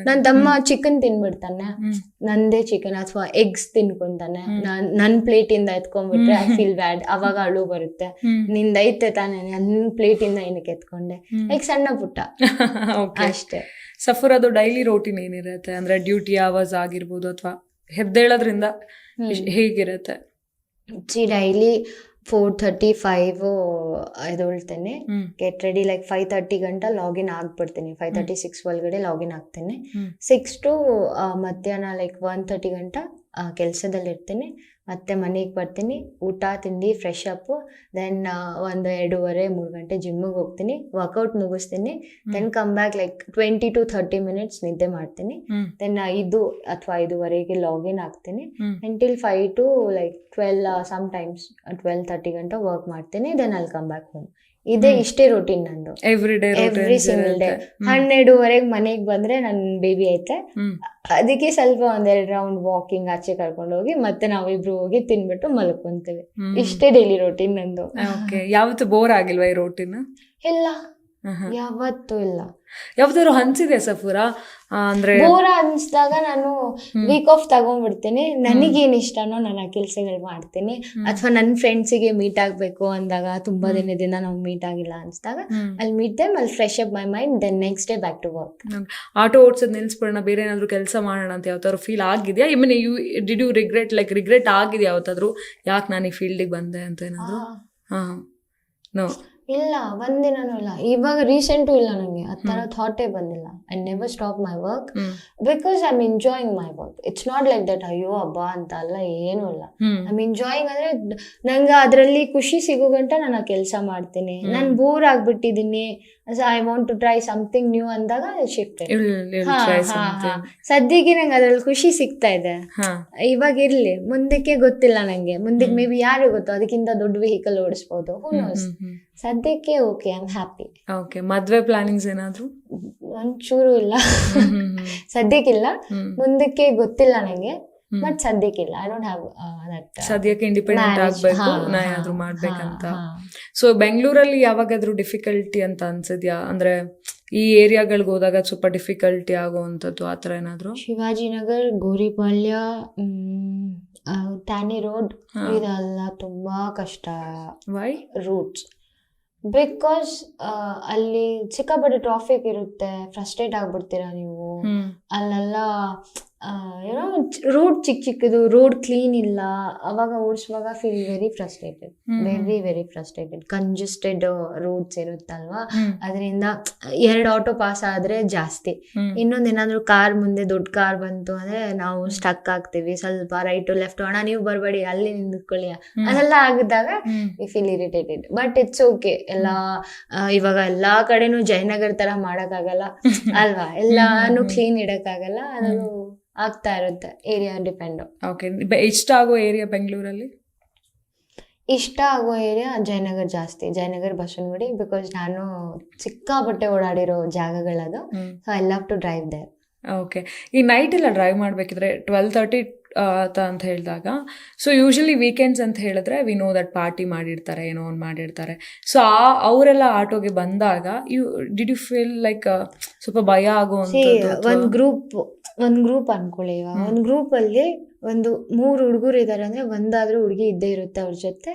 Speaker 3: ನನ್ನ ತಮ್ಮ ಚಿಕನ್ ತಿನ್ಬಿಡ್ತಾನೆ, ನಂದೇ ಚಿಕನ್ ಅಥವಾ ಎಗ್ಸ್ ತಿನ್ಕೊಂತಾನೆ, ನನ್ ಪ್ಲೇಟ್ ಇಂದ ಎತ್ಕೊಂಡ್ಬಿಟ್ರೆ ಐ ಫೀಲ್ ಬ್ಯಾಡ್, ಅವಾಗ ಅಳು ಬರುತ್ತೆ. ನಿಂದೈತೆ ತಾನೆ, ನನ್ ಪ್ಲೇಟ್ ಇಂದ ಏನಕ್ಕೆ ಎತ್ಕೊಂಡೆ, ಲೈಕ್ ಸಣ್ಣ ಪುಟ್ಟ ಅಷ್ಟೇ.
Speaker 2: ಸಫರ್ ಅದು ಡೈಲಿ ರೋಟೀನ್ ಏನಿರುತ್ತೆ ಅಂದ್ರೆ ಡ್ಯೂಟಿ ಅವರ್ಸ್ ಆಗಿರ್ಬೋದು ಅಥವಾ ಹೆದ್ದೇಳೋದ್ರಿಂದ ಹೇಗಿರುತ್ತೆ?
Speaker 3: ಡೈಲಿ 4:35 ಎದ್ದೇಳ್ತೇನೆ, ಗೆಟ್ ರೆಡಿ, ಲೈಕ್ 5:30 ಗಂಟೆ ಲಾಗಿನ್ ಆಗ್ಬಿಡ್ತೀನಿ. 5:36 ಒಳಗಡೆ ಲಾಗಿನ್ ಆಗ್ತೇನೆ. 6 to ಮಧ್ಯಾಹ್ನ ಲೈಕ್ 1:30 ಗಂಟೆ ಕೆಲಸದಲ್ಲಿ ಇರ್ತೀನಿ. ಮತ್ತೆ ಮನೆಗೆ ಬರ್ತೀನಿ, ಊಟ ತಿಂಡಿ ಫ್ರೆಶ್ ಅಪ್, ದೆನ್ 1-2:30-3 ಗಂಟೆ ಜಿಮ್ಮಿಗೆ ಹೋಗ್ತೀನಿ, ವರ್ಕೌಟ್ ಮುಗಿಸ್ತೀನಿ. Then come back like 20 to 30 minutes ನಿದ್ದೆ ಮಾಡ್ತೀನಿ. ದೆನ್ 5 ಅಥವಾ 5:30ಗೆ ಲಾಗಿನ್ ಆಗ್ತೀನಿ. ಅಂಟಿಲ್ 5 to like 12 ಸಮ್ಟೈಮ್ಸ್ 12:30 ಗಂಟೆ ವರ್ಕ್ ಮಾಡ್ತೀನಿ. Then I'll come back home. ಇಷ್ಟೇ ರೂಟೀನ್ ನಂದು, ಎವ್ರಿ ಸಿಂಗಲ್ ಡೇ. 12:30 ಮನೆಗೆ ಬಂದ್ರೆ ನನ್ ಬೇಬಿ ಐತೆ, ಅದಕ್ಕೆ ಸ್ವಲ್ಪ 1-2 ರೌಂಡ್ ವಾಕಿಂಗ್ ಆಚೆ ಕರ್ಕೊಂಡು ಹೋಗಿ ಮತ್ತೆ ನಾವಿಬ್ರು ಹೋಗಿ ತಿನ್ಬಿಟ್ಟು ಮಲ್ಕೊಂತೀವಿ. ಇಷ್ಟೇ ಡೈಲಿ ರೂಟೀನ್ ನಂದು.
Speaker 2: ಯಾವತ್ತು ಬೋರ್ ಆಗಿಲ್ವಾ ಈ ರೂಟೀನ್?
Speaker 3: ಇಲ್ಲ, ಯಾವತ್ತೂ ಇಲ್ಲ.
Speaker 2: ಯಾವ್ದಾದ್ರು ಅನ್ಸಿದೆ ಸಫೂರಾ ಅಂದ್ರೆ
Speaker 3: ಬೋರ್ ಅನ್ಸ್ದಾಗ ನಾನು ವೀಕ್ ಆಫ್ ತಗೊಂಡ್ಬಿಡ್ತೀನಿ. ನನಗೇನ್ ಇಷ್ಟನೋ ನಾನು ಆ ಕೆಲ್ಸಗಳು ಮಾಡ್ತೀನಿ. ಅಥವಾ ನನ್ನ ಫ್ರೆಂಡ್ಸಿಗೆ ಮೀಟ್ ಆಗ್ಬೇಕು ಅಂದಾಗ, ತುಂಬಾ ದಿನದಿಂದ ನಾವು ಮೀಟ್ ಆಗಿಲ್ಲ ಅನ್ಸ್ದಾಗ ಅಲ್ಲಿ ಮೀಟ್ ದೆಮ್, ಅಲ್ಲಿ fresh up my mind, then next day back to work.
Speaker 2: Auto ಓಡಿಸೋದು ನಿಲ್ಸ್ಬಿಡೋಣ, ಬೇರೆ ಏನಾದ್ರು ಕೆಲಸ ಮಾಡೋಣ ಅಂತ ಯಾವತ್ತಾದ್ರು ಫೀಲ್ ಆಗಿದೆಯಾ? I mean did you regret, like regret ಆಗಿದೆ ಯಾವತ್ತಾದ್ರು ಯಾಕೆ ನಾನು ಈ ಫೀಲ್ಡಿಗೆ ಬಂದೆ ಅಂತ ಏನಾದ್ರು? ನೋ,
Speaker 3: ಇಲ್ಲ, ಒಂದಿನೂ ಇಲ್ಲ. ಇವಾಗ ರೀಸೆಂಟು ಇಲ್ಲ, ನಂಗೆ ಆ ಥರ ಥಾಟೇ ಬಂದಿಲ್ಲ. I never stop my work because I am enjoying my work. It's not like that ಅಯ್ಯೋ ಹಬ್ಬ ಅಂತ ಅಲ್ಲ, ಏನೂ ಇಲ್ಲ. ಐ ಆಮ್ ಎಂಜಾಯಿಂಗ್ ಅಂದ್ರೆ ನಂಗೆ ಅದರಲ್ಲಿ ಖುಷಿ ಸಿಗೋ ಗಂಟ ನಾನು ಆ ಕೆಲಸ ಮಾಡ್ತೀನಿ. ನಾನು ಬೋರ್ ಆಗ್ಬಿಟ್ಟಿದ್ದೀನಿ, I want to try something new ಅಂದಾಗ ಶಿಫ್ಟ್. ಸದ್ಯಕ್ಕೆ ನಂಗೆ ಅದ್ರಲ್ಲಿ ಖುಷಿ ಸಿಗ್ತಾ ಇದೆ. ಇವಾಗ ಇರ್ಲಿ, ಮುಂದಕ್ಕೆ ಗೊತ್ತಿಲ್ಲ ನಂಗೆ. ಮುಂದಕ್ಕೆ ಮೇ ಬಿ ಯಾರು ಗೊತ್ತು, ಅದಕ್ಕಿಂತ ದೊಡ್ಡ ವೆಹಿಕಲ್ ಓಡಿಸ್ಬೋದು. ಸದ್ಯಕ್ಕೆ okay, I am happy.
Speaker 2: Okay, ಮದ್ವೆ ಪ್ಲಾನಿಂಗ್ಸ್ ಏನಾದ್ರು?
Speaker 3: ಒಂಚೂರು ಇಲ್ಲ, ಸದ್ಯಕ್ಕಿಲ್ಲ. ಮುಂದಕ್ಕೆ ಗೊತ್ತಿಲ್ಲ ನಂಗೆ, ಬಟ್ ಸದ್ಯಕ್ಕಿಲ್ಲ. I don't have that.
Speaker 2: ಸದ್ಯಕ್ಕೆ ಇಂಡಿಪೆಂಡೆಂಟ್ ಆಗ್ಬೇಕು, ನಾ ಏನಾದ್ರು ಮಾಡ್ಬೇಕಂತ. ಸೊ ಬೆಂಗಳೂರಲ್ಲಿ ಯಾವಾಗಾದ್ರೂ ಡಿಫಿಕಲ್ಟಿ ಅಂತ ಅನ್ಸಿದ್ಯಾ? ಅಂದ್ರೆ ಈ ಏರಿಯಾಗಳಿಗೆ ಹೋದಾಗ ಸ್ವಲ್ಪ ಡಿಫಿಕಲ್ಟಿ ಆಗುವಂಥದ್ದು ಆ ಥರ ಏನಾದ್ರು?
Speaker 3: ಶಿವಾಜಿನಗರ್, ಗೋರಿಪಾಳ್ಯ, ಟ್ಯಾನಿ ರೋಡ್, ಇದೆಲ್ಲ ತುಂಬಾ ಕಷ್ಟ.
Speaker 2: Y
Speaker 3: roots? ಬಿಕಾಸ್ ಅಲ್ಲಿ ಸಿಕ್ಕಾಪಟ್ಟೆ ಟ್ರಾಫಿಕ್ ಇರುತ್ತೆ, ಫ್ರಸ್ಟ್ರೇಟ್ ಆಗ್ಬಿಡ್ತೀರಾ ನೀವು. ಅಲ್ಲೆಲ್ಲ ಏನೋ ರೋಡ್ ಚಿಕ್ಕದು, ರೋಡ್ ಕ್ಲೀನ್ ಇಲ್ಲ, ಅವಾಗ ಓಡಿಸುವಾಗ feel very frustrated, very frustrated. Congested roads ಇರುತ್ತಲ್ವಾ, ಅದರಿಂದ 2 ಆಟೋ ಪಾಸ್ ಆದ್ರೆ ಜಾಸ್ತಿ. ಇನ್ನೊಂದ್ ಏನಾದ್ರು ಕಾರ್ ಮುಂದೆ ದೊಡ್ಡ ಕಾರ್ ಬಂತು ಅಂದ್ರೆ ನಾವು ಸ್ಟಕ್ ಆಗ್ತೀವಿ, ಸ್ವಲ್ಪ ರೈಟ್ ಲೆಫ್ಟ್, ಅಣ್ಣ ನೀವು ಬರ್ಬೇಡಿ ಅಲ್ಲಿ ನಿಂತ್ಕೊಳ್ಳಿ, ಅದೆಲ್ಲ ಆಗಿದಾಗ we feel irritated. But it's okay. ಇವಾಗ ಎಲ್ಲಾ ಕಡೆನೂ ಜಯನಗರ್ ತರ ಮಾಡಕ್ಕಾಗಲ್ಲ ಅಲ್ವಾ, ಎಲ್ಲಾನು ಕ್ಲೀನ್ ಇಡಕ್ಕಾಗಲ್ಲ, ಅದು ಆಗ್ತಾ ಇರುತ್ತೆ, ಏರಿಯಾ ಡಿಪೆಂಡ್.
Speaker 2: ಓಕೆ, ಇಷ್ಟ ಆಗೋ ಏರಿಯಾ ಬೆಂಗಳೂರಲ್ಲಿ?
Speaker 3: ಇಷ್ಟ ಆಗೋ ಏರಿಯಾ ಜಯನಗರ್ ಜಾಸ್ತಿ, ಜಯನಗರ್ ಬಸವನಗುಡಿ, ಬಿಕಾಸ್ ನಾನು ಸಿಕ್ಕಾಪಟ್ಟೆ ಓಡಾಡಿರೋ ಜಾಗಗಳದು. So I love to drive there.
Speaker 2: Okay, ಈ ನೈಟ್ ಎಲ್ಲ ಡ್ರೈವ್ ಮಾಡಬೇಕಿದ್ರೆ 12:30 ಅಂತ ಹೇಳಿದಾಗ, ಸೊ ಯೂಶಲಿ ವೀಕೆಂಡ್ಸ್ ಅಂತ ಹೇಳಿದ್ರೆ ವಿ ನೋ ದಟ್ ಪಾರ್ಟಿ ಮಾಡಿರ್ತಾರೆ, ಏನೋ ಒಂದು ಮಾಡಿರ್ತಾರೆ. ಸೊ ಅವರೆಲ್ಲ ಆಟೋಗೆ ಬಂದಾಗ ಡಿಡ್ ಯು ಫೀಲ್ ಲೈಕ್ ಸ್ವಲ್ಪ ಭಯ ಆಗುವಂಥದ್ದು?
Speaker 3: ಒಂದ್ ಗ್ರೂಪ್ ಅನ್ಕೊಳ್ಳಿ, ಇವಾಗ ಒಂದ್ ಗ್ರೂಪ್ ಅಲ್ಲಿ ಒಂದು 3 ಹುಡುಗರು ಇದಾರೆ ಅಂದ್ರೆ ಒಂದಾದ್ರೂ ಹುಡುಗಿ ಇದ್ದೇ ಇರುತ್ತೆ ಅವ್ರ ಜೊತೆ.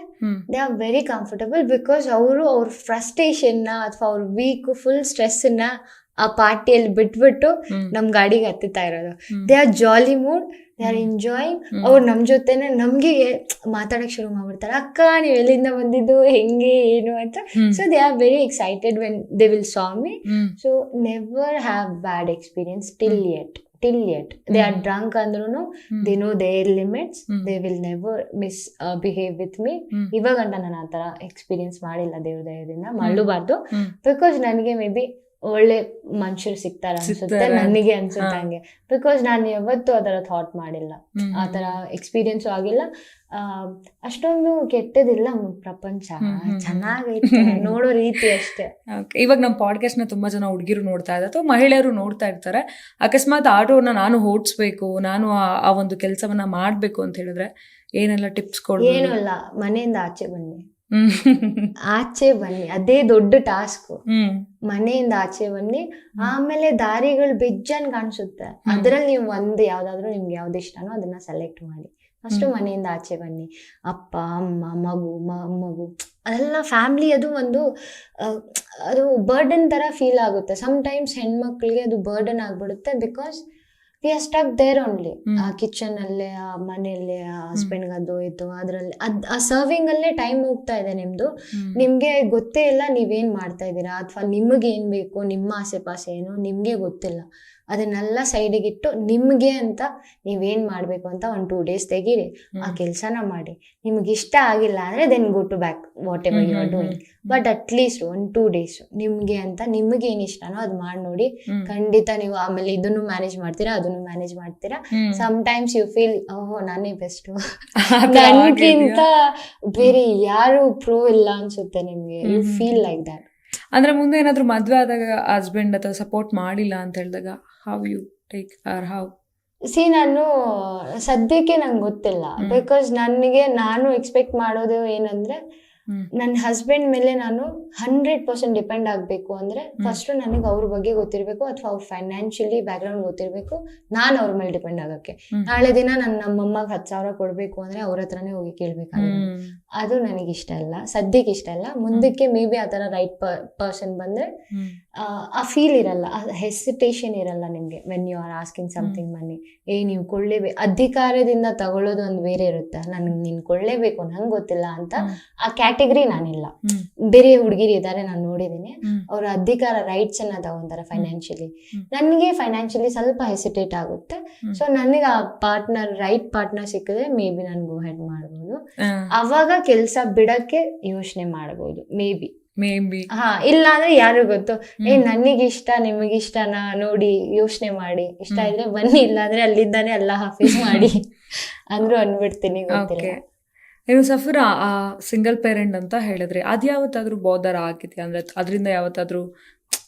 Speaker 3: They are very comfortable, because ಅವರು ಅವ್ರ ಫ್ರಸ್ಟ್ರೇಷನ್ ಅಥವಾ ಅವ್ರ ವೀಕ್ ಫುಲ್ ಸ್ಟ್ರೆಸ್ ನ ಆ ಪಾರ್ಟಿಯಲ್ಲಿ ಬಿಟ್ಬಿಟ್ಟು ನಮ್ ಗಾಡಿಗೆ ಹತ್ತುತ್ತಾ ಇರೋದು. They are jolly mood, they are enjoying. ಅವ್ರು ನಮ್ ಜೊತೆನೆ ನಮ್ಗೆ ಮಾತಾಡಕ್ ಶುರು ಮಾಡ್ಬಿಡ್ತಾರೆ, ಅಕ್ಕ ನೀವ್ ಎಲ್ಲಿಂದ ಬಂದಿದ್ದು, ಹೆಂಗೆ ಏನು ಅಂತ. So they are very excited when they will saw me. So never have bad experience till yet. They are drunk andrunu they know their limits. They will never misbehave with me. ಇವಾಗಂಟ ನಾನು ಆ ತರ experience ಮಾಡಿಲ್ಲ, ದೇವ್ರ ದಯದಿಂದ ಮಾಡಲೂಬಾರ್ದು. Because ನನಗೆ may be ಒಳ್ಳೆ ಮನುಷ್ಯರು ಸಿಗ್ತಾರ ಅನ್ಸುತ್ತೆ, ನನಗೆ ಅನ್ಸುತ್ತೆ ಹಂಗೆ. ಬಿಕಾಸ್ ನಾನು ಯಾವತ್ತೂ ಅದರ ಥಾಟ್ ಮಾಡಿಲ್ಲ, ಆ ತರ ಎಕ್ಸ್ಪೀರಿಯನ್ಸು ಆಗಿಲ್ಲ. ಅಷ್ಟೊಂದು ಕೆಟ್ಟದಿಲ್ಲ ಪ್ರಪಂಚ, ಚೆನ್ನಾಗೈತೆ ನೋಡೋ ರೀತಿ ಅಷ್ಟೇ.
Speaker 2: ಇವಾಗ ನಮ್ಮ ಪಾಡ್ಕಾಸ್ಟ್ ನ ತುಂಬಾ ಜನ ಹುಡುಗಿರು ನೋಡ್ತಾ ಇದ್ದಾರೆ ಅಥವಾ ಮಹಿಳೆಯರು ನೋಡ್ತಾ ಇರ್ತಾರೆ. ಅಕಸ್ಮಾತ್ ಆಟೋನ ನಾನು ಓಡಿಸ್ಬೇಕು, ನಾನು ಆ ಒಂದು ಕೆಲಸವನ್ನ ಮಾಡ್ಬೇಕು ಅಂತ ಹೇಳಿದ್ರೆ ಏನೆಲ್ಲ ಟಿಪ್ಸ್ ಕೊಡ್ಬೋದು?
Speaker 3: ಏನು ಇಲ್ಲ, ಮನೆಯಿಂದ ಆಚೆ ಬನ್ನಿ, ಅದೇ ದೊಡ್ಡ ಟಾಸ್ಕ್. ಮನೆಯಿಂದ ಆಚೆ ಬನ್ನಿ, ಆಮೇಲೆ ದಾರಿಗಳು ಬೆಜ್ಜನ್ ಕಾಣಿಸುತ್ತೆ, ಅದ್ರಲ್ಲಿ ನೀವು ಯಾವ್ದಾದ್ರು ನಿಮ್ಗೆ ಯಾವ್ದು ಇಷ್ಟನೋ ಅದನ್ನ ಸೆಲೆಕ್ಟ್ ಮಾಡಿ. ಅಷ್ಟು ಮನೆಯಿಂದ ಆಚೆ ಬನ್ನಿ. ಅಪ್ಪ ಅಮ್ಮ ಮಗು ಅದೆಲ್ಲ ಫ್ಯಾಮಿಲಿ, ಅದು ಅದು ಬರ್ಡನ್ ತರ ಫೀಲ್ ಆಗುತ್ತೆ. ಸಮ್ಟೈಮ್ಸ್ ಹೆಣ್ಮಕ್ಳಿಗೆ ಅದು ಬರ್ಡನ್ ಆಗ್ಬಿಡುತ್ತೆ, because we are stuck there only. ಆ ಕಿಚನ್ ಅಲ್ಲೇ, ಆ ಮನೆಯಲ್ಲೇ, ಆ ಹಸ್ಬೆಂಡ್ಗೆ ಅದು ಇತ್ತು, ಅದ್ರಲ್ಲಿ ಆ ಸರ್ವಿಂಗ್ ಅಲ್ಲೇ ಟೈಮ್ ಹೋಗ್ತಾ ಇದೆ ನಿಮ್ದು. ನಿಮ್ಗೆ ಗೊತ್ತೇ ಇಲ್ಲ ನೀವೇನ್ ಮಾಡ್ತಾ ಇದ್ದೀರಾ, ಅಥವಾ ನಿಮಗೆ ಏನ್ ಬೇಕು, ನಿಮ್ಮ ಆಸೆ ಪಾಸೆ ಏನು ನಿಮ್ಗೆ ಗೊತ್ತಿಲ್ಲ. ಅದನ್ನೆಲ್ಲ ಸೈಡಿಗಿಟ್ಟು ನಿಮ್ಗೆ ಅಂತ ನೀವೇನ್ ಮಾಡ್ಬೇಕು ಅಂತ 1-2 days ತೆಗೀರಿ, ಆ ಕೆಲ್ಸನ ಮಾಡಿ. ನಿಮ್ಗೆ ಇಷ್ಟ ಆಗಿಲ್ಲ ಅಂದ್ರೆ then go to back whatever you are doing. But at least 1-2 days ನಿಮ್ಗೆ ಅಂತ ನಿಮ್ಗೆ ಏನ್ ಇಷ್ಟನೋ ಅದು ಮಾಡಿ ನೋಡಿ. ಖಂಡಿತ ನೀವು ಆಮೇಲೆ ಇದನ್ನು ಮ್ಯಾನೇಜ್ ಮಾಡ್ತೀರಾ, ಅದನ್ನು ಮ್ಯಾನೇಜ್ ಮಾಡ್ತೀರಾ. ಸಮ್ಟೈಮ್ಸ್ ಯು ಫೀಲ್ ಓಹೋ ನಾನೇ ಬೆಸ್ಟ್, ನನ್ಗಿಂತ ಬೇರೆ ಯಾರು ಪ್ರೋ ಇಲ್ಲ ಅನ್ಸುತ್ತೆ ನಿಮ್ಗೆ. You feel like that.
Speaker 2: ಅಂದ್ರೆ ಮುಂದೆ ಏನಾದ್ರು ಮದ್ವೆ ಆದಾಗ ಹಸ್ಬೆಂಡ್ ಅಥವಾ ಸಪೋರ್ಟ್ ಮಾಡಿಲ್ಲ ಅಂತ ಹೇಳಿದಾಗ how you take or how?
Speaker 3: ನಾನು ಸದ್ಯಕ್ಕೆ ನಂಗೆ ಗೊತ್ತಿಲ್ಲ, ಬಿಕಾಸ್ ನಾನು ಎಕ್ಸ್ಪೆಕ್ಟ್ ಮಾಡೋದು ಏನಂದ್ರೆ, ನನ್ನ ಹಸ್ಬೆಂಡ್ ಮೇಲೆ ನಾನು 100% ಡಿಪೆಂಡ್ ಆಗ್ಬೇಕು ಅಂದ್ರೆ ಫಸ್ಟ್ ನನಗೆ ಅವ್ರ ಬಗ್ಗೆ ಗೊತ್ತಿರ್ಬೇಕು, ಅಥವಾ ಅವ್ರ ಫೈನಾನ್ಷಿಯಲಿ ಬ್ಯಾಕ್ಗ್ರೌಂಡ್ ಗೊತ್ತಿರ್ಬೇಕು, ನಾನು ಅವ್ರ ಮೇಲೆ ಡಿಪೆಂಡ್ ಆಗಕ್ಕೆ. ನಾಳೆ ದಿನ ನಮ್ಮಮ್ಮಗೆ 10,000 ಕೊಡ್ಬೇಕು ಅಂದ್ರೆ ಅವ್ರ ಹತ್ರನೇ ಹೋಗಿ ಕೇಳ್ಬೇಕಾಗುತ್ತೆ. ಅದು ನನಗೆ ಇಷ್ಟ ಇಲ್ಲ, ಸದ್ಯಕ್ಕೆ ಇಷ್ಟ ಇಲ್ಲ. ಮುಂದಕ್ಕೆ ಮೇ ಬಿ ಆ ತರ ರೈಟ್ ಪರ್ಸನ್ ಬಂದ್ರೆ ಆ ಫೀಲ್ ಇರಲ್ಲ, ಆ ಹೆಸಿಟೇಷನ್ ಇರಲ್ಲ ನಿಮ್ಗೆ. When you are asking something money, ನೀವು ಕೊಳ್ಳೇಬೇಕು, ಅಧಿಕಾರದಿಂದ ತಗೊಳ್ಳೋದು ಒಂದು ಬೇರೆ ಇರುತ್ತೆ. ನೀನ್ ಕೊಳ್ಳೇಬೇಕು, ನಂಗೆ ಗೊತ್ತಿಲ್ಲ ಅಂತ ಆ ಕ್ಯಾಟಗರಿ ನಾನಿಲ್ಲ. ಬೇರೆ ಹುಡುಗಿರಿ ಇದಾರೆ, ನಾನು ನೋಡಿದೀನಿ, ಅವ್ರ ಅಧಿಕಾರ ರೈಟ್ಸ್ ಅನ್ನ ತಗೊಂತಾರೆ ಫೈನಾನ್ಷಿಯಲಿ. ನನಗೆ ಫೈನಾನ್ಷಿಯಲಿ ಸ್ವಲ್ಪ ಹೆಸಿಟೇಟ್ ಆಗುತ್ತೆ. ಸೊ ನನಗೆ ಆ ರೈಟ್ ಪಾರ್ಟ್ನರ್ ಸಿಕ್ಕಿದ್ರೆ ಮೇ ಬಿ ನಾನು ಗೋ ಹೆಡ್ ಮಾಡ್ಬೋದು. ಅವಾಗ ಕೆಲ್ಸ ಬಿಡಕ್ಕೆ ಯೋಚನೆ ಮಾಡಬಹುದು ಮೇ ಬಿ. ಇಲ್ಲ ಅಂದ್ರೆ ಯಾರು ಗೊತ್ತು, ನನಗಿಷ್ಟ ನಿಮಗಿಷ್ಟನಾ ನೋಡಿ ಯೋಚನೆ ಮಾಡಿ, ಇಷ್ಟ ಇದ್ರೆ ಬನ್ನಿ, ಇಲ್ಲ ಅಂದ್ರೆ ಅಲ್ಲಿಂದಾನೆ ಎಲ್ಲ ಹಾಫೀಸ್ ಮಾಡಿ ಅಂದ್ರೂ ಅನ್ಬಿಡ್ತೀನಿ. ಗೊತ್ತಿಲ್ಲ.
Speaker 2: ನೀವು ಸಫಿರಾ ಸಿಂಗಲ್ ಪೇರೆಂಟ್ ಅಂತ ಹೇಳಿದ್ರಿ, ಅದ್ಯಾವತ್ತಾದ್ರೂ ಬೋಧರ ಆಗಿದೆಯಾ? ಅಂದ್ರೆ ಅದರಿಂದ ಯಾವತ್ತಾದ್ರೂ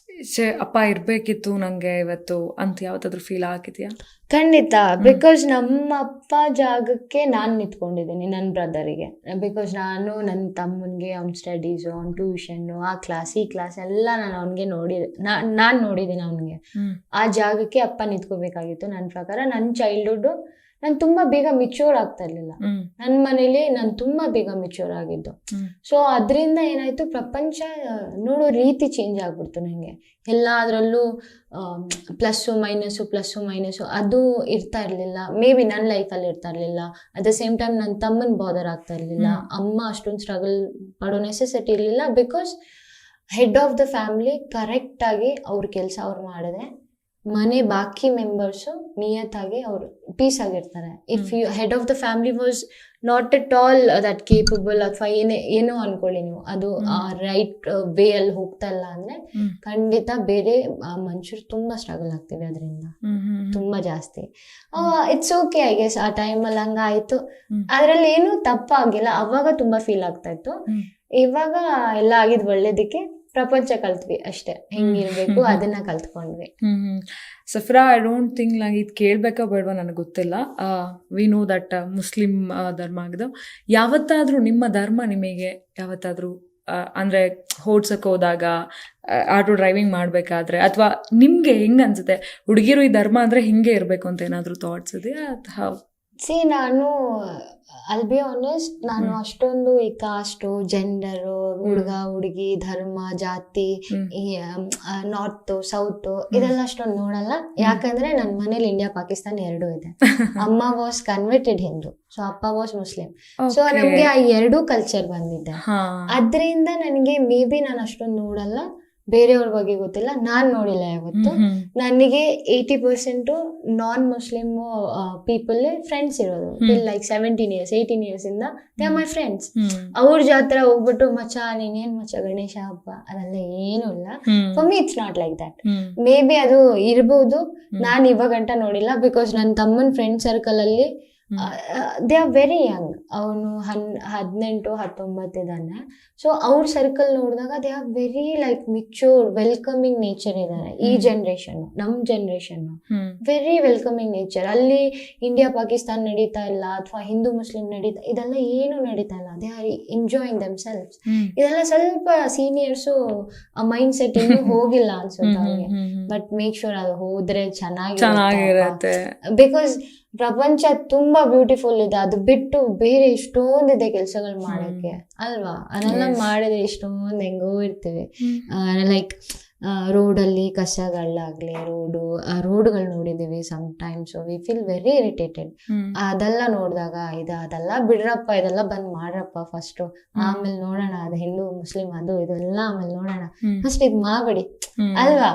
Speaker 2: ಅಪ್ಪ ಇರ್ಬೇಕಿತ್ತು ನಂಗೆ ಇವತ್ತು ಅಂತ ಯಾವತ್ತಾದ್ರೂ ಫೀಲ್ ಆಗಿದೆಯಾ?
Speaker 3: ಖಂಡಿತ. ಬಿಕಾಸ್ ನಮ್ಮ ಅಪ್ಪ ಜಾಗಕ್ಕೆ ನಾನು ನಿಂತ್ಕೊಂಡಿದ್ದೀನಿ ನನ್ನ ಬ್ರದರಿಗೆ. ಬಿಕಾಸ್ ನಾನು ನನ್ನ ತಮ್ಮನಿಗೆ ಅವ್ನ ಸ್ಟಡೀಸು, ಅವ್ನ ಟ್ಯೂಷನ್ನು, ಆ ಕ್ಲಾಸ್ ಈ ಕ್ಲಾಸ್ ಎಲ್ಲ ನಾನು ಅವ್ನಿಗೆ ನಾನು ನೋಡಿದ್ದೀನಿ. ಅವ್ನಿಗೆ ಆ ಜಾಗಕ್ಕೆ ಅಪ್ಪ ನಿಂತ್ಕೋಬೇಕಾಗಿತ್ತು ನನ್ನ ಪ್ರಕಾರ. ನನ್ನ ಚೈಲ್ಡ್ಹುಡ್ ನಾನು ತುಂಬಾ ಬೇಗ ಮಿಚ್ಯೂರ್ ಆಗ್ತಾ ಇರ್ಲಿಲ್ಲ. ನನ್ನ ಮನೇಲಿ ನಾನು ತುಂಬಾ ಬೇಗ ಮಿಚ್ಯೂರ್ ಆಗಿದ್ದು. ಸೊ ಅದರಿಂದ ಏನಾಯ್ತು, ಪ್ರಪಂಚ ನೋಡೋ ರೀತಿ ಚೇಂಜ್ ಆಗ್ಬಿಡ್ತು ನಂಗೆ. ಎಲ್ಲಾದ್ರಲ್ಲೂ ಪ್ಲಸ್ಸು ಮೈನಸ್ಸು ಅದು ಇರ್ತಾ ಇರ್ಲಿಲ್ಲ. ಮೇ ಬಿ ನನ್ನ ಲೈಫಲ್ಲಿ ಇರ್ತಾ ಇರ್ಲಿಲ್ಲ. ಅಟ್ ದ ಸೇಮ್ ಟೈಮ್ ನನ್ನ ತಮ್ಮನ್ ಬಾದರ್ ಆಗ್ತಾ ಇರ್ಲಿಲ್ಲ. ಅಮ್ಮ ಅಷ್ಟೊಂದು ಸ್ಟ್ರಗಲ್ ಪಡೋ ನೆಸೆಸಿಟಿ ಇರ್ಲಿಲ್ಲ. Because head of the family correct ಆಗಿ ಅವ್ರ ಕೆಲಸ ಅವ್ರು ಮಾಡಿದ್ರೆ ಮನೆ ಬಾಕಿ ಮೆಂಬರ್ಸು ನಿಯತ್ತಾಗಿ ಅವರು ಪೀಸ್ ಆಗಿರ್ತಾರೆ. If you head of the family was not at all that capable ಅಥವಾ ಏನೋ ಅನ್ಕೊಳ್ಳಿ ನೀವು, ಅದು ರೈಟ್ ವೇ ಅಲ್ಲಿ ಹೋಗ್ತಾ ಇಲ್ಲ ಅಂದ್ರೆ ಖಂಡಿತ ಬೇರೆ ಮನುಷ್ಯರು ತುಂಬಾ ಸ್ಟ್ರಗಲ್ ಆಗ್ತಿದೆ ಅದರಿಂದ, ತುಂಬಾ ಜಾಸ್ತಿ. It's okay I guess. ಆ ಟೈಮಲ್ಲಿ ಹಂಗಾಯ್ತು, ಅದ್ರಲ್ಲಿ ಏನು ತಪ್ಪಾಗಿಲ್ಲ. ಅವಾಗ ತುಂಬಾ ಫೀಲ್ ಆಗ್ತಾ ಇತ್ತು. ಇವಾಗ ಎಲ್ಲ ಆಗಿದ್ ಒಳ್ಳೇದಕ್ಕೆ ಪ್ರಪಂಚ ಕಲ್ತ್ವಿ ಅಷ್ಟೇ, ಹೆಂಗಿರ್ಬೇಕು ಅದನ್ನ ಕಲ್ತ್ಕೊಂಡ್ವಿ.
Speaker 2: ಸಫ್ರಾ, ಐ ಡೋಂಟ್ ಥಿಂಕ್ ನಂಗೆ ಇದು ಕೇಳ್ಬೇಕಾ ಬೇಡವಾ ನನಗೆ ಗೊತ್ತಿಲ್ಲ. ವಿ ನೋ ದಟ್ ಮುಸ್ಲಿಂ ಧರ್ಮ ಆಗಿದೆ. ಯಾವತ್ತಾದ್ರೂ ನಿಮ್ಮ ಧರ್ಮ ನಿಮಗೆ ಯಾವತ್ತಾದ್ರೂ ಅಂದ್ರೆ ಓಡ್ಸಕ್ ಹೋದಾಗ, ಆಟೋ ಡ್ರೈವಿಂಗ್ ಮಾಡ್ಬೇಕಾದ್ರೆ, ಅಥವಾ ನಿಮ್ಗೆ ಹೆಂಗ್ ಅನ್ಸುತ್ತೆ ಹುಡುಗಿರು ಈ ಧರ್ಮ ಅಂದ್ರೆ ಹಿಂಗೆ ಇರ್ಬೇಕು ಅಂತ ಏನಾದ್ರು ಥಾಟ್ಸ್ ಇದೆಯಾ?
Speaker 3: ನಾನು ಅಲ್ ಬಿ ಆನೆಸ್ಟ್, ನಾನು ಅಷ್ಟೊಂದು ಈ ಕಾಸ್ಟು, ಜೆಂಡರು, ಹುಡುಗ ಹುಡುಗಿ, ಧರ್ಮ, ಜಾತಿ, ನಾರ್ತ್ ಸೌತ್ ಇದೆಲ್ಲ ಅಷ್ಟೊಂದು ನೋಡಲ್ಲ. ಯಾಕಂದ್ರೆ ನನ್ನ ಮನೇಲಿ ಇಂಡಿಯಾ ಪಾಕಿಸ್ತಾನ ಎರಡೂ ಇದೆ. ಅಮ್ಮ ವಾಸ್ ಕನ್ವರ್ಟೆಡ್ ಹಿಂದೂ, ಸೊ ಅಪ್ಪ ವಾಸ್ ಮುಸ್ಲಿಂ. ಸೊ ನಮ್ಗೆ ಆ ಎರಡೂ ಕಲ್ಚರ್ ಬಂದಿದೆ. ಅದ್ರಿಂದ ನನಗೆ ಮೇ ಬಿ ನಾನು ಅಷ್ಟೊಂದು ನೋಡಲ್ಲ. ಬೇರೆಯವ್ರ ಬಗ್ಗೆ ಗೊತ್ತಿಲ್ಲ, ನಾನ್ ನೋಡಿಲ್ಲ ಯಾವತ್ತು. ನನಗೆ 80% ನಾನ್ ಮುಸ್ಲಿಮ್ ಪೀಪಲ್ ಫ್ರೆಂಡ್ಸ್ ಇರೋದು. ಲೈಕ್ 17 years 18 years ಇಂದ ದೇ ಆರ್ ಮೈ ಫ್ರೆಂಡ್ಸ್. ಅವ್ರ ಜಾತ್ರೆ ಹೋಗ್ಬಿಟ್ಟು ಮಚ್ಚ ನೀನೇನ್ ಮಚ್ಚ ಗಣೇಶ ಹಬ್ಬ ಅದೆಲ್ಲ ಏನು ಇಲ್ಲ. For me it's not like that. Maybe ಅದು ಇರ್ಬೋದು, ನಾನ್ ಇವಾಗಂಟ ನೋಡಿಲ್ಲ. ಬಿಕಾಸ್ ನನ್ನ ತಮ್ಮನ ಫ್ರೆಂಡ್ ಸರ್ಕಲ್ ಅಲ್ಲಿ ದೇ ಆರ್ ವೆರಿ ಯಂಗ್. ಅವನು 18-19 ಇದ್ದಾನೆ. ಸೊ ಅವ್ರ ಸರ್ಕಲ್ ನೋಡಿದಾಗ they are very like mature, welcoming nature ಇದ್ದಾರೆ. ಈ ಜನರೇಷನ್, ನಮ್ ಜನರೇಷನ್ ವೆರಿ ವೆಲ್ಕಮಿಂಗ್ ನೇಚರ್. ಅಲ್ಲಿ ಇಂಡಿಯಾ ಪಾಕಿಸ್ತಾನ ನಡೀತಾ ಇಲ್ಲ, ಅಥವಾ ಹಿಂದೂ ಮುಸ್ಲಿಂ ನಡೀತಾ, ಇದೆಲ್ಲ ಏನು ನಡೀತಾ ಇಲ್ಲ. They are enjoying them selves. ಇದೆಲ್ಲ ಸ್ವಲ್ಪ ಸೀನಿಯರ್ಸು ಮೈಂಡ್ ಸೆಟ್ ಇನ್ನೂ ಹೋಗಿಲ್ಲ ಅನ್ಸುತ್ತೆ ಅವ್ರಿಗೆ. ಬಟ್ ಮೇಕ್ ಶೂರ್ ಅದು ಹೋದ್ರೆ ಚೆನ್ನಾಗಿರುತ್ತೆ. ಬಿಕಾಸ್ ಪ್ರಪಂಚ ತುಂಬಾ ಬ್ಯೂಟಿಫುಲ್ ಇದೆ. ಅದು ಬಿಟ್ಟು ಬೇರೆ ಎಷ್ಟೊಂದಿದೆ ಕೆಲ್ಸಗಳು ಮಾಡಕ್ಕೆ ಅಲ್ವಾ? ಅದೆಲ್ಲ ಮಾಡಿದ್ರೆ ಎಷ್ಟೊಂದು ಹೆಂಗೋ ಇರ್ತೀವಿ. ಲೈಕ್ ರೋಡಲ್ಲಿ ಕಸಗಳಾಗ್ಲಿ, ರೋಡ್ಗಳು ನೋಡಿದೀವಿ sometimes we feel very irritated. ಅದೆಲ್ಲ ನೋಡಿದಾಗ ಅದೆಲ್ಲ ಬಿಡ್ರಪ್ಪ, ಇದೆಲ್ಲ ಬಂದ್ ಮಾಡ್ರಪ್ಪ ಫಸ್ಟ್, ಆಮೇಲೆ ನೋಡೋಣ. ಅದು ಹಿಂದೂ ಮುಸ್ಲಿಂ ಅದು ಇದೆಲ್ಲ ಆಮೇಲೆ ನೋಡೋಣ, ಫಸ್ಟ್ ಇದ್ ಮಾಡ್ಬೇಡಿ ಅಲ್ವಾ?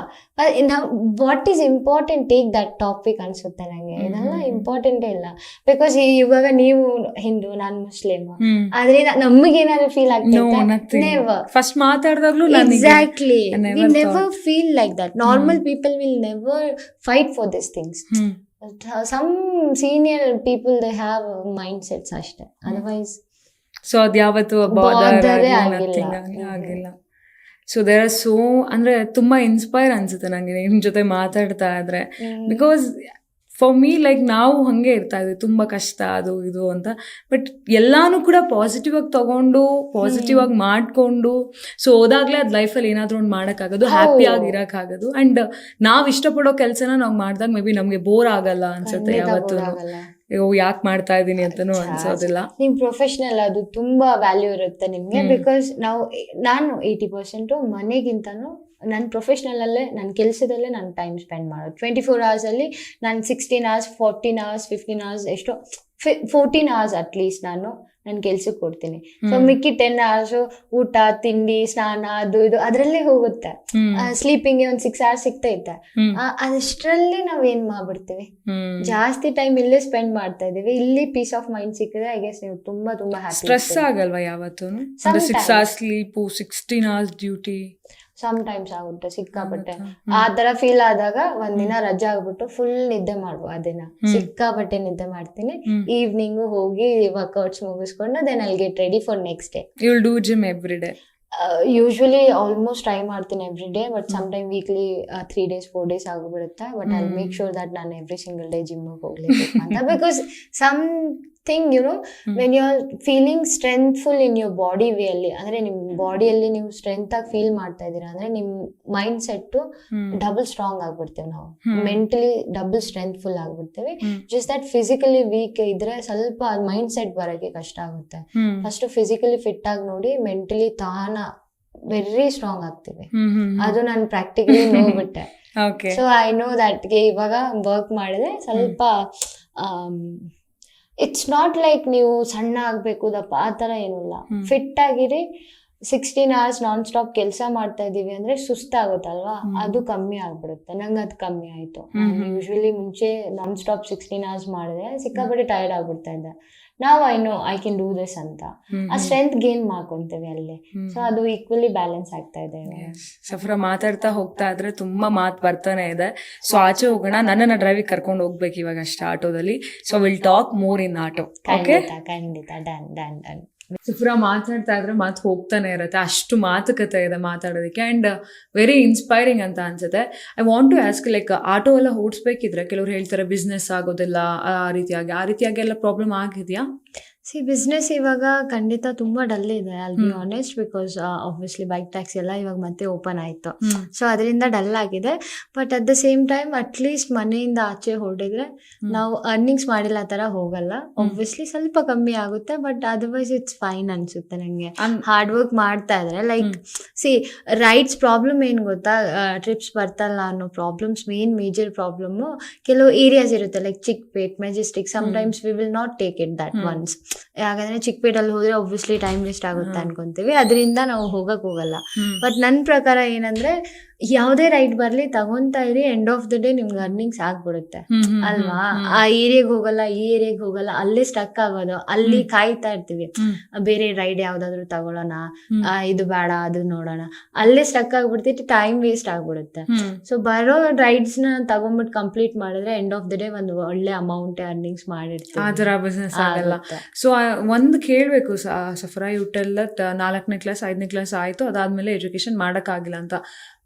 Speaker 3: What is important, take that topic ಅನ್ಸುತ್ತೆ ನಂಗೆ. ಇದೆಲ್ಲ ಇಂಪಾರ್ಟೆಂಟೇ ಇಲ್ಲ. ಬಿಕಾಸ್ ಇವಾಗ ನೀವು ಹಿಂದೂ, ನಾನ್ ಮುಸ್ಲಿಂ, ಆದ್ರೆ ನಮಗೇನಾದ್ರು ಫೀಲ್ ಆಗ್ತದೆ?
Speaker 2: ಫಸ್ಟ್ ಮಾತಾಡಿದಾಗ್ಲೂ
Speaker 3: exactly, we never feel like that. Normal people will never fight for these things. Some senior people, they have mindsets ಅಷ್ಟೇ. Otherwise
Speaker 2: ಸೊ ಅದು ಯಾವತ್ತು ಆಗಿಲ್ಲ. ಸೊ ದೇರ್ ಆರ್ ಸೋ, ಅಂದ್ರೆ ತುಂಬಾ ಇನ್ಸ್ಪೈರ್ ಅನ್ಸುತ್ತೆ ನಂಗೆ ನಿಮ್ ಜೊತೆ ಮಾತಾಡ್ತಾ ಇದ್ರೆ. ಬಿಕಾಸ್ ಫಾರ್ ಮೀ ಲೈಕ್ ನಾವು ಹಂಗೆ ಇರ್ತಾ ಇದ್ವಿ, ತುಂಬಾ ಕಷ್ಟ ಅದು ಇದು ಅಂತ. ಬಟ್ ಎಲ್ಲಾನು ಕೂಡ ಪಾಸಿಟಿವ್ ಆಗಿ ತಗೊಂಡು, ಪಾಸಿಟಿವ್ ಆಗಿ ಮಾಡ್ಕೊಂಡು, ಸೊ ಹೋದಾಗ್ಲೇ ಅದ್ ಲೈಫಲ್ಲಿ ಏನಾದ್ರು ಒಂದು ಮಾಡೋಕ್ಕಾಗೋದು, ಹ್ಯಾಪಿ ಆಗಿ ಇರಕ್ಕಾಗೋದು. ಅಂಡ್ ನಾವ್ ಇಷ್ಟಪಡೋ ಕೆಲ್ಸನ ನಾವ್ ಮಾಡ್ದಾಗ ಮೇ ಬಿ ನಮ್ಗೆ ಬೋರ್ ಆಗಲ್ಲ ಅನ್ಸುತ್ತೆ ಯಾವತ್ತು. ಯಾಕೆ ಮಾಡ್ತಾ ಇದೀನಿ ಅಂತಾನು ಅನ್ಸೋದಿಲ್ಲ.
Speaker 3: ನಿಮ್ ಪ್ರೊಫೆಷನಲ್ ಅದು ತುಂಬಾ ವ್ಯಾಲ್ಯೂ ಇರುತ್ತೆ ನಿಮ್ಗೆ. ಬಿಕಾಸ್ ನಾನು 80% ಮನೆಗಿಂತನೂ ನನ್ನ ಪ್ರೊಫೆಷ್ನಲ್ ಅಲ್ಲೇ, ನನ್ನ ಕೆಲಸದಲ್ಲೇ ನಾನು ಟೈಮ್ ಸ್ಪೆಂಡ್ ಮಾಡೋದು. 24 hours ಅಲ್ಲಿ ನಾನು 16 hours 14 hours 15 hours ಎಷ್ಟೋ 14 hours ಅಟ್ಲೀಸ್ಟ್ ನಾನು ನನ್ನ ಕೆಲ್ಸಕ್ಕೆ ಕೊಡ್ತೀನಿ. ಸೊ ಮಿಕ್ಕಿ 10 hours ಊಟ ತಿಂಡಿ ಸ್ನಾನ ಅದು ಇದು ಅದ್ರಲ್ಲೇ ಹೋಗುತ್ತೆ. ಸ್ಲೀಪಿಂಗ್ ಒಂದು 6 hours ಸಿಗ್ತೈತೆ. ಅಷ್ಟರಲ್ಲಿ ನಾವ್ ಏನ್ ಮಾಡ್ಬಿಡ್ತೀವಿ, ಜಾಸ್ತಿ ಟೈಮ್ ಇಲ್ಲೇ ಸ್ಪೆಂಡ್ ಮಾಡ್ತಾ ಇದೀವಿ. ಇಲ್ಲಿ ಪೀಸ್ ಆಫ್ ಮೈಂಡ್ ಸಿಕ್ಕಿದ್ರೆ ಐ ಗೆಸ್ ನೀವು ತುಂಬಾ ತುಂಬಾ ಹ್ಯಾಪಿ.
Speaker 2: ಸ್ಟ್ರೆಸ್ ಆಗಲ್ವಾ ಯಾವತ್ತೂ? 6 hours sleep, 16 hours duty
Speaker 3: sometimes ಆಗುತ್ತೆ ಸಿಕ್ಕಾಪಟ್ಟೆ. ಆ ತರ ಫೀಲ್ ಆದಾಗ ಒಂದಿನ ರಜಾ ಆಗ್ಬಿಟ್ಟು ಫುಲ್ ನಿದ್ದೆ ಮಾಡುವ. ದಿನ ಸಿಕ್ಕಾಪಟ್ಟೆ ನಿದ್ದೆ ಮಾಡ್ತೀನಿ. ಈವ್ನಿಂಗ್ ಹೋಗಿ ವರ್ಕೌಟ್ಸ್ ಮುಗಿಸ್ಕೊಂಡು then I'll get ready for next day.
Speaker 2: You will do gym every day?
Speaker 3: Usually almost try ಮಾಡ್ತೀನಿ every day. But some time weekly 3 days 4 days ಆಗಿಬಿಡುತ್ತೆ. But I make sure that ನಾನು every single day gym ಹೋಗ್ಲೇಬೇಕು ಅಂತ. Because thing when you are feeling strengthful in your body way ಅಲ್ಲಿ, ಅಂದ್ರೆ ನಿಮ್ ಬಾಡಿಯಲ್ಲಿ ನೀವು ಸ್ಟ್ರೆಂತ್ ಆಗಿ ಫೀಲ್ ಮಾಡ್ತಾ ಇದೀರಾ ಅಂದ್ರೆ ನಿಮ್ ಮೈಂಡ್ ಸೆಟ್ ಡಬಲ್ ಸ್ಟ್ರಾಂಗ್ ಆಗ್ಬಿಡ್ತೇವೆ ನಾವು, ಮೆಂಟಲಿ ಡಬಲ್ ಸ್ಟ್ರೆಂತ್ಫುಲ್ ಆಗ್ಬಿಡ್ತೇವೆ. ಜಸ್ಟ್ ದಟ್ ಫಿಸಿಕಲಿ ವೀಕ್ ಇದ್ರೆ ಸ್ವಲ್ಪ ಮೈಂಡ್ ಸೆಟ್ ಬರೋಕೆ ಕಷ್ಟ ಆಗುತ್ತೆ. ಫಸ್ಟ್ ಫಿಸಿಕಲಿ ಫಿಟ್ ಆಗಿ ನೋಡಿ, ಮೆಂಟಲಿ ತಾನ ವೆರಿ ಸ್ಟ್ರಾಂಗ್ ಆಗ್ತೀವಿ. ಅದು ನಾನು ಪ್ರಾಕ್ಟಿಕಲಿ ನೋಡ್ಬಿಟ್ಟೆ. ಸೊ ಐ ನೋ ದಟ್ಗೆ ಇವಾಗ ವರ್ಕ್ ಮಾಡಿದ್ರೆ ಸ್ವಲ್ಪ ಇಟ್ಸ್ ನಾಟ್ ಲೈಕ್ ನೀವು ಸಣ್ಣ ಆಗ್ಬೇಕು ದಪ್ಪ ಆ ತರ ಏನಿಲ್ಲ, ಫಿಟ್ ಆಗಿರಿ. 16 hours ನಾನ್ ಸ್ಟಾಪ್ ಕೆಲಸ ಮಾಡ್ತಾ ಇದೀವಿ ಅಂದ್ರೆ ಸುಸ್ತಾಗುತ್ತಲ್ವಾ, ಅದು ಕಮ್ಮಿ ಆಗ್ಬಿಡುತ್ತೆ. ನಂಗೆ ಅದು ಕಮ್ಮಿ ಆಯ್ತು. ಯೂಶಲಿ ಮುಂಚೆ ನಾನ್ ಸ್ಟಾಪ್ 16 hours ಮಾಡಿದ್ರೆ ಸಿಕ್ಕಾಪಟ್ಟೆ ಟೈರ್ಡ್ ಆಗ್ಬಿಡ್ತಾ ಇದ್ದೆ. ನಾವು I no I can do this ಅಂತ ಆ ಸ್ಟ್ರೆಂತ್ ಗೇನ್ ಮಾಡ್ಕೊಂತೀವಿ ಅಲ್ಲಿ. ಸೊ ಅದು ಈಕ್ವಲಿ ಬ್ಯಾಲೆನ್ಸ್ ಆಗ್ತಾ ಇದೆ.
Speaker 2: ಸಫ್ರಾ ಮಾತಾಡ್ತಾ ಹೋಗ್ತಾ ಇದ್ರೆ ತುಂಬಾ ಮಾತು ಬರ್ತಾನೆ ಇದೆ. ಸೊ ಆಚೆ ಹೋಗೋಣ, ನನ್ನನ್ನ ಡ್ರೈವಿಂಗ್ ಕರ್ಕೊಂಡು ಹೋಗ್ಬೇಕು ಇವಾಗ ಅಷ್ಟೇ ಆಟೋದಲ್ಲಿ. So will talk more in auto.
Speaker 3: ಖಂಡಿತ ಡನ್ ಡನ್ ಡನ್.
Speaker 2: ಸಫ್ರಾ ಮಾತಾಡ್ತಾ ಇದ್ರೆ ಮಾತು ಹೋಗ್ತಾನೆ ಇರುತ್ತೆ, ಅಷ್ಟು ಮಾತುಕತೆ ಇದೆ ಮಾತಾಡೋದಕ್ಕೆ. ಅಂಡ್ ವೆರಿ ಇನ್ಸ್ಪೈರಿಂಗ್ ಅಂತ ಅನ್ಸುತ್ತೆ. I want to ask, like auto ಎಲ್ಲ ಓಡಿಸ್ಬೇಕಿದ್ರೆ ಕೆಲವ್ರು ಹೇಳ್ತಾರೆ ಬಿಸ್ನೆಸ್ ಆಗೋದಿಲ್ಲ ಆ ರೀತಿಯಾಗಿ ಎಲ್ಲ ಪ್ರಾಬ್ಲಮ್ ಆಗಿದೆಯಾ?
Speaker 3: ಬಿಸ್ನೆಸ್ ಇವಾಗ ಖಂಡಿತ ತುಂಬಾ ಡಲ್ ಇದೆ, I'll be honest, because obviously bike taxi ಎಲ್ಲ ಇವಾಗ ಮತ್ತೆ ಓಪನ್ ಆಯ್ತು. ಸೊ ಅದರಿಂದ ಡಲ್ ಆಗಿದೆ. But at the same time at least ಮನೆಯಿಂದ ಆಚೆ ಹೊರಡಿದ್ರೆ ನಾವು ಅರ್ನಿಂಗ್ಸ್ ಮಾಡಿಲ್ಲ ತರ ಹೋಗಲ್ಲ. ಆಬ್ವಿಯಸ್ಲಿ ಸ್ವಲ್ಪ ಕಮ್ಮಿ ಆಗುತ್ತೆ, ಬಟ್ ಅದರ್ವೈಸ್ ಇಟ್ಸ್ ಫೈನ್ ಅನ್ಸುತ್ತೆ ನಂಗೆ. ಹಾರ್ಡ್ ವರ್ಕ್ ಮಾಡ್ತಾ ಇದ್ರೆ ಲೈಕ್ ರೈಡ್ಸ್ ಪ್ರಾಬ್ಲಮ್ ಏನ್ ಗೊತ್ತಾ, ಟ್ರಿಪ್ಸ್ ಬರ್ತಲ್ಲ ಅನ್ನೋ ಪ್ರಾಬ್ಲಮ್ಸ್, ಮೇಜರ್ ಪ್ರಾಬ್ಲಮ್ ಕೆಲವು ಏರಿಯಾಸ್ ಇರುತ್ತೆ like Chickpet, Majestic. Sometimes we will not take it that once. ಯಾಕಂದ್ರೆ ಚಿಕ್ಕಪೇಟಲ್ಲಿ ಹೋದ್ರೆ ಆಬ್ವಿಯಸ್ಲಿ ಟೈಮ್ ವೇಸ್ಟ್ ಆಗುತ್ತೆ ಅನ್ಕೊಂತೀವಿ, ಅದರಿಂದ ನಾವು ಹೋಗಕ್ ಹೋಗಲ್ಲ. ಬಟ್ ನನ್ನ ಪ್ರಕಾರ ಏನಂದ್ರೆ ಯಾವುದೇ ರೈಡ್ ಬರ್ಲಿ ತಗೊಂತಾ ಇರಿ, ಎಂಡ್ ಆಫ್ ದ ಡೇ ನಿಮ್ಗೆ ಅರ್ನಿಂಗ್ಸ್ ಆಗ್ಬಿಡುತ್ತೆ ಅಲ್ವಾ. ಆ ಏರಿಯಾಗೆ ಹೋಗಲ್ಲ, ಈ ಏರಿಯಾಗೆ ಹೋಗಲ್ಲ, ಅಲ್ಲೇ ಸ್ಟಕ್ ಆಗೋದು, ಅಲ್ಲಿ ಕಾಯ್ತಾ ಇರ್ತೀವಿ ಬೇರೆ ರೈಡ್ ಯಾವ್ದಾದ್ರು ತಗೊಳ್ಳೋಣ, ಇದು ಬೇಡ ಅದು ನೋಡೋಣ, ಅಲ್ಲೇ ಸ್ಟಕ್ ಆಗ್ಬಿಡ್ತೈತಿ, ಟೈಮ್ ವೇಸ್ಟ್ ಆಗ್ಬಿಡುತ್ತೆ. ಸೊ ಬರೋ ರೈಡ್ಸ್ ನ ತಗೊಂಡ್ಬಿಟ್ಟು ಕಂಪ್ಲೀಟ್ ಮಾಡಿದ್ರೆ ಎಂಡ್ ಆಫ್ ದ ಡೇ ಒಂದು ಒಳ್ಳೆ ಅಮೌಂಟ್ ಅರ್ನಿಂಗ್ಸ್ ಮಾಡಿರ್ತೀವಿ.
Speaker 2: ಆ ತರ ಬಿಸ್ನೆಸ್ ಆಗಲ್ಲ. ಸೊ ಒಂದು ಕೇಳಬೇಕು ಸಫ್ರಾ, ಇವುಟೆಲ್ಲ 4ನೇ ಕ್ಲಾಸ್ 5ನೇ ಕ್ಲಾಸ್ ಆಯ್ತು, ಅದಾದ್ಮೇಲೆ ಎಜುಕೇಶನ್ ಮಾಡೋಕ್ಕಾಗಿಲ್ಲ ಅಂತ.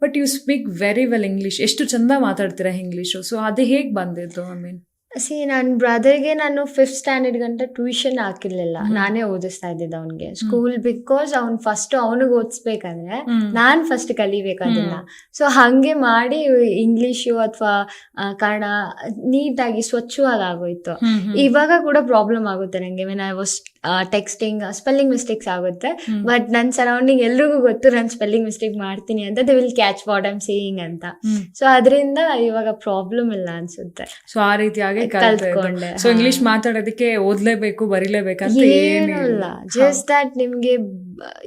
Speaker 2: But you speak very well English, ಎಷ್ಟು ಚಂದ ಮಾತಾಡ್ತೀರಾ ಇಂಗ್ಲೀಷು. ಸೊ ಅದು ಹೇಗೆ ಬಂದಿದ್ದು? ಐ ಮೀನ್
Speaker 3: ನನ್ನ ಬ್ರದರ್ಗೆ ನಾನು 5th ಸ್ಟ್ಯಾಂಡರ್ಡ್ ಗಂಟ ಟ್ಯೂಷನ್ ಹಾಕಿರ್ಲಿಲ್ಲ, ನಾನೇ ಓದಿಸ್ತಾ ಇದ್ದಿದ್ದು ಅವನಿಗೆ ಸ್ಕೂಲ್. ಬಿಕಾಸ್ ಅವ್ನು ಫಸ್ಟ್ ಅವನಿಗೆ ಓದಿಸ್ಬೇಕಂದ್ರೆ ನಾನ್ ಫಸ್ಟ್ ಕಲಿಬೇಕು ಅದನ್ನ. ಸೊ ಹಂಗೆ ಮಾಡಿ ಇಂಗ್ಲಿಷು ಅಥವಾ ಕನ್ನಡ ನೀಟಾಗಿ ಸ್ವಚ್ಛವಾಗಿ ಆಗೋಯ್ತು. ಇವಾಗ ಕೂಡ ಪ್ರಾಬ್ಲಮ್ ಆಗುತ್ತೆ ನಂಗೆ, when I was texting spelling mistakes ಆಗುತ್ತೆ. ಬಟ್ ನನ್ನ ಸರೌಂಡಿಂಗ್ ಎಲ್ರಿಗೂ ಗೊತ್ತು ನಾನು ಸ್ಪೆಲ್ಲಿಂಗ್ ಮಿಸ್ಟೇಕ್ ಮಾಡ್ತೀನಿ ಅಂತ, they will catch what I'm saying ಅಂತ. ಸೊ ಅದರಿಂದ ಇವಾಗ ಪ್ರಾಬ್ಲಮ್ ಇಲ್ಲ ಅನ್ಸುತ್ತೆ.
Speaker 2: ಸೊ ಆ ರೀತಿಯಾಗಿ ಕಲ್ತ್ಕೊಂಡೆ. ಸೊ ಇಂಗ್ಲಿಷ್ ಮಾತಾಡೋದಕ್ಕೆ ಓದ್ಲೇಬೇಕು ಬರೀಲೇಬೇಕಂತ
Speaker 3: ಏನೂ ಇಲ್ಲ, ಜಸ್ಟ್ ದಟ್ ನಿಮ್ಗೆ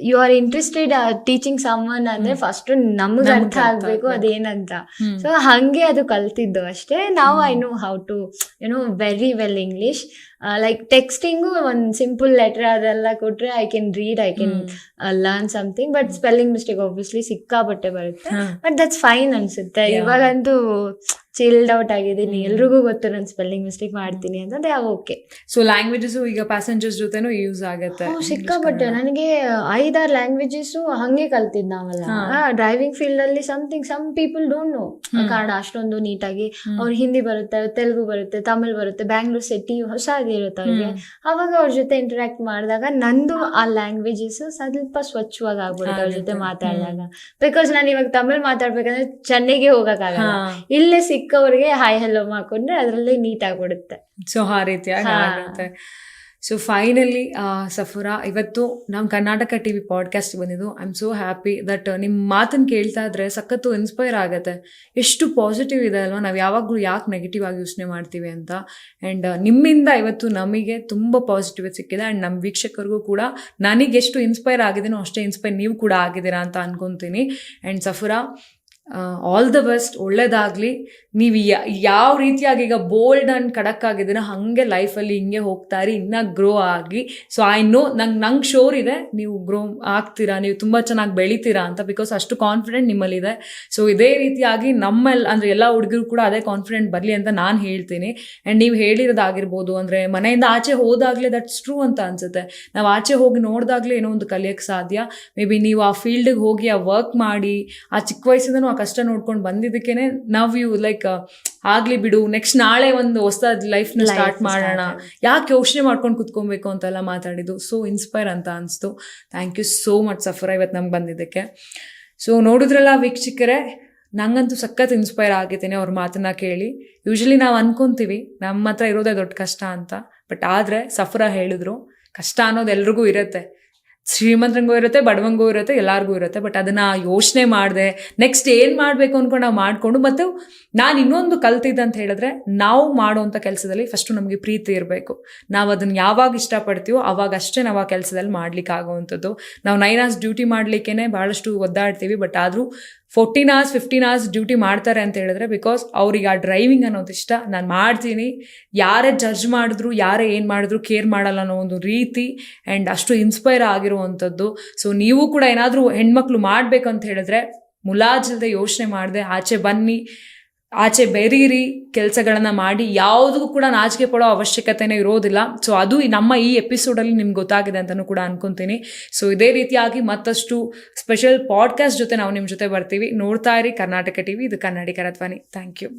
Speaker 3: you are interested teaching someone ಅಂದ್ರೆ ಫಸ್ಟ್ ನಮ್ಗೆ ಅರ್ಥ ಆಗ್ಬೇಕು ಅದೇನಂತ. ಸೊ ಹಂಗೆ ಅದು ಕಲ್ತಿದ್ದು ಅಷ್ಟೇ. ನಾವು I know how to very well English. Like texting ಒಂದು ಸಿಂಪಲ್ ಲೆಟರ್ ಅದೆಲ್ಲ ಕೊಟ್ರೆ I can read, I can learn something. But spelling mistake obviously ಸಿಕ್ಕಾಪಟ್ಟೆ ಬರುತ್ತೆ, ಬಟ್ ದಟ್ಸ್ ಫೈನ್ ಅನ್ಸುತ್ತೆ. ಇವಾಗಂತೂ ಚಿಲ್ಡ್ ಔಟ್ ಆಗಿದ್ದೀನಿ, ಎಲ್ರಿಗೂ ಗೊತ್ತು ನಾನು ಸ್ಪೆಲ್ಲಿಂಗ್ ಮಿಸ್ಟೇಕ್ ಮಾಡ್ತೀನಿ ಅಂತ, they are okay.
Speaker 2: So languages ಈಗ ಪ್ಯಾಸೆಂಜರ್ಸ್ ಜೊತೆನೂ ಯೂಸ್ ಆಗುತ್ತೆ.
Speaker 3: ಸಿಕ್ಕಾಪಟ್ಟೆ ನನಗೆ 5-6 ಲ್ಯಾಂಗ್ವೇಜಸ್ ಹಂಗೆ ಕಲ್ತಿದ್ ನಾವೆಲ್ಲ. ಡ್ರೈವಿಂಗ್ ಫೀಲ್ಡ್ ಅಲ್ಲಿ some people don't know Kannada ಅಷ್ಟೊಂದು ನೀಟಾಗಿ. ಅವ್ರು ಹಿಂದಿ ಬರುತ್ತೆ, ತೆಲುಗು ಬರುತ್ತೆ, ತಮಿಳ್ ಬರುತ್ತೆ, ಬ್ಯಾಂಗ್ಳೂರ್ ಸಿಟಿ ಹೊಸದಿರುತ್ತೆ ಅವ್ರಿಗೆ. ಅವಾಗ ಅವ್ರ ಜೊತೆ ಇಂಟರಾಕ್ಟ್ ಮಾಡಿದಾಗ ನಂದು ಆ ಲ್ಯಾಂಗ್ವೇಜಸ್ ಸ್ವಲ್ಪ ಸ್ವಚ್ಛವಾಗಿ ಆಗ್ಬಿಡುತ್ತೆ ಅವ್ರ ಜೊತೆ ಮಾತಾಡಿದಾಗ. ಬಿಕಾಸ್ ನಾನು ಇವಾಗ ತಮಿಳ್ ಮಾತಾಡ್ಬೇಕಂದ್ರೆ ಚೆನ್ನೈಗೆ ಹೋಗಕ್ಕಾಗಲ್ಲ, ಇಲ್ಲೇ ಸಿಕ್ಕವ್ರಿಗೆ ಹಾಯ್ ಹೆಲೋ ಮಾಡ್ಕೊಂಡ್ರೆ ಅದರಲ್ಲಿ ನೀಟ್ ಆಗ್ಬಿಡುತ್ತೆ.
Speaker 2: ಸೊ ಆ ರೀತಿಯಾಗಿ ಆಗುತ್ತೆ. ಸೊ ಫೈನಲಿ ಸಫ್ರಾ, ಇವತ್ತು ನಮ್ಮ ಕರ್ನಾಟಕ TV ಪಾಡ್ಕಾಸ್ಟ್ ಬಂದಿದ್ದು. I am so happy that ನಿಮ್ಮ ಮಾತನ್ನು ಕೇಳ್ತಾ ಇದ್ರೆ ಸಖತ್ತು ಇನ್ಸ್ಪೈರ್ ಆಗುತ್ತೆ. ಎಷ್ಟು ಪಾಸಿಟಿವ್ ಇದೆ ಅಲ್ವಾ, ನಾವು ಯಾವಾಗಲೂ ಯಾಕೆ ನೆಗೆಟಿವ್ ಆಗಿ ಯೋಚನೆ ಮಾಡ್ತೀವಿ ಅಂತ. ಆ್ಯಂಡ್ ನಿಮ್ಮಿಂದ ಇವತ್ತು ನಮಗೆ ತುಂಬ ಪಾಸಿಟಿವ್ ಸಿಕ್ಕಿದೆ. ಆ್ಯಂಡ್ ನಮ್ಮ ವೀಕ್ಷಕರಿಗೂ ಕೂಡ ನನಗೆ ಎಷ್ಟು ಇನ್ಸ್ಪೈರ್ ಆಗಿದ್ದೀನೋ ಅಷ್ಟೇ ಇನ್ಸ್ಪೈರ್ ನೀವು ಕೂಡ ಆಗಿದ್ದೀರಾ ಅಂತ ಅನ್ಕೊತೀನಿ. ಆ್ಯಂಡ್ ಸಫ್ರಾ, ಆಲ್ ದ ಬೆಸ್ಟ್, ಒಳ್ಳೇದಾಗಲಿ. ನೀವು ಯಾವ ರೀತಿಯಾಗಿ ಈಗ ಬೋಲ್ಡ್ ಆ್ಯಂಡ್ ಖಡಕ್ ಆಗಿದ್ದೀರಾ ಹಾಗೆ ಲೈಫಲ್ಲಿ ಹಿಂಗೆ ಹೋಗ್ತಾ ಇರಿ, ಇನ್ನೂ ಗ್ರೋ ಆಗಿ. ಸೊ ಐ ನೋ ನಂಗೆ ಶೋರ್ ಇದೆ ನೀವು ಗ್ರೋ ಆಗ್ತೀರಾ, ನೀವು ತುಂಬ ಚೆನ್ನಾಗಿ ಬೆಳಿತೀರಾ ಅಂತ, ಬಿಕಾಸ್ ಅಷ್ಟು ಕಾನ್ಫಿಡೆಂಟ್ ನಿಮ್ಮಲ್ಲಿದೆ. ಸೊ ಇದೇ ರೀತಿಯಾಗಿ ಅಂದರೆ ಎಲ್ಲ ಹುಡುಗರು ಕೂಡ ಅದೇ ಕಾನ್ಫಿಡೆಂಟ್ ಬರಲಿ ಅಂತ ನಾನು ಹೇಳ್ತೀನಿ. ಆ್ಯಂಡ್ ನೀವು ಹೇಳಿರೋದಾಗಿರ್ಬೋದು, ಅಂದರೆ ಮನೆಯಿಂದ ಆಚೆ ಹೋದಾಗಲೇ ದಟ್ಸ್ ಟ್ರೂ ಅಂತ ಅನಿಸುತ್ತೆ. ನಾವು ಆಚೆ ಹೋಗಿ ನೋಡಿದಾಗಲೇ ಏನೋ ಒಂದು ಕಲಿಯೋಕ್ಕೆ ಸಾಧ್ಯ. ಮೇ ಬಿ ನೀವು ಆ ಫೀಲ್ಡಿಗೆ ಹೋಗಿ ಆ ವರ್ಕ್ ಮಾಡಿ ಆ ಚಿಕ್ಕ ವಯಸ್ಸಿಂದನೂ ಆ ಕಷ್ಟ ನೋಡ್ಕೊಂಡು ಬಂದಿದ್ದಕ್ಕೇನೆ ನಾವು ಯು ಲೈಕ್ ಆಗ್ಲಿ ಬಿಡು, ನೆಕ್ಸ್ಟ್ ನಾಳೆ ಒಂದು ಹೊಸದಾದ ಲೈಫ್ನ ಸ್ಟಾರ್ಟ್ ಮಾಡೋಣ, ಯಾಕೆ ಯೋಚನೆ ಮಾಡ್ಕೊಂಡು ಕುತ್ಕೊಬೇಕು ಅಂತೆಲ್ಲ ಮಾತಾಡಿದ್ದು. ಸೊ ಇನ್ಸ್ಪೈರ್ ಅಂತ ಅನಿಸ್ತು. ಥ್ಯಾಂಕ್ ಯು ಸೋ ಮಚ್ ಸಫರ ಇವತ್ತು ನಮ್ಗೆ ಬಂದಿದ್ದಕ್ಕೆ. ಸೊ ನೋಡಿದ್ರಲ್ಲ ವೀಕ್ಷಕರೇ, ನಂಗಂತೂ ಸಖತ್ ಇನ್ಸ್ಪೈರ್ ಆಗಿದ್ದೇನೆ ಅವ್ರ ಮಾತನ್ನ ಕೇಳಿ. ಯೂಶಲಿ ನಾವು ಅನ್ಕೊಂತೀವಿ ನಮ್ಮ ಹತ್ರ ಇರೋದೇ ದೊಡ್ಡ ಕಷ್ಟ ಅಂತ, ಬಟ್ ಆದರೆ ಸಫರ ಹೇಳಿದ್ರು ಕಷ್ಟ ಅನ್ನೋದು ಎಲ್ರಿಗೂ ಇರುತ್ತೆ, ಶ್ರೀಮಂತರಿಗೂ ಇರುತ್ತೆ, ಬಡವಂಗೂ ಇರುತ್ತೆ, ಎಲ್ಲರಿಗೂ ಇರುತ್ತೆ. ಬಟ್ ಅದನ್ನು ಯೋಚನೆ ಮಾಡಿದೆ ನೆಕ್ಸ್ಟ್ ಏನು ಮಾಡಬೇಕು ಅಂದ್ಕೊಂಡು ನಾವು ಮಾಡಿಕೊಂಡು, ಮತ್ತು ನಾನು ಇನ್ನೊಂದು ಕಲ್ತಿದ್ದೆ ಅಂತ ಹೇಳಿದ್ರೆ, ನಾವು ಮಾಡೋವಂಥ ಕೆಲಸದಲ್ಲಿ ಫಸ್ಟು ನಮಗೆ ಪ್ರೀತಿ ಇರಬೇಕು. ನಾವು ಅದನ್ನು ಯಾವಾಗ ಇಷ್ಟಪಡ್ತೀವೋ ಅವಾಗ ಅಷ್ಟೇ ನಾವು ಆ ಕೆಲಸದಲ್ಲಿ ಮಾಡ್ಲಿಕ್ಕೆ ಆಗೋವಂಥದ್ದು. ನಾವು 9 hours ಡ್ಯೂಟಿ ಮಾಡಲಿಕ್ಕೇ ಭಾಳಷ್ಟು ಒದ್ದಾಡ್ತೀವಿ, ಬಟ್ ಆದರೂ 14 hours 15 hours ಡ್ಯೂಟಿ ಮಾಡ್ತಾರೆ ಅಂತ ಹೇಳಿದ್ರೆ ಬಿಕಾಸ್ ಅವ್ರಿಗೆ ಆ ಡ್ರೈವಿಂಗ್ ಅನ್ನೋದು ಇಷ್ಟ. ನಾನು ಮಾಡ್ತೀನಿ, ಯಾರೇ ಜಡ್ಜ್ ಮಾಡಿದ್ರು, ಯಾರೇ ಏನು ಮಾಡಿದ್ರು ಕೇರ್ ಮಾಡಲ್ಲ ಅನ್ನೋ ಒಂದು ರೀತಿ ಆ್ಯಂಡ್ ಅಷ್ಟು ಇನ್ಸ್ಪೈರ್ ಆಗಿರುವಂಥದ್ದು. ಸೊ ನೀವು ಕೂಡ ಏನಾದರೂ ಹೆಣ್ಮಕ್ಳು ಮಾಡಬೇಕಂತ ಹೇಳಿದ್ರೆ ಮುಲಾಜಿಲ್ಲದೆ ಯೋಚನೆ ಮಾಡದೆ ಆಚೆ ಬನ್ನಿ, ಆಚೆ ಬೆರೀರಿ, ಕೆಲಸಗಳನ್ನು ಮಾಡಿ, ಯಾವುದಕ್ಕೂ ಕೂಡ ನಾಚಿಕೆ ಪಡೋ ಅವಶ್ಯಕತೆನೇ ಇರೋದಿಲ್ಲ. ಸೊ ಅದು ನಮ್ಮ ಈ ಎಪಿಸೋಡಲ್ಲಿ ನಿಮ್ಗೆ ಗೊತ್ತಾಗಿದೆ ಅಂತಲೂ ಕೂಡ ಅನ್ಕೊತೀನಿ. ಸೊ ಇದೇ ರೀತಿಯಾಗಿ ಮತ್ತಷ್ಟು ಸ್ಪೆಷಲ್ ಪಾಡ್ಕಾಸ್ಟ್ ಜೊತೆ ನಾವು ನಿಮ್ಮ ಜೊತೆ ಬರ್ತೀವಿ. ನೋಡ್ತಾ ಇರಿ ಕರ್ನಾಟಕ ಟಿವಿ, ಇದು ಕನ್ನಡಿಗರ ಧ್ವನಿ. Thank you.